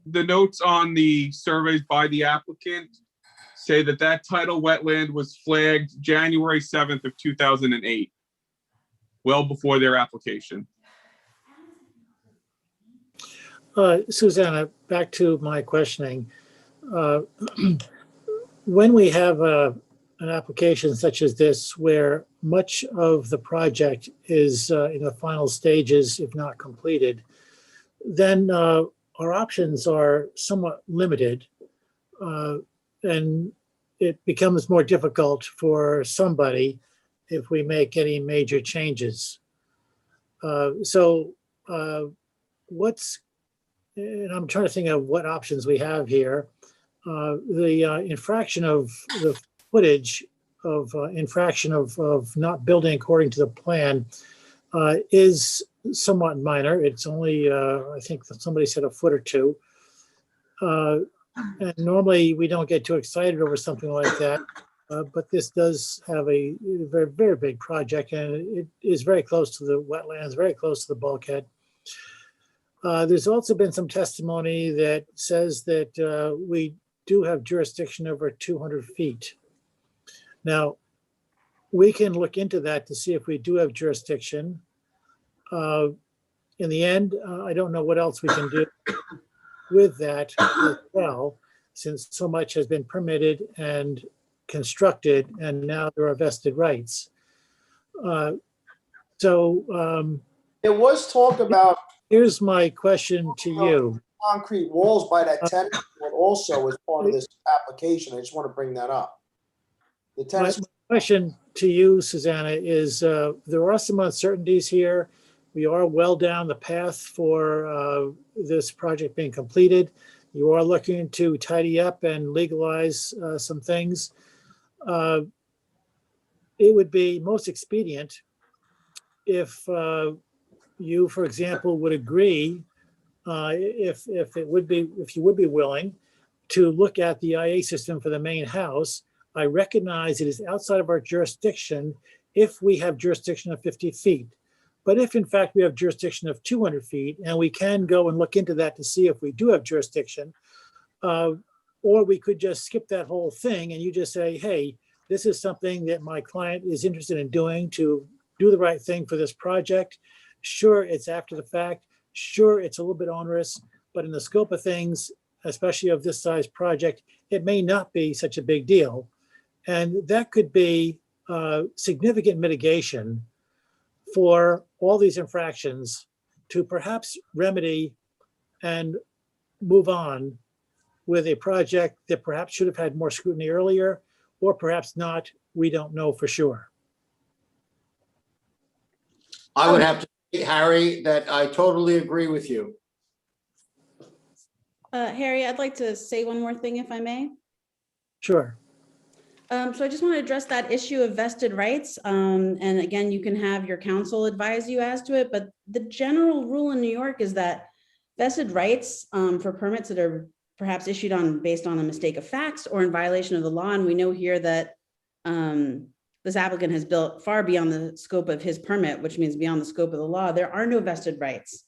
The notes on the surveys by the applicant say that tidal wetland was flagged January 7th of 2008, well before their application. Susanna, back to my questioning. When we have an application such as this, where much of the project is in the final stages, if not completed, then our options are somewhat limited, and it becomes more difficult for somebody if we make any major changes. And I'm trying to think of what options we have here. The infraction of the footage of infraction of not building according to the plan is somewhat minor. It's only, I think somebody said a foot or two. And normally we don't get too excited over something like that. But this does have a very, very big project, and it is very close to the wetlands, very close to the bulkhead. There's also been some testimony that says that we do have jurisdiction over 200 feet. Now, we can look into that to see if we do have jurisdiction. In the end, I don't know what else we can do with that as well, since so much has been permitted and constructed, and now there are vested rights. There was talk about Here's my question to you. concrete walls by that tennis court also as part of this application. I just want to bring that up. The My tennis, question to you, Susanna, is there are some uncertainties here. We are well down the path for this project being completed. You are looking to tidy up and legalize some things. It would be most expedient if you, for example, would agree, if you would be willing to look at the IA system for the main house. I recognize it is outside of our jurisdiction if we have jurisdiction of 50 feet. But if in fact we have jurisdiction of 200 feet, and we can go and look into that to see if we do have jurisdiction, or we could just skip that whole thing and you just say, hey, this is something that my client is interested in doing to do the right thing for this project. Sure, it's after the fact. Sure, it's a little bit onerous, but in the scope of things, especially of this size project, it may not be such a big deal. And that could be significant mitigation for all these infractions to perhaps remedy and move on with a project that perhaps should have had more scrutiny earlier, or perhaps not. We don't know for sure. I would have to say, Harry, that I totally agree with you. Harry, I'd like to say one more thing if I may. Sure. So I just want to address that issue of vested rights. And again, you can have your counsel advise you as to it, but the general rule in New York is that vested rights for permits that are perhaps issued based on a mistake of facts or in violation of the law. And we know here that this applicant has built far beyond the scope of his permit, which means beyond the scope of the law. There are no vested rights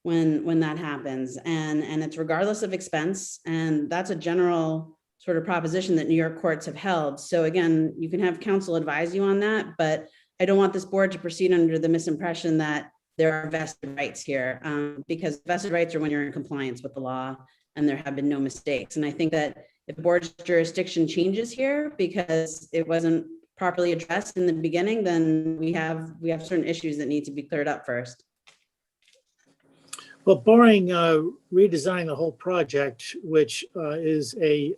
when that happens. And it's regardless of expense. And that's a general sort of proposition that New York courts have held. So again, you can have counsel advise you on that, but I don't want this board to proceed under the misimpression that there are vested rights here, because vested rights are when you're in compliance with the law and there have been no mistakes. And I think that if the board's jurisdiction changes here because it wasn't properly addressed in the beginning, then we have certain issues that need to be cleared up first. Well, barring redesigning the whole project, which is a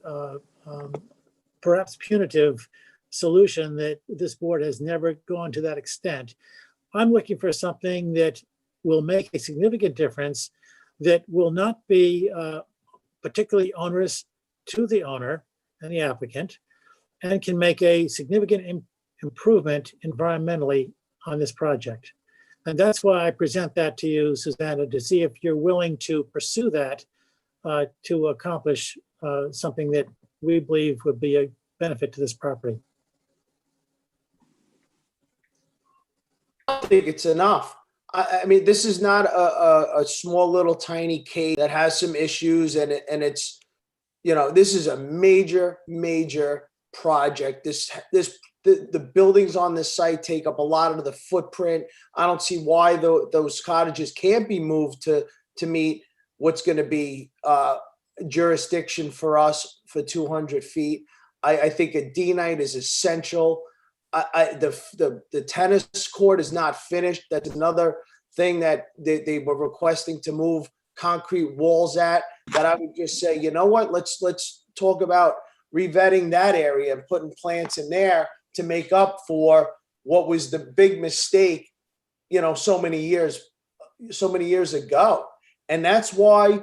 perhaps punitive solution that this board has never gone to that extent, I'm looking for something that will make a significant difference, that will not be particularly onerous to the owner and the applicant, and can make a significant improvement environmentally on this project. And that's why I present that to you, Susanna, to see if you're willing to pursue that to accomplish something that we believe would be a benefit to this property. I don't think it's enough. I mean, this is not a small little tiny cave that has some issues, and it's, you know, this is a major project. The buildings on this site take up a lot of the footprint. I don't see why those cottages can't be moved to meet what's going to be jurisdiction for us for 200 feet. I think a D-night is essential. The tennis court is not finished. That's another thing that they were requesting to move concrete walls at, that I would just say, you know what, let's talk about revetting that area and putting plants in there to make up for what was the big mistake, you know, so many years ago. And that's why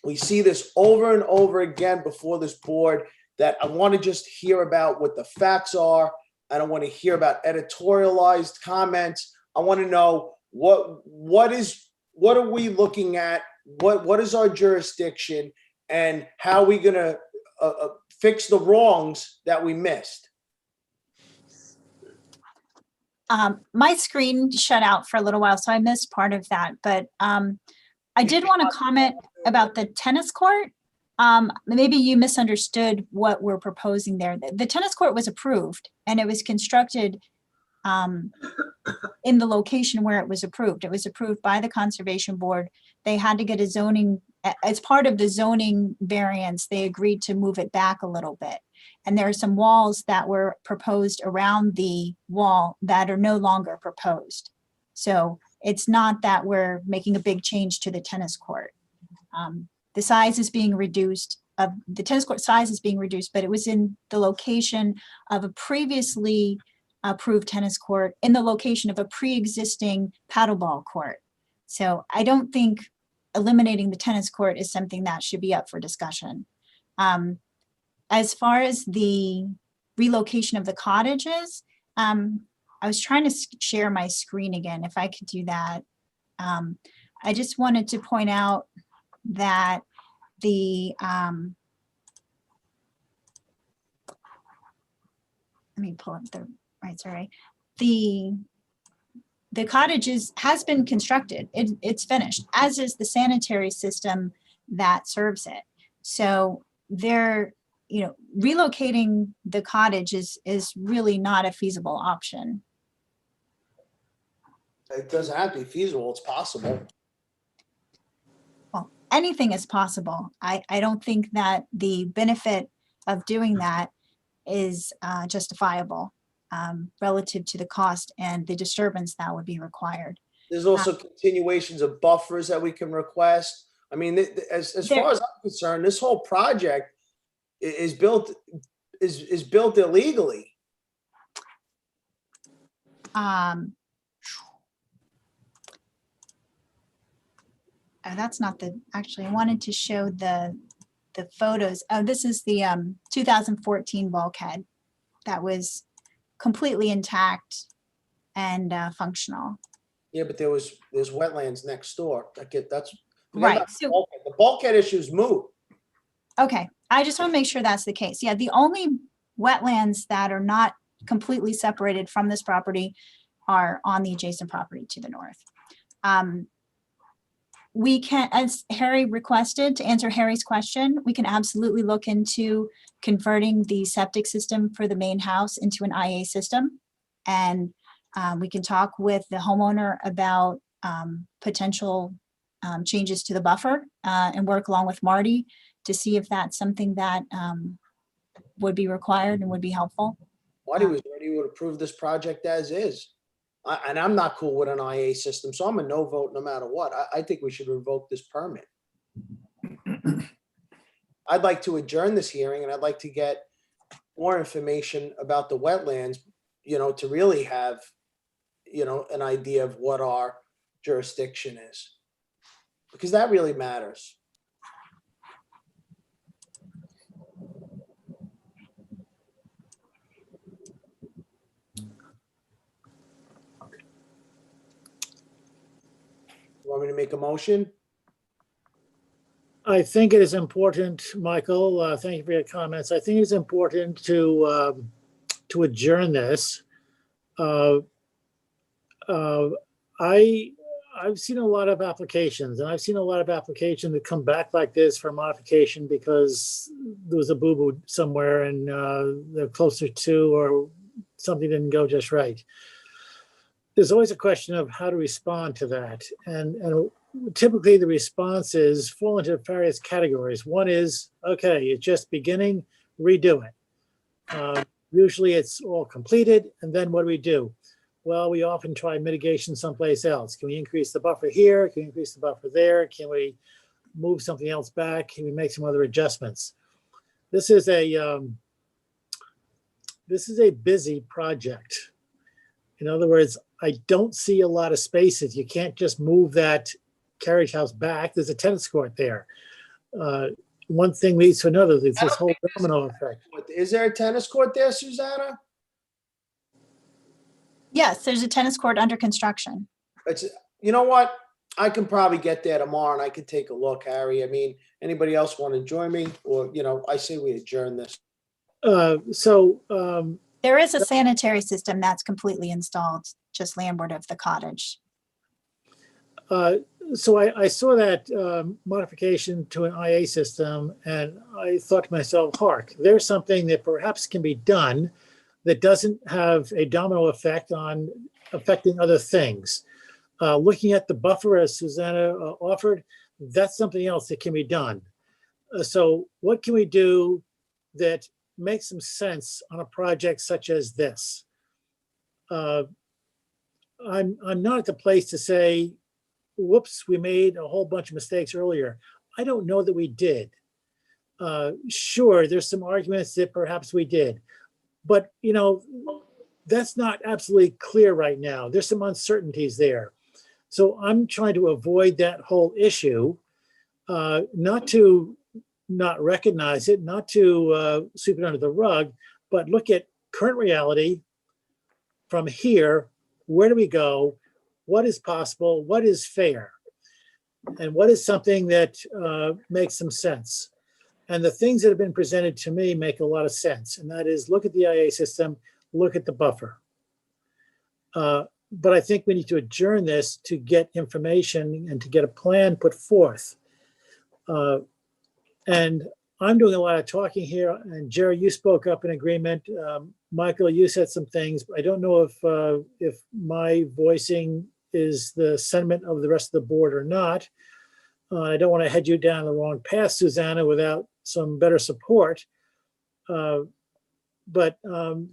we see this over and over again before this board, that I want to just hear about what the facts are. I don't want to hear about editorialized comments. I want to know what are we looking at? What is our jurisdiction, and how are we going to fix the wrongs that we missed? My screen shut out for a little while, so I missed part of that. But I did want to comment about the tennis court. Maybe you misunderstood what we're proposing there. The tennis court was approved, and it was constructed in the location where it was approved. It was approved by the Conservation Board. They had to get a zoning, as part of the zoning variance, they agreed to move it back a little bit. And there are some walls that were proposed around the wall that are no longer proposed. So it's not that we're making a big change to the tennis court. The size is being reduced, the tennis court size is being reduced, but it was in the location of a previously approved tennis court in the location of a pre-existing paddleball court. So I don't think eliminating the tennis court is something that should be up for discussion. As far as the relocation of the cottages, I was trying to share my screen again, if I could do that. I just wanted to point out that the, let me pull up the right, sorry. The cottages has been constructed. It's finished, as is the sanitary system that serves it. So they're, relocating the cottage is really not a feasible option. It doesn't have to be feasible, it's possible. Well, anything is possible. I don't think that the benefit of doing that is justifiable relative to the cost and the disturbance that would be required. There's also continuations of buffers that we can request. I mean, as far as I'm concerned, this whole project is built illegally. That's not the, actually, I wanted to show the photos. This is the 2014 bulkhead that was completely intact and functional. Yeah, but there's wetlands next door. That's right. So the bulkhead issue is moot. Okay, I just want to make sure that's the case. Yeah, the only wetlands that are not completely separated from this property are on the adjacent property to the north. We can, as Harry requested, to answer Harry's question, we can absolutely look into converting the septic system for the main house into an IA system. And we can talk with the homeowner about potential changes to the buffer and work along with Marty to see if that's something that would be required and would be helpful. Marty was ready to approve this project as is. And I'm not cool with an IA system, so I'm a no vote no matter what. I think we should revoke this permit. I'd like to adjourn this hearing and I'd like to get more information about the wetlands, to really have, an idea of what our jurisdiction is. Because that really matters. Want me to make a motion? I think it is important, Michael, thank you for your comments. I think it's important to adjourn this. I've seen a lot of applications, and I've seen a lot of applications that come back like this for modification because there was a boo-boo somewhere and they're closer to, or something didn't go just right. There's always a question of how to respond to that. And typically the responses fall into various categories. One is, okay, it's just beginning, redo it. Usually it's all completed, and then what do we do? Well, we often try mitigation someplace else. Can we increase the buffer here? Can we increase the buffer there? Can we move something else back? Can we make some other adjustments? This is a busy project. In other words, I don't see a lot of spaces. You can't just move that carriage house back. There's a tennis court there. One thing leads to another. There's this whole domino effect. Is there a tennis court there, Susanna? Yes, there's a tennis court under construction. You know what? I can probably get there tomorrow and I can take a look, Harry. I mean, anybody else want to join me? Or, I say we adjourn this. There is a sanitary system that's completely installed just landward of the cottage. So I saw that modification to an IA system, and I thought to myself, hark, there's something that perhaps can be done that doesn't have a domino effect on affecting other things. Looking at the buffer as Susanna offered, that's something else that can be done. So what can we do that makes some sense on a project such as this? I'm not at the place to say, whoops, we made a whole bunch of mistakes earlier. I don't know that we did. Sure, there's some arguments that perhaps we did, but that's not absolutely clear right now. There's some uncertainties there. So I'm trying to avoid that whole issue, not to not recognize it, not to sweep it under the rug, but look at current reality from here. Where do we go? What is possible? What is fair? And what is something that makes some sense? And the things that have been presented to me make a lot of sense. And that is, look at the IA system, look at the buffer. But I think we need to adjourn this to get information and to get a plan put forth. And I'm doing a lot of talking here. And Jerry, you spoke up in agreement. Michael, you said some things. I don't know if my voicing is the sentiment of the rest of the board or not. I don't want to head you down the wrong path, Susanna, without some better support. But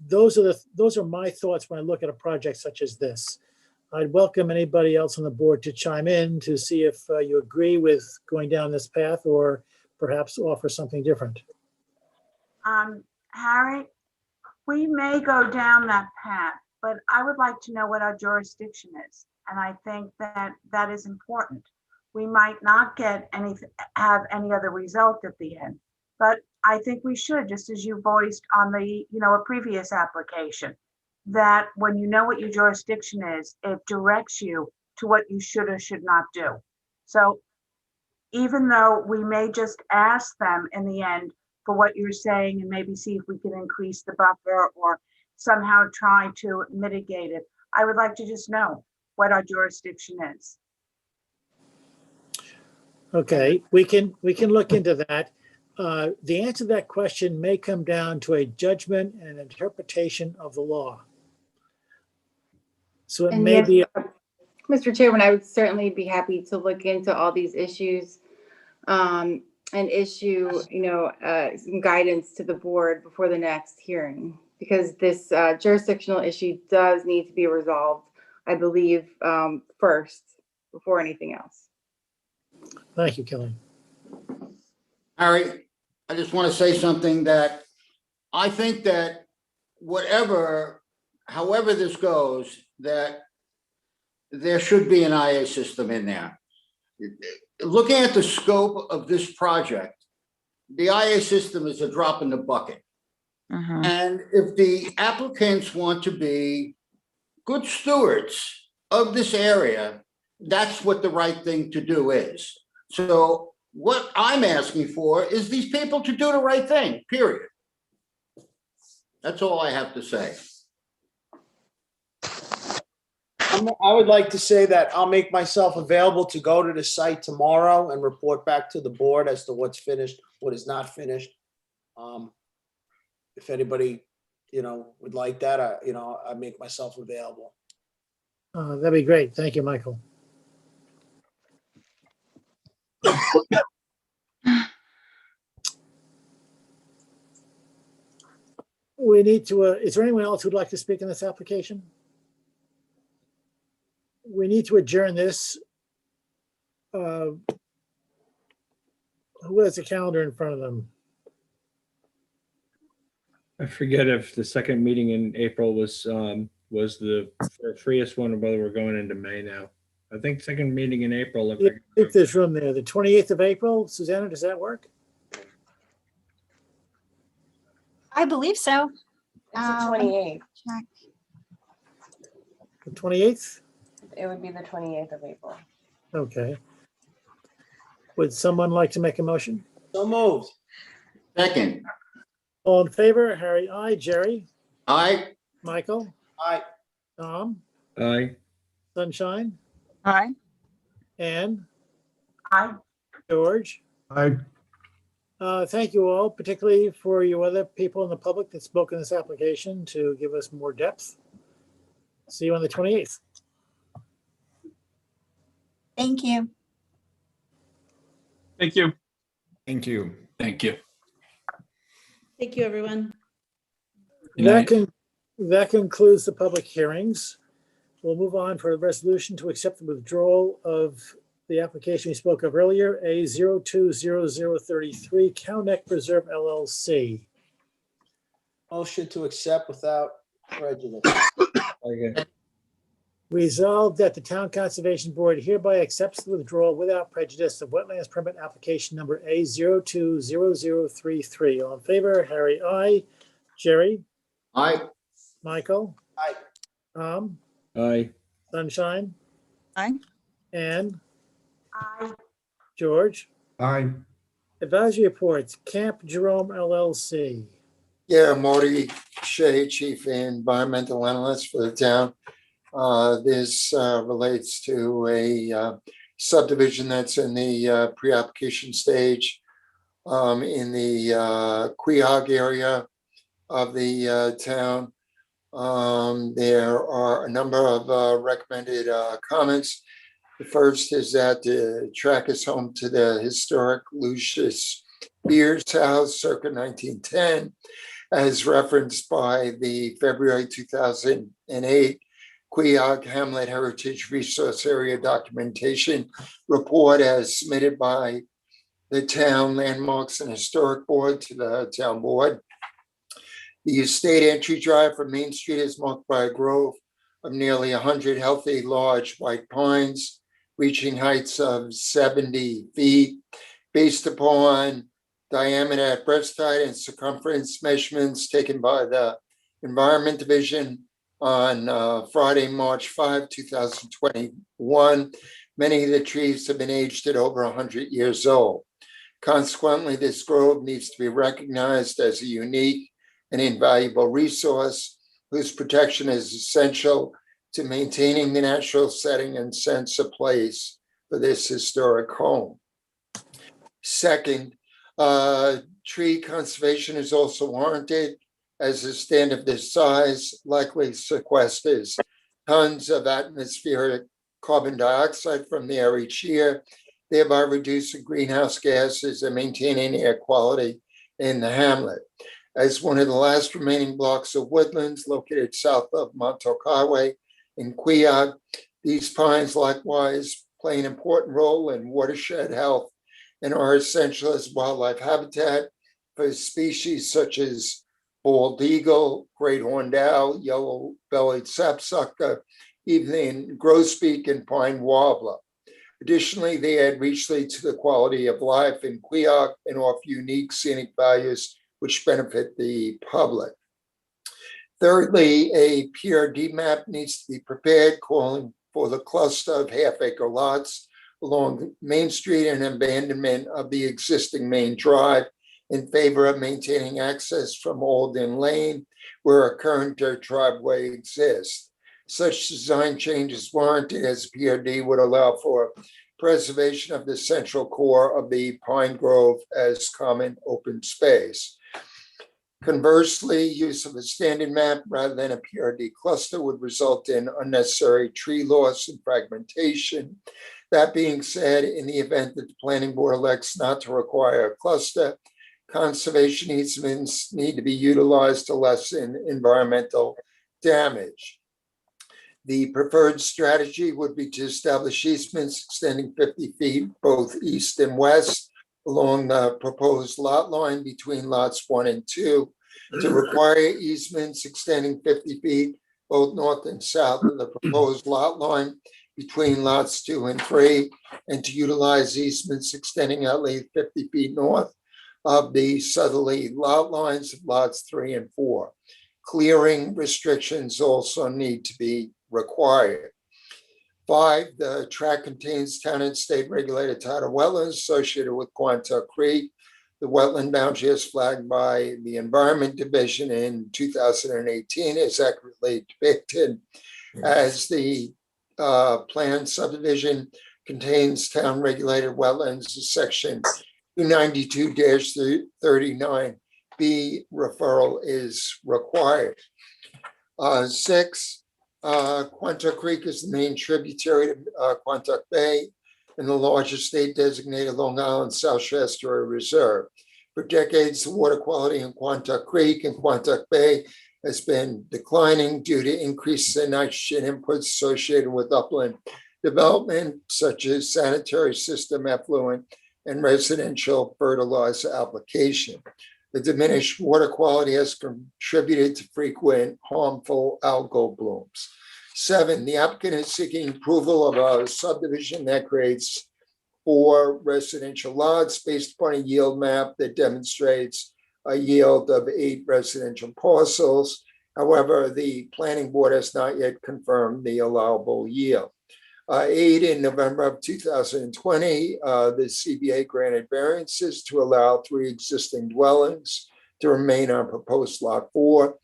those are my thoughts when I look at a project such as this. I'd welcome anybody else on the board to chime in to see if you agree with going down this path or perhaps offer something different. Harry, we may go down that path, but I would like to know what our jurisdiction is. And I think that that is important. We might not have any other result at the end, but I think we should, just as you voiced on the, a previous application, that when you know what your jurisdiction is, it directs you to what you should or should not do. So even though we may just ask them in the end for what you're saying and maybe see if we can increase the buffer or somehow try to mitigate it, I would like to just know what our jurisdiction is. Okay, we can look into that. The answer to that question may come down to a judgment and interpretation of the law. So it And may yes, be. Mr. Chairman, I would certainly be happy to look into all these issues and issue, some guidance to the board before the next hearing, because this jurisdictional issue does need to be resolved, I believe, first before anything else. Thank you, Kelly. Harry, I just want to say something that I think that however this goes, that there should be an IA system in there. Looking at the scope of this project, the IA system is a drop in the bucket. And if the applicants want to be good stewards of this area, that's what the right thing to do is. So what I'm asking for is these people to do the right thing, period. That's all I have to say. I would like to say that I'll make myself available to go to the site tomorrow and report back to the board as to what's finished, what is not finished. If anybody, would like that, I make myself available. That'd be great. Thank you, Michael. We need to, is there anyone else who'd like to speak in this application? We need to adjourn this. Who has a calendar in front of them? I forget if the second meeting in April was the freest one or whether we're going into May now. I think second meeting in April. If there's room there, the 28th of April, Susanna, does that work? I believe so. It's the 28th. Check. The 28th? It would be the 28th of April. Okay. Would someone like to make a motion? So moved. Second. All in favor? Harry, aye. Jerry? Aye. Michael? Aye. Tom? Aye. Sunshine? Aye. Anne? Aye. George? Aye. Thank you all, particularly for you other people in the public that spoke in this application to give us more depth. See you on the 28th. Thank you. Thank you. Thank you. Thank you. Thank you, everyone. Good night. That concludes the public hearings. We'll move on for a resolution to accept the withdrawal of the application we spoke of earlier, A020033, Neck Preserve Llc. Motion to accept without prejudice. Resolved that the Town Conservation Board hereby accepts the withdrawal without prejudice of wetlands permit application number A020033. All in favor, Harry, aye. Jerry, Aye. Michael, Aye. Tom, Aye. Sunshine, Aye. Ann, Aye. George. Aye. Advisory reports, Camp Jerome LLC. Yeah, Marty Shea, Chief Environmental Analyst for the town. This relates to a subdivision that's in the pre-application stage in the Queog area of the town. There are a number of recommended comments. The first is that the track is home to the historic Lucius Beers House circa 1910, as referenced by the February 2008 Queog Hamlet Heritage Resource Area Documentation Report as submitted by the Town Landmarks and Historic Board to the Town Board. The estate entry drive from Main Street is marked by a grove of nearly 100 healthy, large white pines, reaching heights of 70 feet, based upon diameter at breast height and circumference measurements taken by the Environment Division on Friday, March 5, 2021. Many of the trees have been aged at over 100 years old. Consequently, this grove needs to be recognized as a unique and invaluable resource whose protection is essential to maintaining the natural setting and sense of place for this historic home. Second, tree conservation is also warranted, as a stand of this size likely sequesters tons of atmospheric carbon dioxide from the air each year, thereby reducing greenhouse gases and maintaining air quality in the hamlet. As one of the last remaining blocks of woodlands located south of Montauk Highway in Queog, these pines likewise play an important role in watershed health and are essential as wildlife habitat for species such as bald eagle, great horned owl, yellow-bellied sapsucker, evening grosbeak, and pine warbler. Additionally, they add richly to the quality of life in Queog and offer unique scenic values which benefit the public. Thirdly, a PRD map needs to be prepared calling for the cluster of half-acre lots along Main Street and abandonment of the existing main drive in favor of maintaining access from Alden Lane, where a current dirt driveway exists. Such design change is warranted as PRD would allow for preservation of the central core of the Pine Grove as common open space. Conversely, use of a standard map rather than a PRD cluster would result in unnecessary tree loss and fragmentation. That being said, in the event that the planning board elects not to require a cluster, conservation easements need to be utilized to lessen environmental damage. The preferred strategy would be to establish easements extending 50 feet both east and west along the proposed lot line between lots 1 and 2, to require easements extending 50 feet both north and south of the proposed lot line between lots 2 and 3, and to utilize easements extending at least 50 feet north of the southerly lot lines of lots 3 and 4. Clearing restrictions also need to be required. 5, the tract contains town and state regulated tidal wetlands associated with Quantuck Creek. The wetland boundary is flagged by the Environment Division in 2018 is accurately depicted as the planned subdivision contains town regulated wetlands, section 292-39B referral is required. 6, Quantuck Creek is the main tributary to Quantuck Bay and the largest state-designated Long Island South Shore Estuary Reserve. For decades, the water quality in Quantuck Creek and Quantuck Bay has been declining due to increases in nitrogen inputs associated with upland development, such as sanitary system effluent and residential fertilizer application. The diminished water quality has contributed to frequent harmful algal blooms. 7, the applicant is seeking approval of a subdivision that creates 4 residential lots based upon a yield map that demonstrates a yield of 8 residential parcels. However, the planning board has not yet confirmed the allowable yield. 8, in November of 2020, the CBA granted variances to allow 3 existing dwellings to remain on proposed lot 4.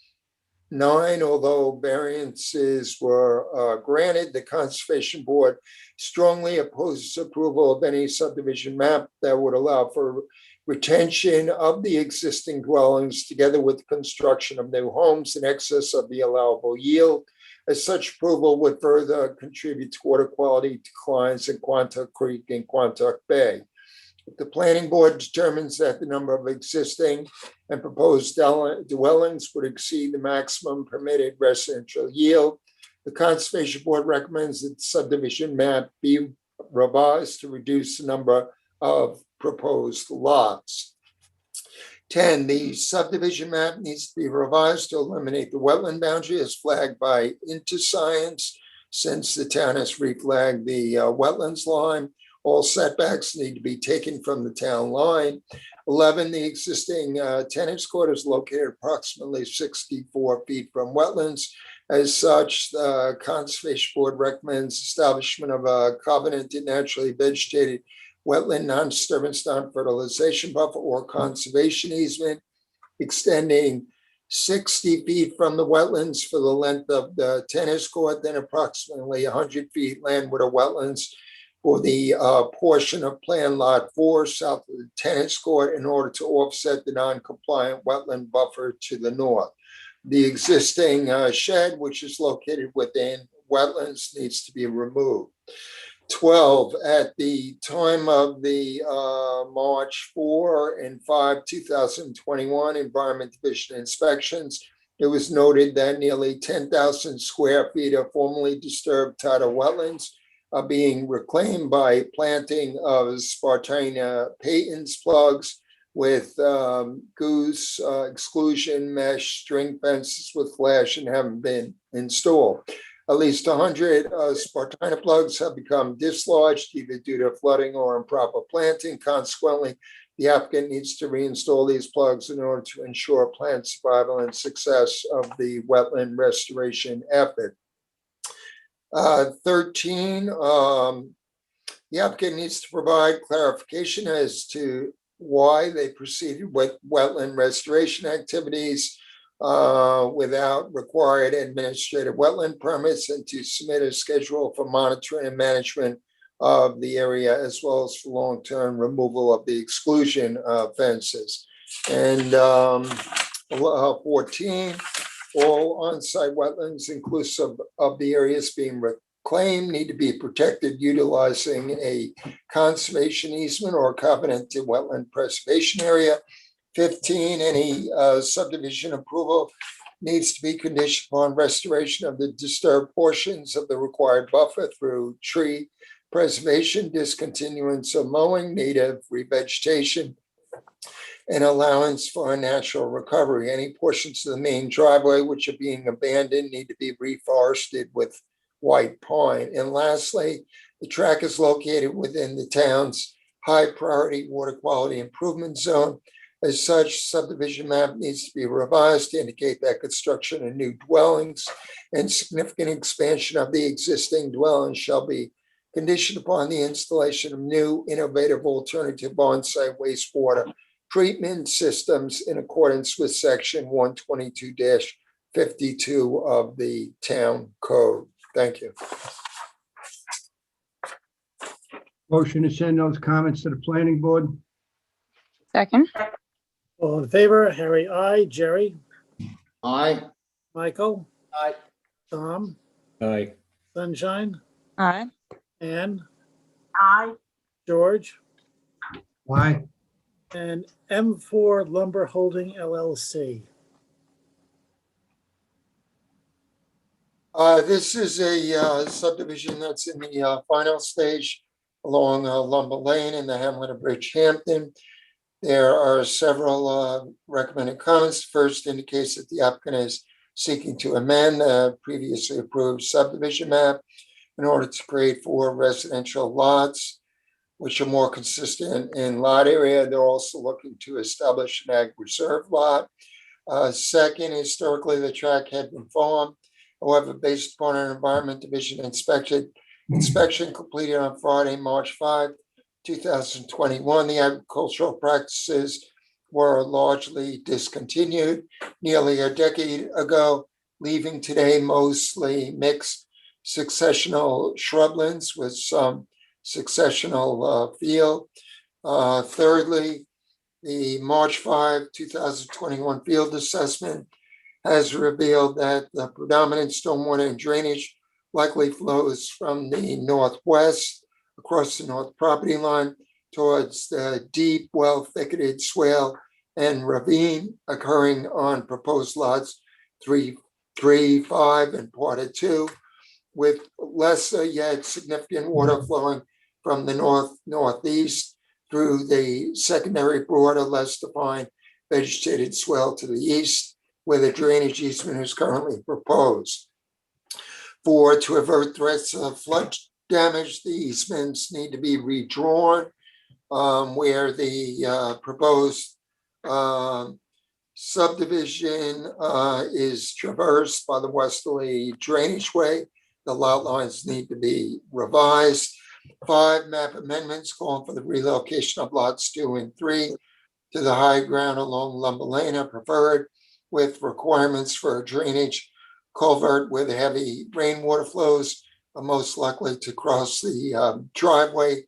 9, although variances were granted, the Conservation Board strongly opposes approval of any subdivision map that would allow for retention of the existing dwellings together with construction of new homes in excess of the allowable yield, as such approval would further contribute to water quality declines in Quantuck Creek and Quantuck Bay. If the planning board determines that the number of existing and proposed dwellings would exceed the maximum permitted residential yield, the Conservation Board recommends that the subdivision map be revised to reduce the number of proposed lots. 10, the subdivision map needs to be revised to eliminate the wetland boundary as flagged by InterScience, since the town has reflagged the wetlands line. All setbacks need to be taken from the town line. 11, the existing tennis court is located approximately 64 feet from wetlands. As such, the Conservation Board recommends establishment of a covenanted naturally vegetated wetland non-disturbance, non-fertilization buffer or conservation easement extending 60 feet from the wetlands for the length of the tennis court, then approximately 100 feet landward of wetlands for the portion of Plan Lot 4 south of the tennis court in order to offset the non-compliant wetland buffer to the north. The existing shed, which is located within wetlands, needs to be removed. 12, at the time of the March 4 and 5, 2021 Environment Division inspections, it was noted that nearly 10,000 square feet of formerly disturbed tidal wetlands are being reclaimed by planting of Spartina patens plugs with goose exclusion mesh string fences with flash and haven't been installed. At least 100 Spartina plugs have become dislodged either due to flooding or improper planting. Consequently, the applicant needs to reinstall these plugs in order to ensure plant survival and success of the wetland restoration effort. 13, the applicant needs to provide clarification as to why they proceeded with wetland restoration activities without required administrative wetland permits, and to submit a schedule for monitoring and management of the area, as well as for long-term removal of the exclusion fences. And 14, all on-site wetlands inclusive of the areas being reclaimed need to be protected utilizing a conservation easement or covenanted wetland preservation area. 15, any subdivision approval needs to be conditioned upon restoration of the disturbed portions of the required buffer through tree preservation, discontinuance of mowing, native revegetation, and allowance for a natural recovery. Any portions of the main driveway which are being abandoned need to be reforested with white pine. And lastly, the track is located within the town's high priority water quality improvement zone. As such, subdivision map needs to be revised to indicate that construction of new dwellings and significant expansion of the existing dwellings shall be conditioned upon the installation of new innovative alternative on-site wastewater treatment systems in accordance with section 122-52 of the town code. Thank you. Motion to send those comments to the planning board. Second. All in favor, Harry, I, Jerry, Aye. Michael, Aye. Tom, Aye. Sunshine, Aye. Ann, Aye. George, Aye. and M4 Lumber Holding LLC. This is a subdivision that's in the final stage along Lumber Lane in the hamlet of Bridgehampton. There are several recommended comments. First indicates that the applicant is seeking to amend the previously approved subdivision map in order to create 4 residential lots, which are more consistent in lot area. They're also looking to establish an ag reserve lot. Second, historically, the tract had been farmed. However, based upon an Environment Division inspection completed on Friday, March 5, 2021, the agricultural practices were largely discontinued nearly a decade ago, leaving today mostly mixed successional shrublands with some successional field. Thirdly, the March 5, 2021 field assessment has revealed that the predominant stormwater and drainage likely flows from the northwest across the north property line towards the deep, well-thicketed swale and ravine occurring on proposed lots 3, 5, and part of 2, with lesser yet significant water flowing from the northeast through the secondary broader, less defined vegetated swale to the east, where the drainage easement is currently proposed. 4, to avert threats of flood damage, the easements need to be redrawn where the proposed subdivision is traversed by the westerly drainage way. The lot lines need to be revised. 5, map amendments calling for the relocation of lots 2 and 3 to the high ground along Lumber Lane are preferred, with requirements for a drainage culvert where the heavy rainwater flows are most likely to cross the driveway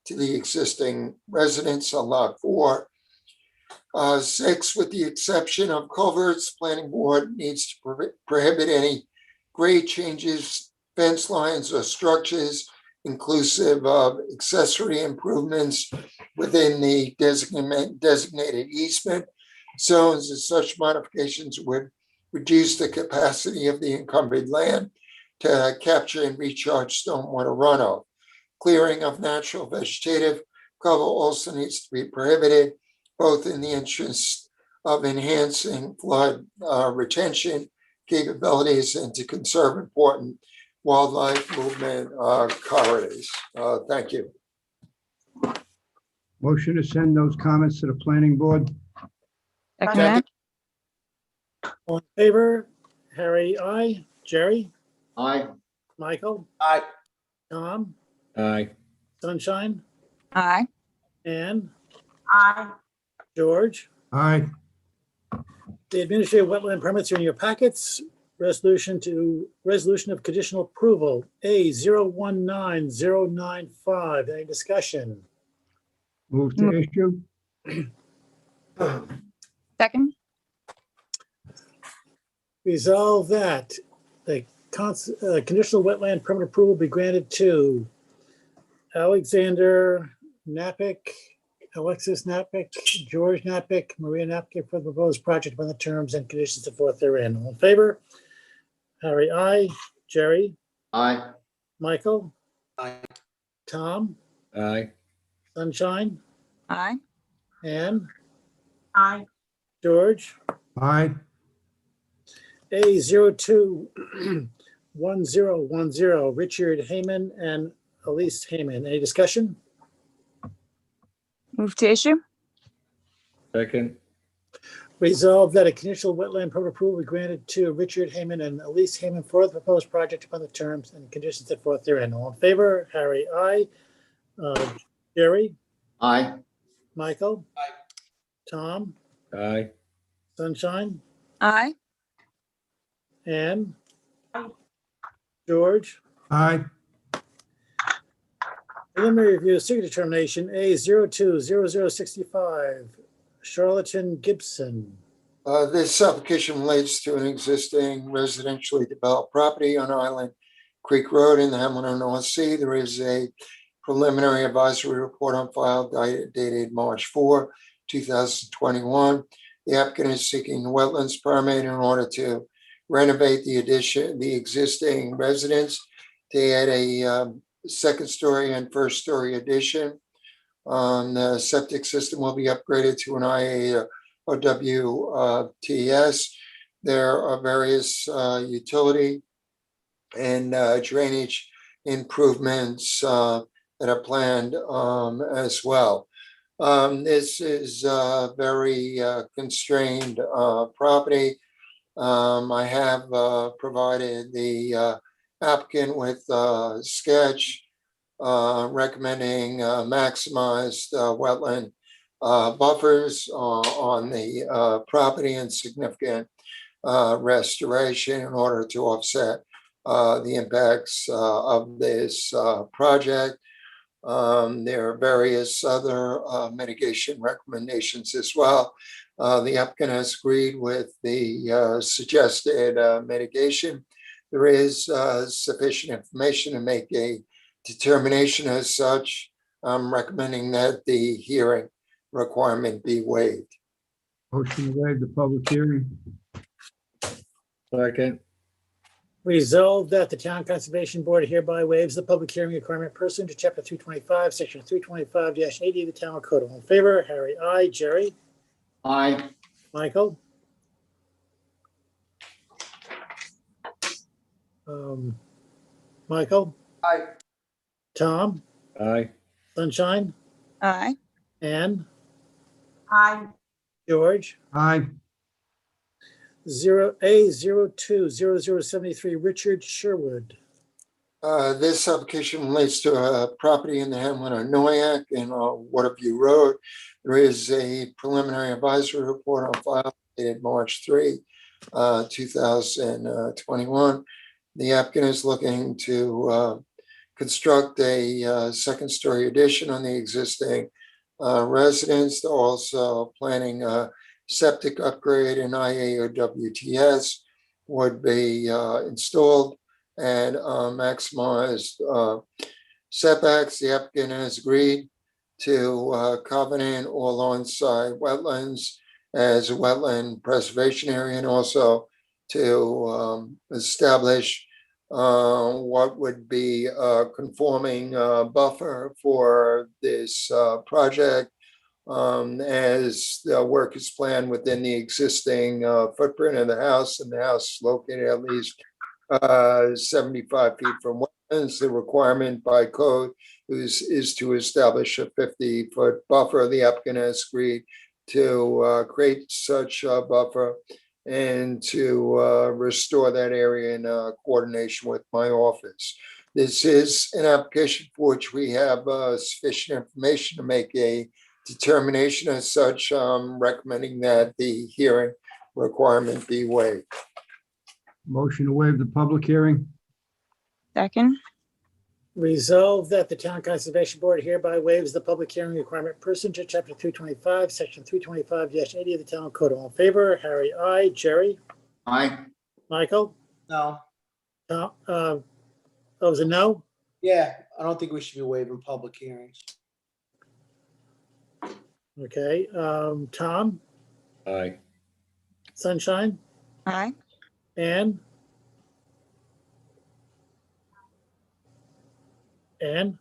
to the existing residence on lot 4. 6, with the exception of culverts, planning board needs to prohibit any grade changes, fence lines, or structures inclusive of accessory improvements within the designated easement zones, as such modifications would reduce the capacity of the encumbered land to capture and recharge stormwater runoff. Clearing of natural vegetative cover also needs to be prohibited, both in the interest of enhancing flood retention capabilities and to conserve important wildlife movement corridors. Thank you. Motion to send those comments to the planning board? Second. All in favor, Harry, I, Jerry, Aye. Michael, Aye. Tom, Aye. Sunshine, Aye. Ann, Aye. George. Aye. The administrative wetland permits are in your packets. Resolution of conditional approval, A019095. Any discussion? Move to issue? Second. Resolve that the conditional wetland permit approval be granted to Alexander Napick, Alexis Napick, George Napick, Maria Napick for the proposed project on the terms and conditions set forth therein. All in favor? Harry, I, Jerry, Aye. Michael, Aye. Tom, Aye. Sunshine, Aye. Ann, Aye. George. Aye. A021010, Richard Heyman and Elise Heyman. Any discussion? Move to issue. Second. Resolved that a conditional wetland permit approval be granted to Richard Heyman and Elise Heyman for the proposed project upon the terms and conditions set forth therein. All in favor? Harry, I. Jerry, Aye. Michael. Aye. Tom, Aye. Sunshine, Aye. Ann. George. Aye. Preliminary review of secret determination A020065, Charlatan Gibson. This application relates to an existing residentially developed property on Island Creek Road in the Hamilton North Sea. There is a preliminary advisory report on file dated March 4, 2021. The applicant is seeking the wetlands permit in order to renovate the existing residence to add a second story and first story addition. The septic system will be upgraded to an IA or WTS. There are various utility and drainage improvements that are planned as well. This is a very constrained property. I have provided the applicant with a sketch recommending maximized wetland buffers on the property and significant restoration in order to offset the impacts of this project. There are various other mitigation recommendations as well. The applicant has agreed with the suggested mitigation. There is sufficient information to make a determination as such. I'm recommending that the hearing requirement be waived. Motion to waive the public hearing. Second. Resolved that the Town Conservation Board hereby waives the public hearing requirement pursuant to Chapter 325, Section 325-80 of the Town Code. All in favor? Harry, aye. Jerry? Aye. Michael? Michael? Aye. Tom? Aye. Sunshine? Aye. Ann? Aye. George? Aye. 0A020073, Richard Sherwood. This application relates to a property in the hamlet of Noyak in Waterview Road. There is a preliminary advisory report on file dated March 3, 2021. The applicant is looking to construct a second story addition on the existing residence. They're also planning a septic upgrade in IA or WTS would be installed and maximized setbacks. The applicant has agreed to covenant all on-site wetlands as a wetland preservation area and also to establish what would be a conforming buffer for this project as the work is planned within the existing footprint of the house, and the house is located at least 75 feet from wetlands. The requirement by code is to establish a 50-foot buffer. The applicant has agreed to create such a buffer and to restore that area in coordination with my office. This is an application for which we have sufficient information to make a determination. As such, recommending that the hearing requirement be waived. Motion to waive the public hearing. Second. Resolved that the Town Conservation Board hereby waives the public hearing requirement pursuant to Chapter 325, Section 325-80 of the Town Code. All in favor? Harry, aye. Jerry? Aye. Michael? No. Tom? Was it no? Yeah, I don't think we should be waiving public hearings. Okay. Tom? Aye. Sunshine? Aye. Ann? Ann?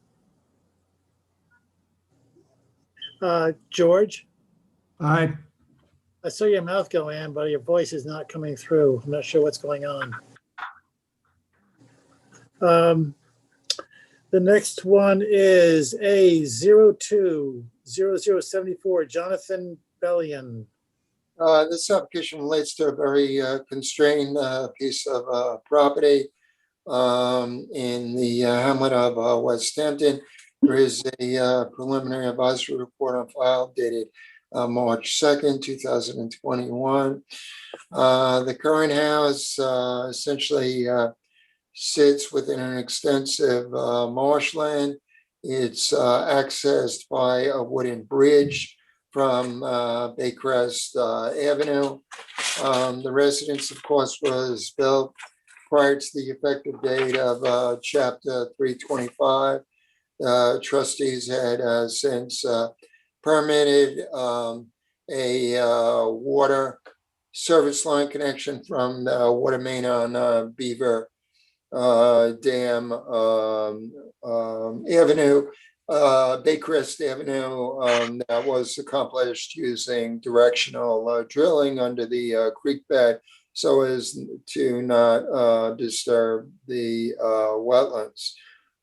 George? Aye. I saw your mouth go, Ann, but your voice is not coming through. I'm not sure what's going on. The next one is A020074, Jonathan Bellion. This application relates to a very constrained piece of property in the hamlet of West Hampton. There is a preliminary advisory report on file dated March 2nd, 2021. The current house essentially sits within an extensive marshland. It's accessed by a wooden bridge from Baycrest Avenue. The residence, of course, was built prior to the effective date of Chapter 325. Trustees had since permitted a water service line connection from the water main on Beaver Dam Avenue, Baycrest Avenue, that was accomplished using directional drilling under the creek bed so as to not disturb the wetlands.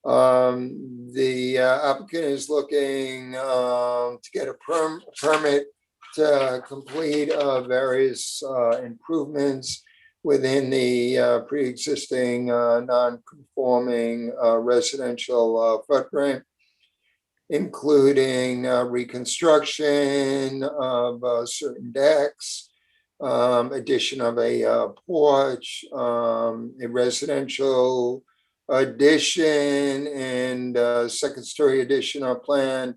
The applicant is looking to get a permit to complete various improvements within the pre-existing non-conforming residential footprint, including reconstruction of certain decks, addition of a porch, a residential addition and second story addition are planned,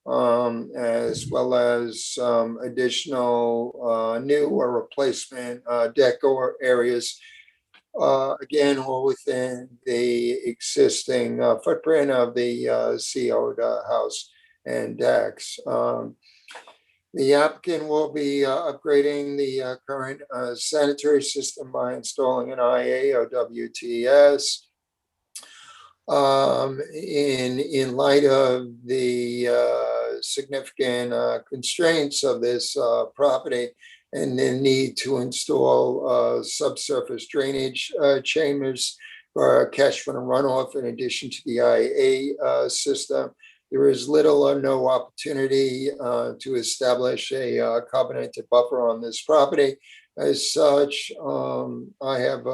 as well as additional new or replacement deck or areas. Again, all within the existing footprint of the CO'd house and decks. The applicant will be upgrading the current sanitary system by installing an IA or WTS. In light of the significant constraints of this property and the need to install subsurface drainage chambers for catchment and runoff in addition to the IA system, there is little or no opportunity to establish a covenanted buffer on this property. As such, I have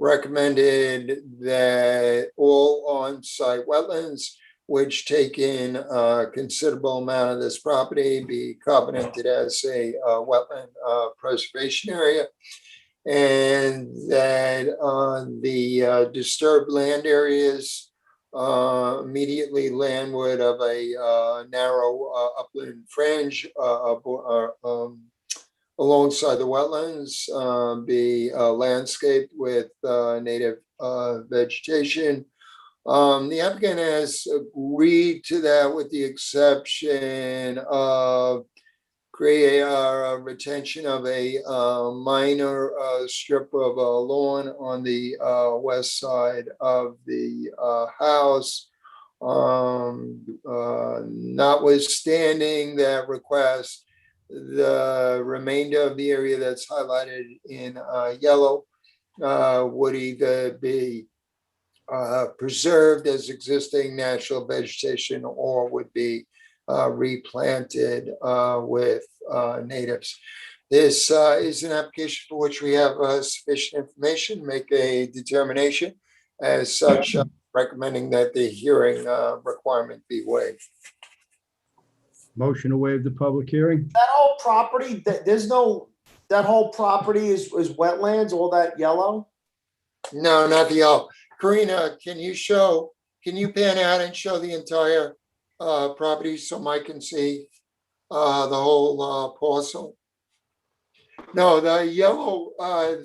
recommended that all on-site wetlands, which take in a considerable amount of this property, be covenanted as a wetland preservation area, and that on the disturbed land areas immediately landward of a narrow upland fringe alongside the wetlands, be landscaped with native vegetation. The applicant has agreed to that with the exception of create a retention of a minor strip of lawn on the west side of the house. Notwithstanding that request, the remainder of the area that's highlighted in yellow would either be preserved as existing natural vegetation or would be replanted with natives. This is an application for which we have sufficient information, make a determination. As such, recommending that the hearing requirement be waived. Motion to waive the public hearing? That whole property, that whole property is wetlands, all that yellow? No, not the yellow. Karina, can you pan out and show the entire property so Mike can see the whole parcel? No, the yellow are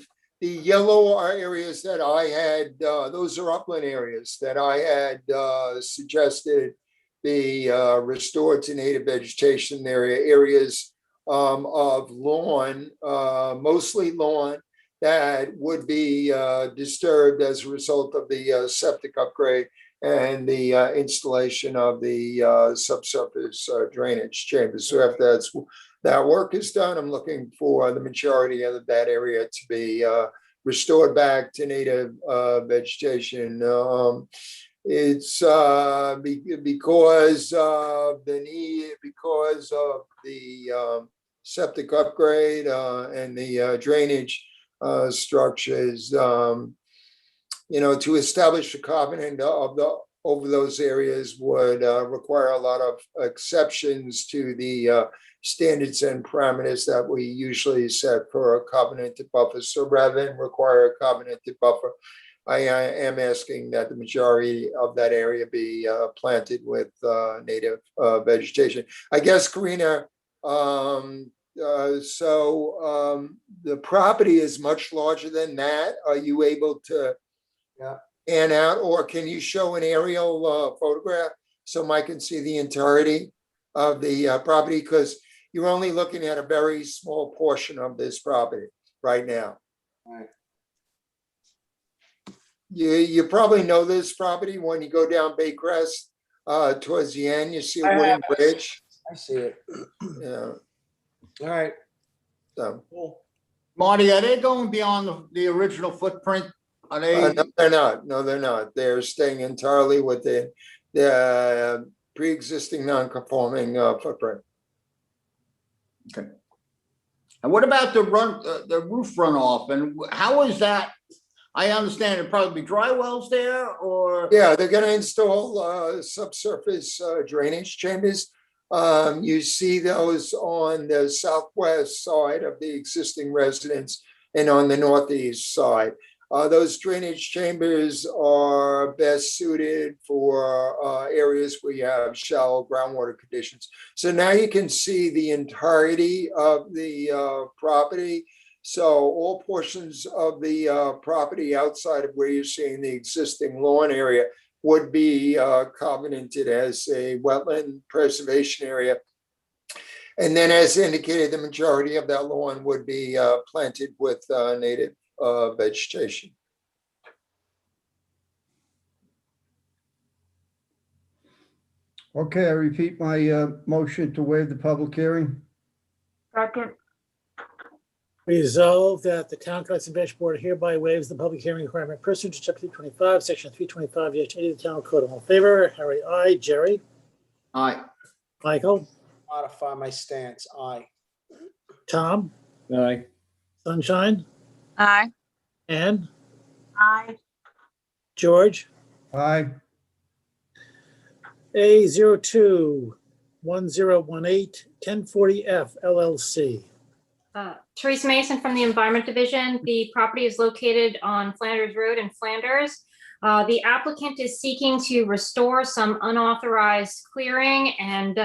areas that I had, those are upland areas that I had suggested be restored to native vegetation. There are areas of lawn, mostly lawn, that would be disturbed as a result of the septic upgrade and the installation of the subsurface drainage chambers. So after that work is done, I'm looking for the majority of that area to be restored back to native vegetation. It's because of the need, because of the septic upgrade and the drainage structures, to establish a covenant over those areas would require a lot of exceptions to the standards and parameters that we usually set for a covenanted buffer. So rather than require a covenanted buffer, I am asking that the majority of that area be planted with native vegetation. I guess, Karina, The property is much larger than that. Are you able to pan out, or can you show an aerial photograph so Mike can see the entirety of the property? Because you're only looking at a very small portion of this property right now. Right. You probably know this property when you go down Baycrest towards the end, you see a wooden bridge. I see it. Yeah. All right. So, Cool. Marty, are they going beyond the original footprint? Are they? no, they're not. No, they're not. They're staying entirely within the pre-existing non-conforming footprint. Okay. And what about the roof runoff, and how is that? I understand it'd probably be dry wells there, or? Yeah, they're going to install subsurface drainage chambers. You see those on the southwest side of the existing residence and on the northeast side. Those drainage chambers are best suited for areas where you have shallow groundwater conditions. So now you can see the entirety of the property. So all portions of the property outside of where you're seeing the existing lawn area would be covenanted as a wetland preservation area. And then, as indicated, the majority of that lawn would be planted with native vegetation. Okay, I repeat my motion to waive the public hearing. Second, Resolved that the Town Conservation Board hereby waives the public hearing requirement pursuant to Chapter 325, Section 325-80 of the Town Code. All in favor? Harry, aye. Jerry? Aye. Michael? Modify my stance. Aye. Tom? Aye. Sunshine? Aye. Ann? aye. George? Aye. A02-1018 1040F LLC. Teresa Mason from the Environment Division. The property is located on Flanders Road in Flanders. The applicant is seeking to restore some unauthorized clearing and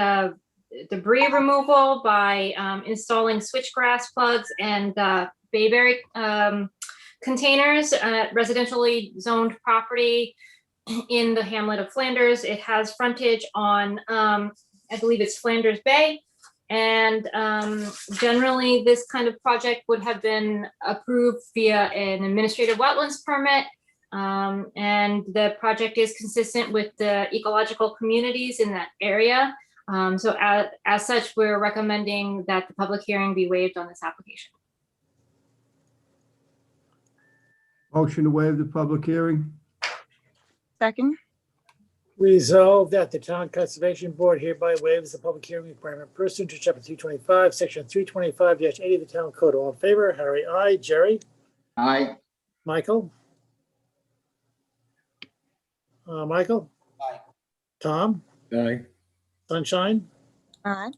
debris removal by installing switchgrass plugs and bayberry containers at residentially zoned property in the hamlet of Flanders. It has frontage on, I believe it's Flanders Bay. And generally, this kind of project would have been approved via an administrative wetlands permit. And the project is consistent with the ecological communities in that area. So as such, we're recommending that the public hearing be waived on this application. Motion to waive the public hearing. Second. Resolved that the Town Conservation Board hereby waives the public hearing requirement pursuant to Chapter 325, Section 325-80 of the Town Code. All in favor? Harry, aye. Jerry? Aye. Michael? Michael? Aye. Tom? Aye. Sunshine? Aye.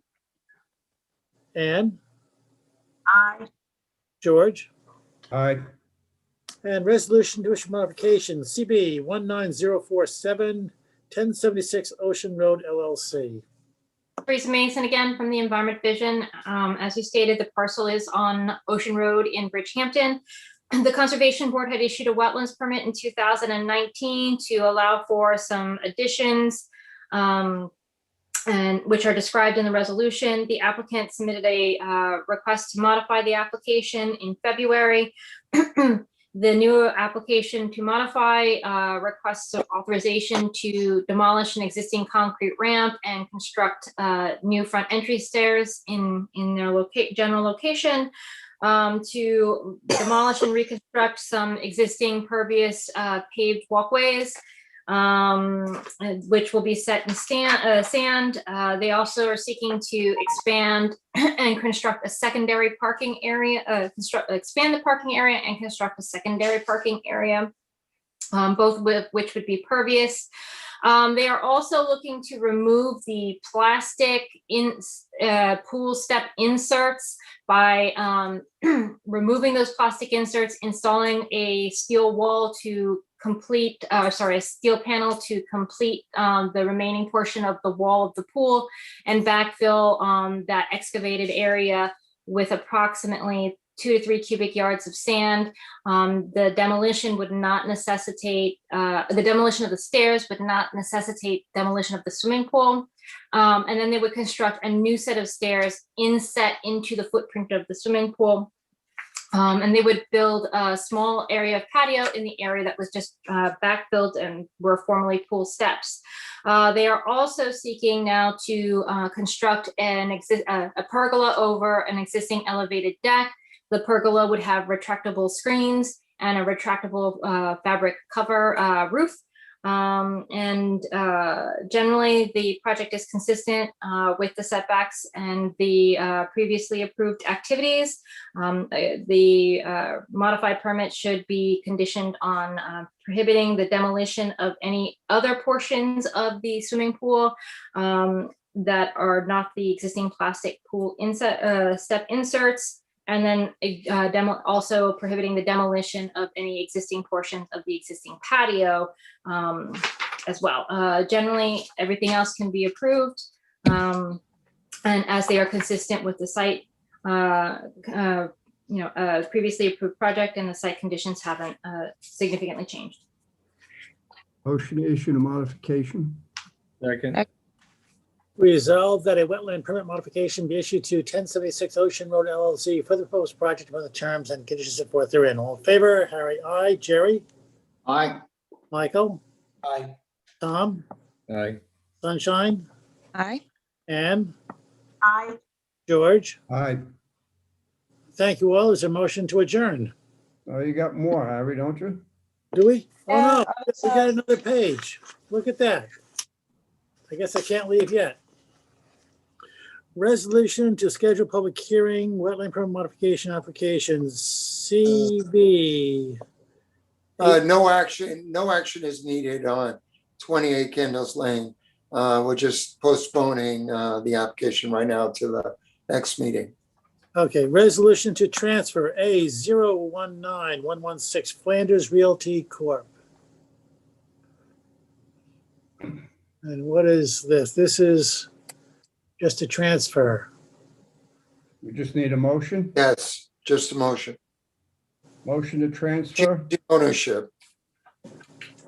Ann? Aye. George? Aye. And resolution to issue modification, CB 19047 1076 Ocean Road LLC. Teresa Mason again from the Environment Division. As you stated, the parcel is on Ocean Road in Bridgehampton. The Conservation Board had issued a wetlands permit in 2019 to allow for some additions, and which are described in the resolution. The applicant submitted a request to modify the application in February. The new application to modify requests authorization to demolish an existing concrete ramp and construct new front entry stairs in their general location, to demolish and reconstruct some existing pervious paved walkways, which will be set in sand. They also are seeking to expand and construct a secondary parking area, expand the parking area and construct a secondary parking area, both with which would be pervious. They are also looking to remove the plastic pool step inserts by removing those plastic inserts, installing a steel wall to complete, a steel panel to complete the remaining portion of the wall of the pool and backfill that excavated area with approximately 2 to 3 cubic yards of sand. The demolition would not necessitate, the demolition of the stairs would not necessitate demolition of the swimming pool. And then they would construct a new set of stairs inset into the footprint of the swimming pool. And they would build a small area of patio in the area that was just backfilled and were formerly pool steps. They are also seeking now to construct a pergola over an existing elevated deck. The pergola would have retractable screens and a retractable fabric cover roof. Generally, the project is consistent with the setbacks and the previously approved activities. The modified permit should be conditioned on prohibiting the demolition of any other portions of the swimming pool that are not the existing plastic pool step inserts. And then also prohibiting the demolition of any existing portions of the existing patio as well. Generally, everything else can be approved. And as they are consistent with the site, previously approved project, and the site conditions haven't significantly changed. Motion to issue a modification. Second. Resolved that a wetland permit modification be issued to 1076 Ocean Road LLC for the proposed project upon the terms and conditions set forth therein. All in favor? Harry, aye. Jerry? Aye. Michael? Aye. Tom? Aye. Sunshine? Aye. Anne? Aye. George? Aye. Thank you all. Is there a motion to adjourn? Oh, you got more, Harry, don't you? Do we? Oh, no. Yeah, We got another page. Look at that. I guess I can't leave yet. Resolution to schedule public hearing, wetland permit modification applications, CB. No action is needed on 28 Kendall's Lane. We're just postponing the application right now to the next meeting. Okay, resolution to transfer A019116 Flanders Realty Corp. And what is this? This is just a transfer. We just need a motion. Yes, just a motion. Motion to transfer. Ownership.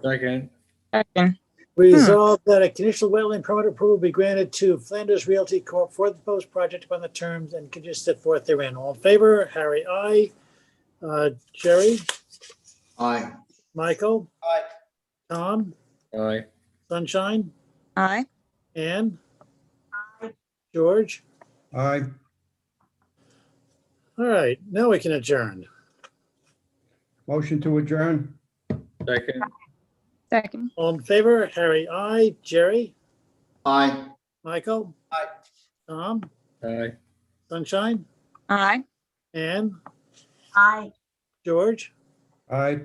Second. Second. Resolved that a conditional wetland permit approval be granted to Flanders Realty Corp. for the proposed project upon the terms and conditions set forth therein. All in favor? Harry, aye. Jerry? Aye. Michael? Aye. Tom? Aye. Sunshine? Aye. Anne? Aye. George? Aye. All right, now we can adjourn. Motion to adjourn. Second. Second. All in favor? Harry, aye. Jerry? Aye. Michael? Aye. Tom? Aye. Sunshine? Aye. Anne? Aye. George? Aye.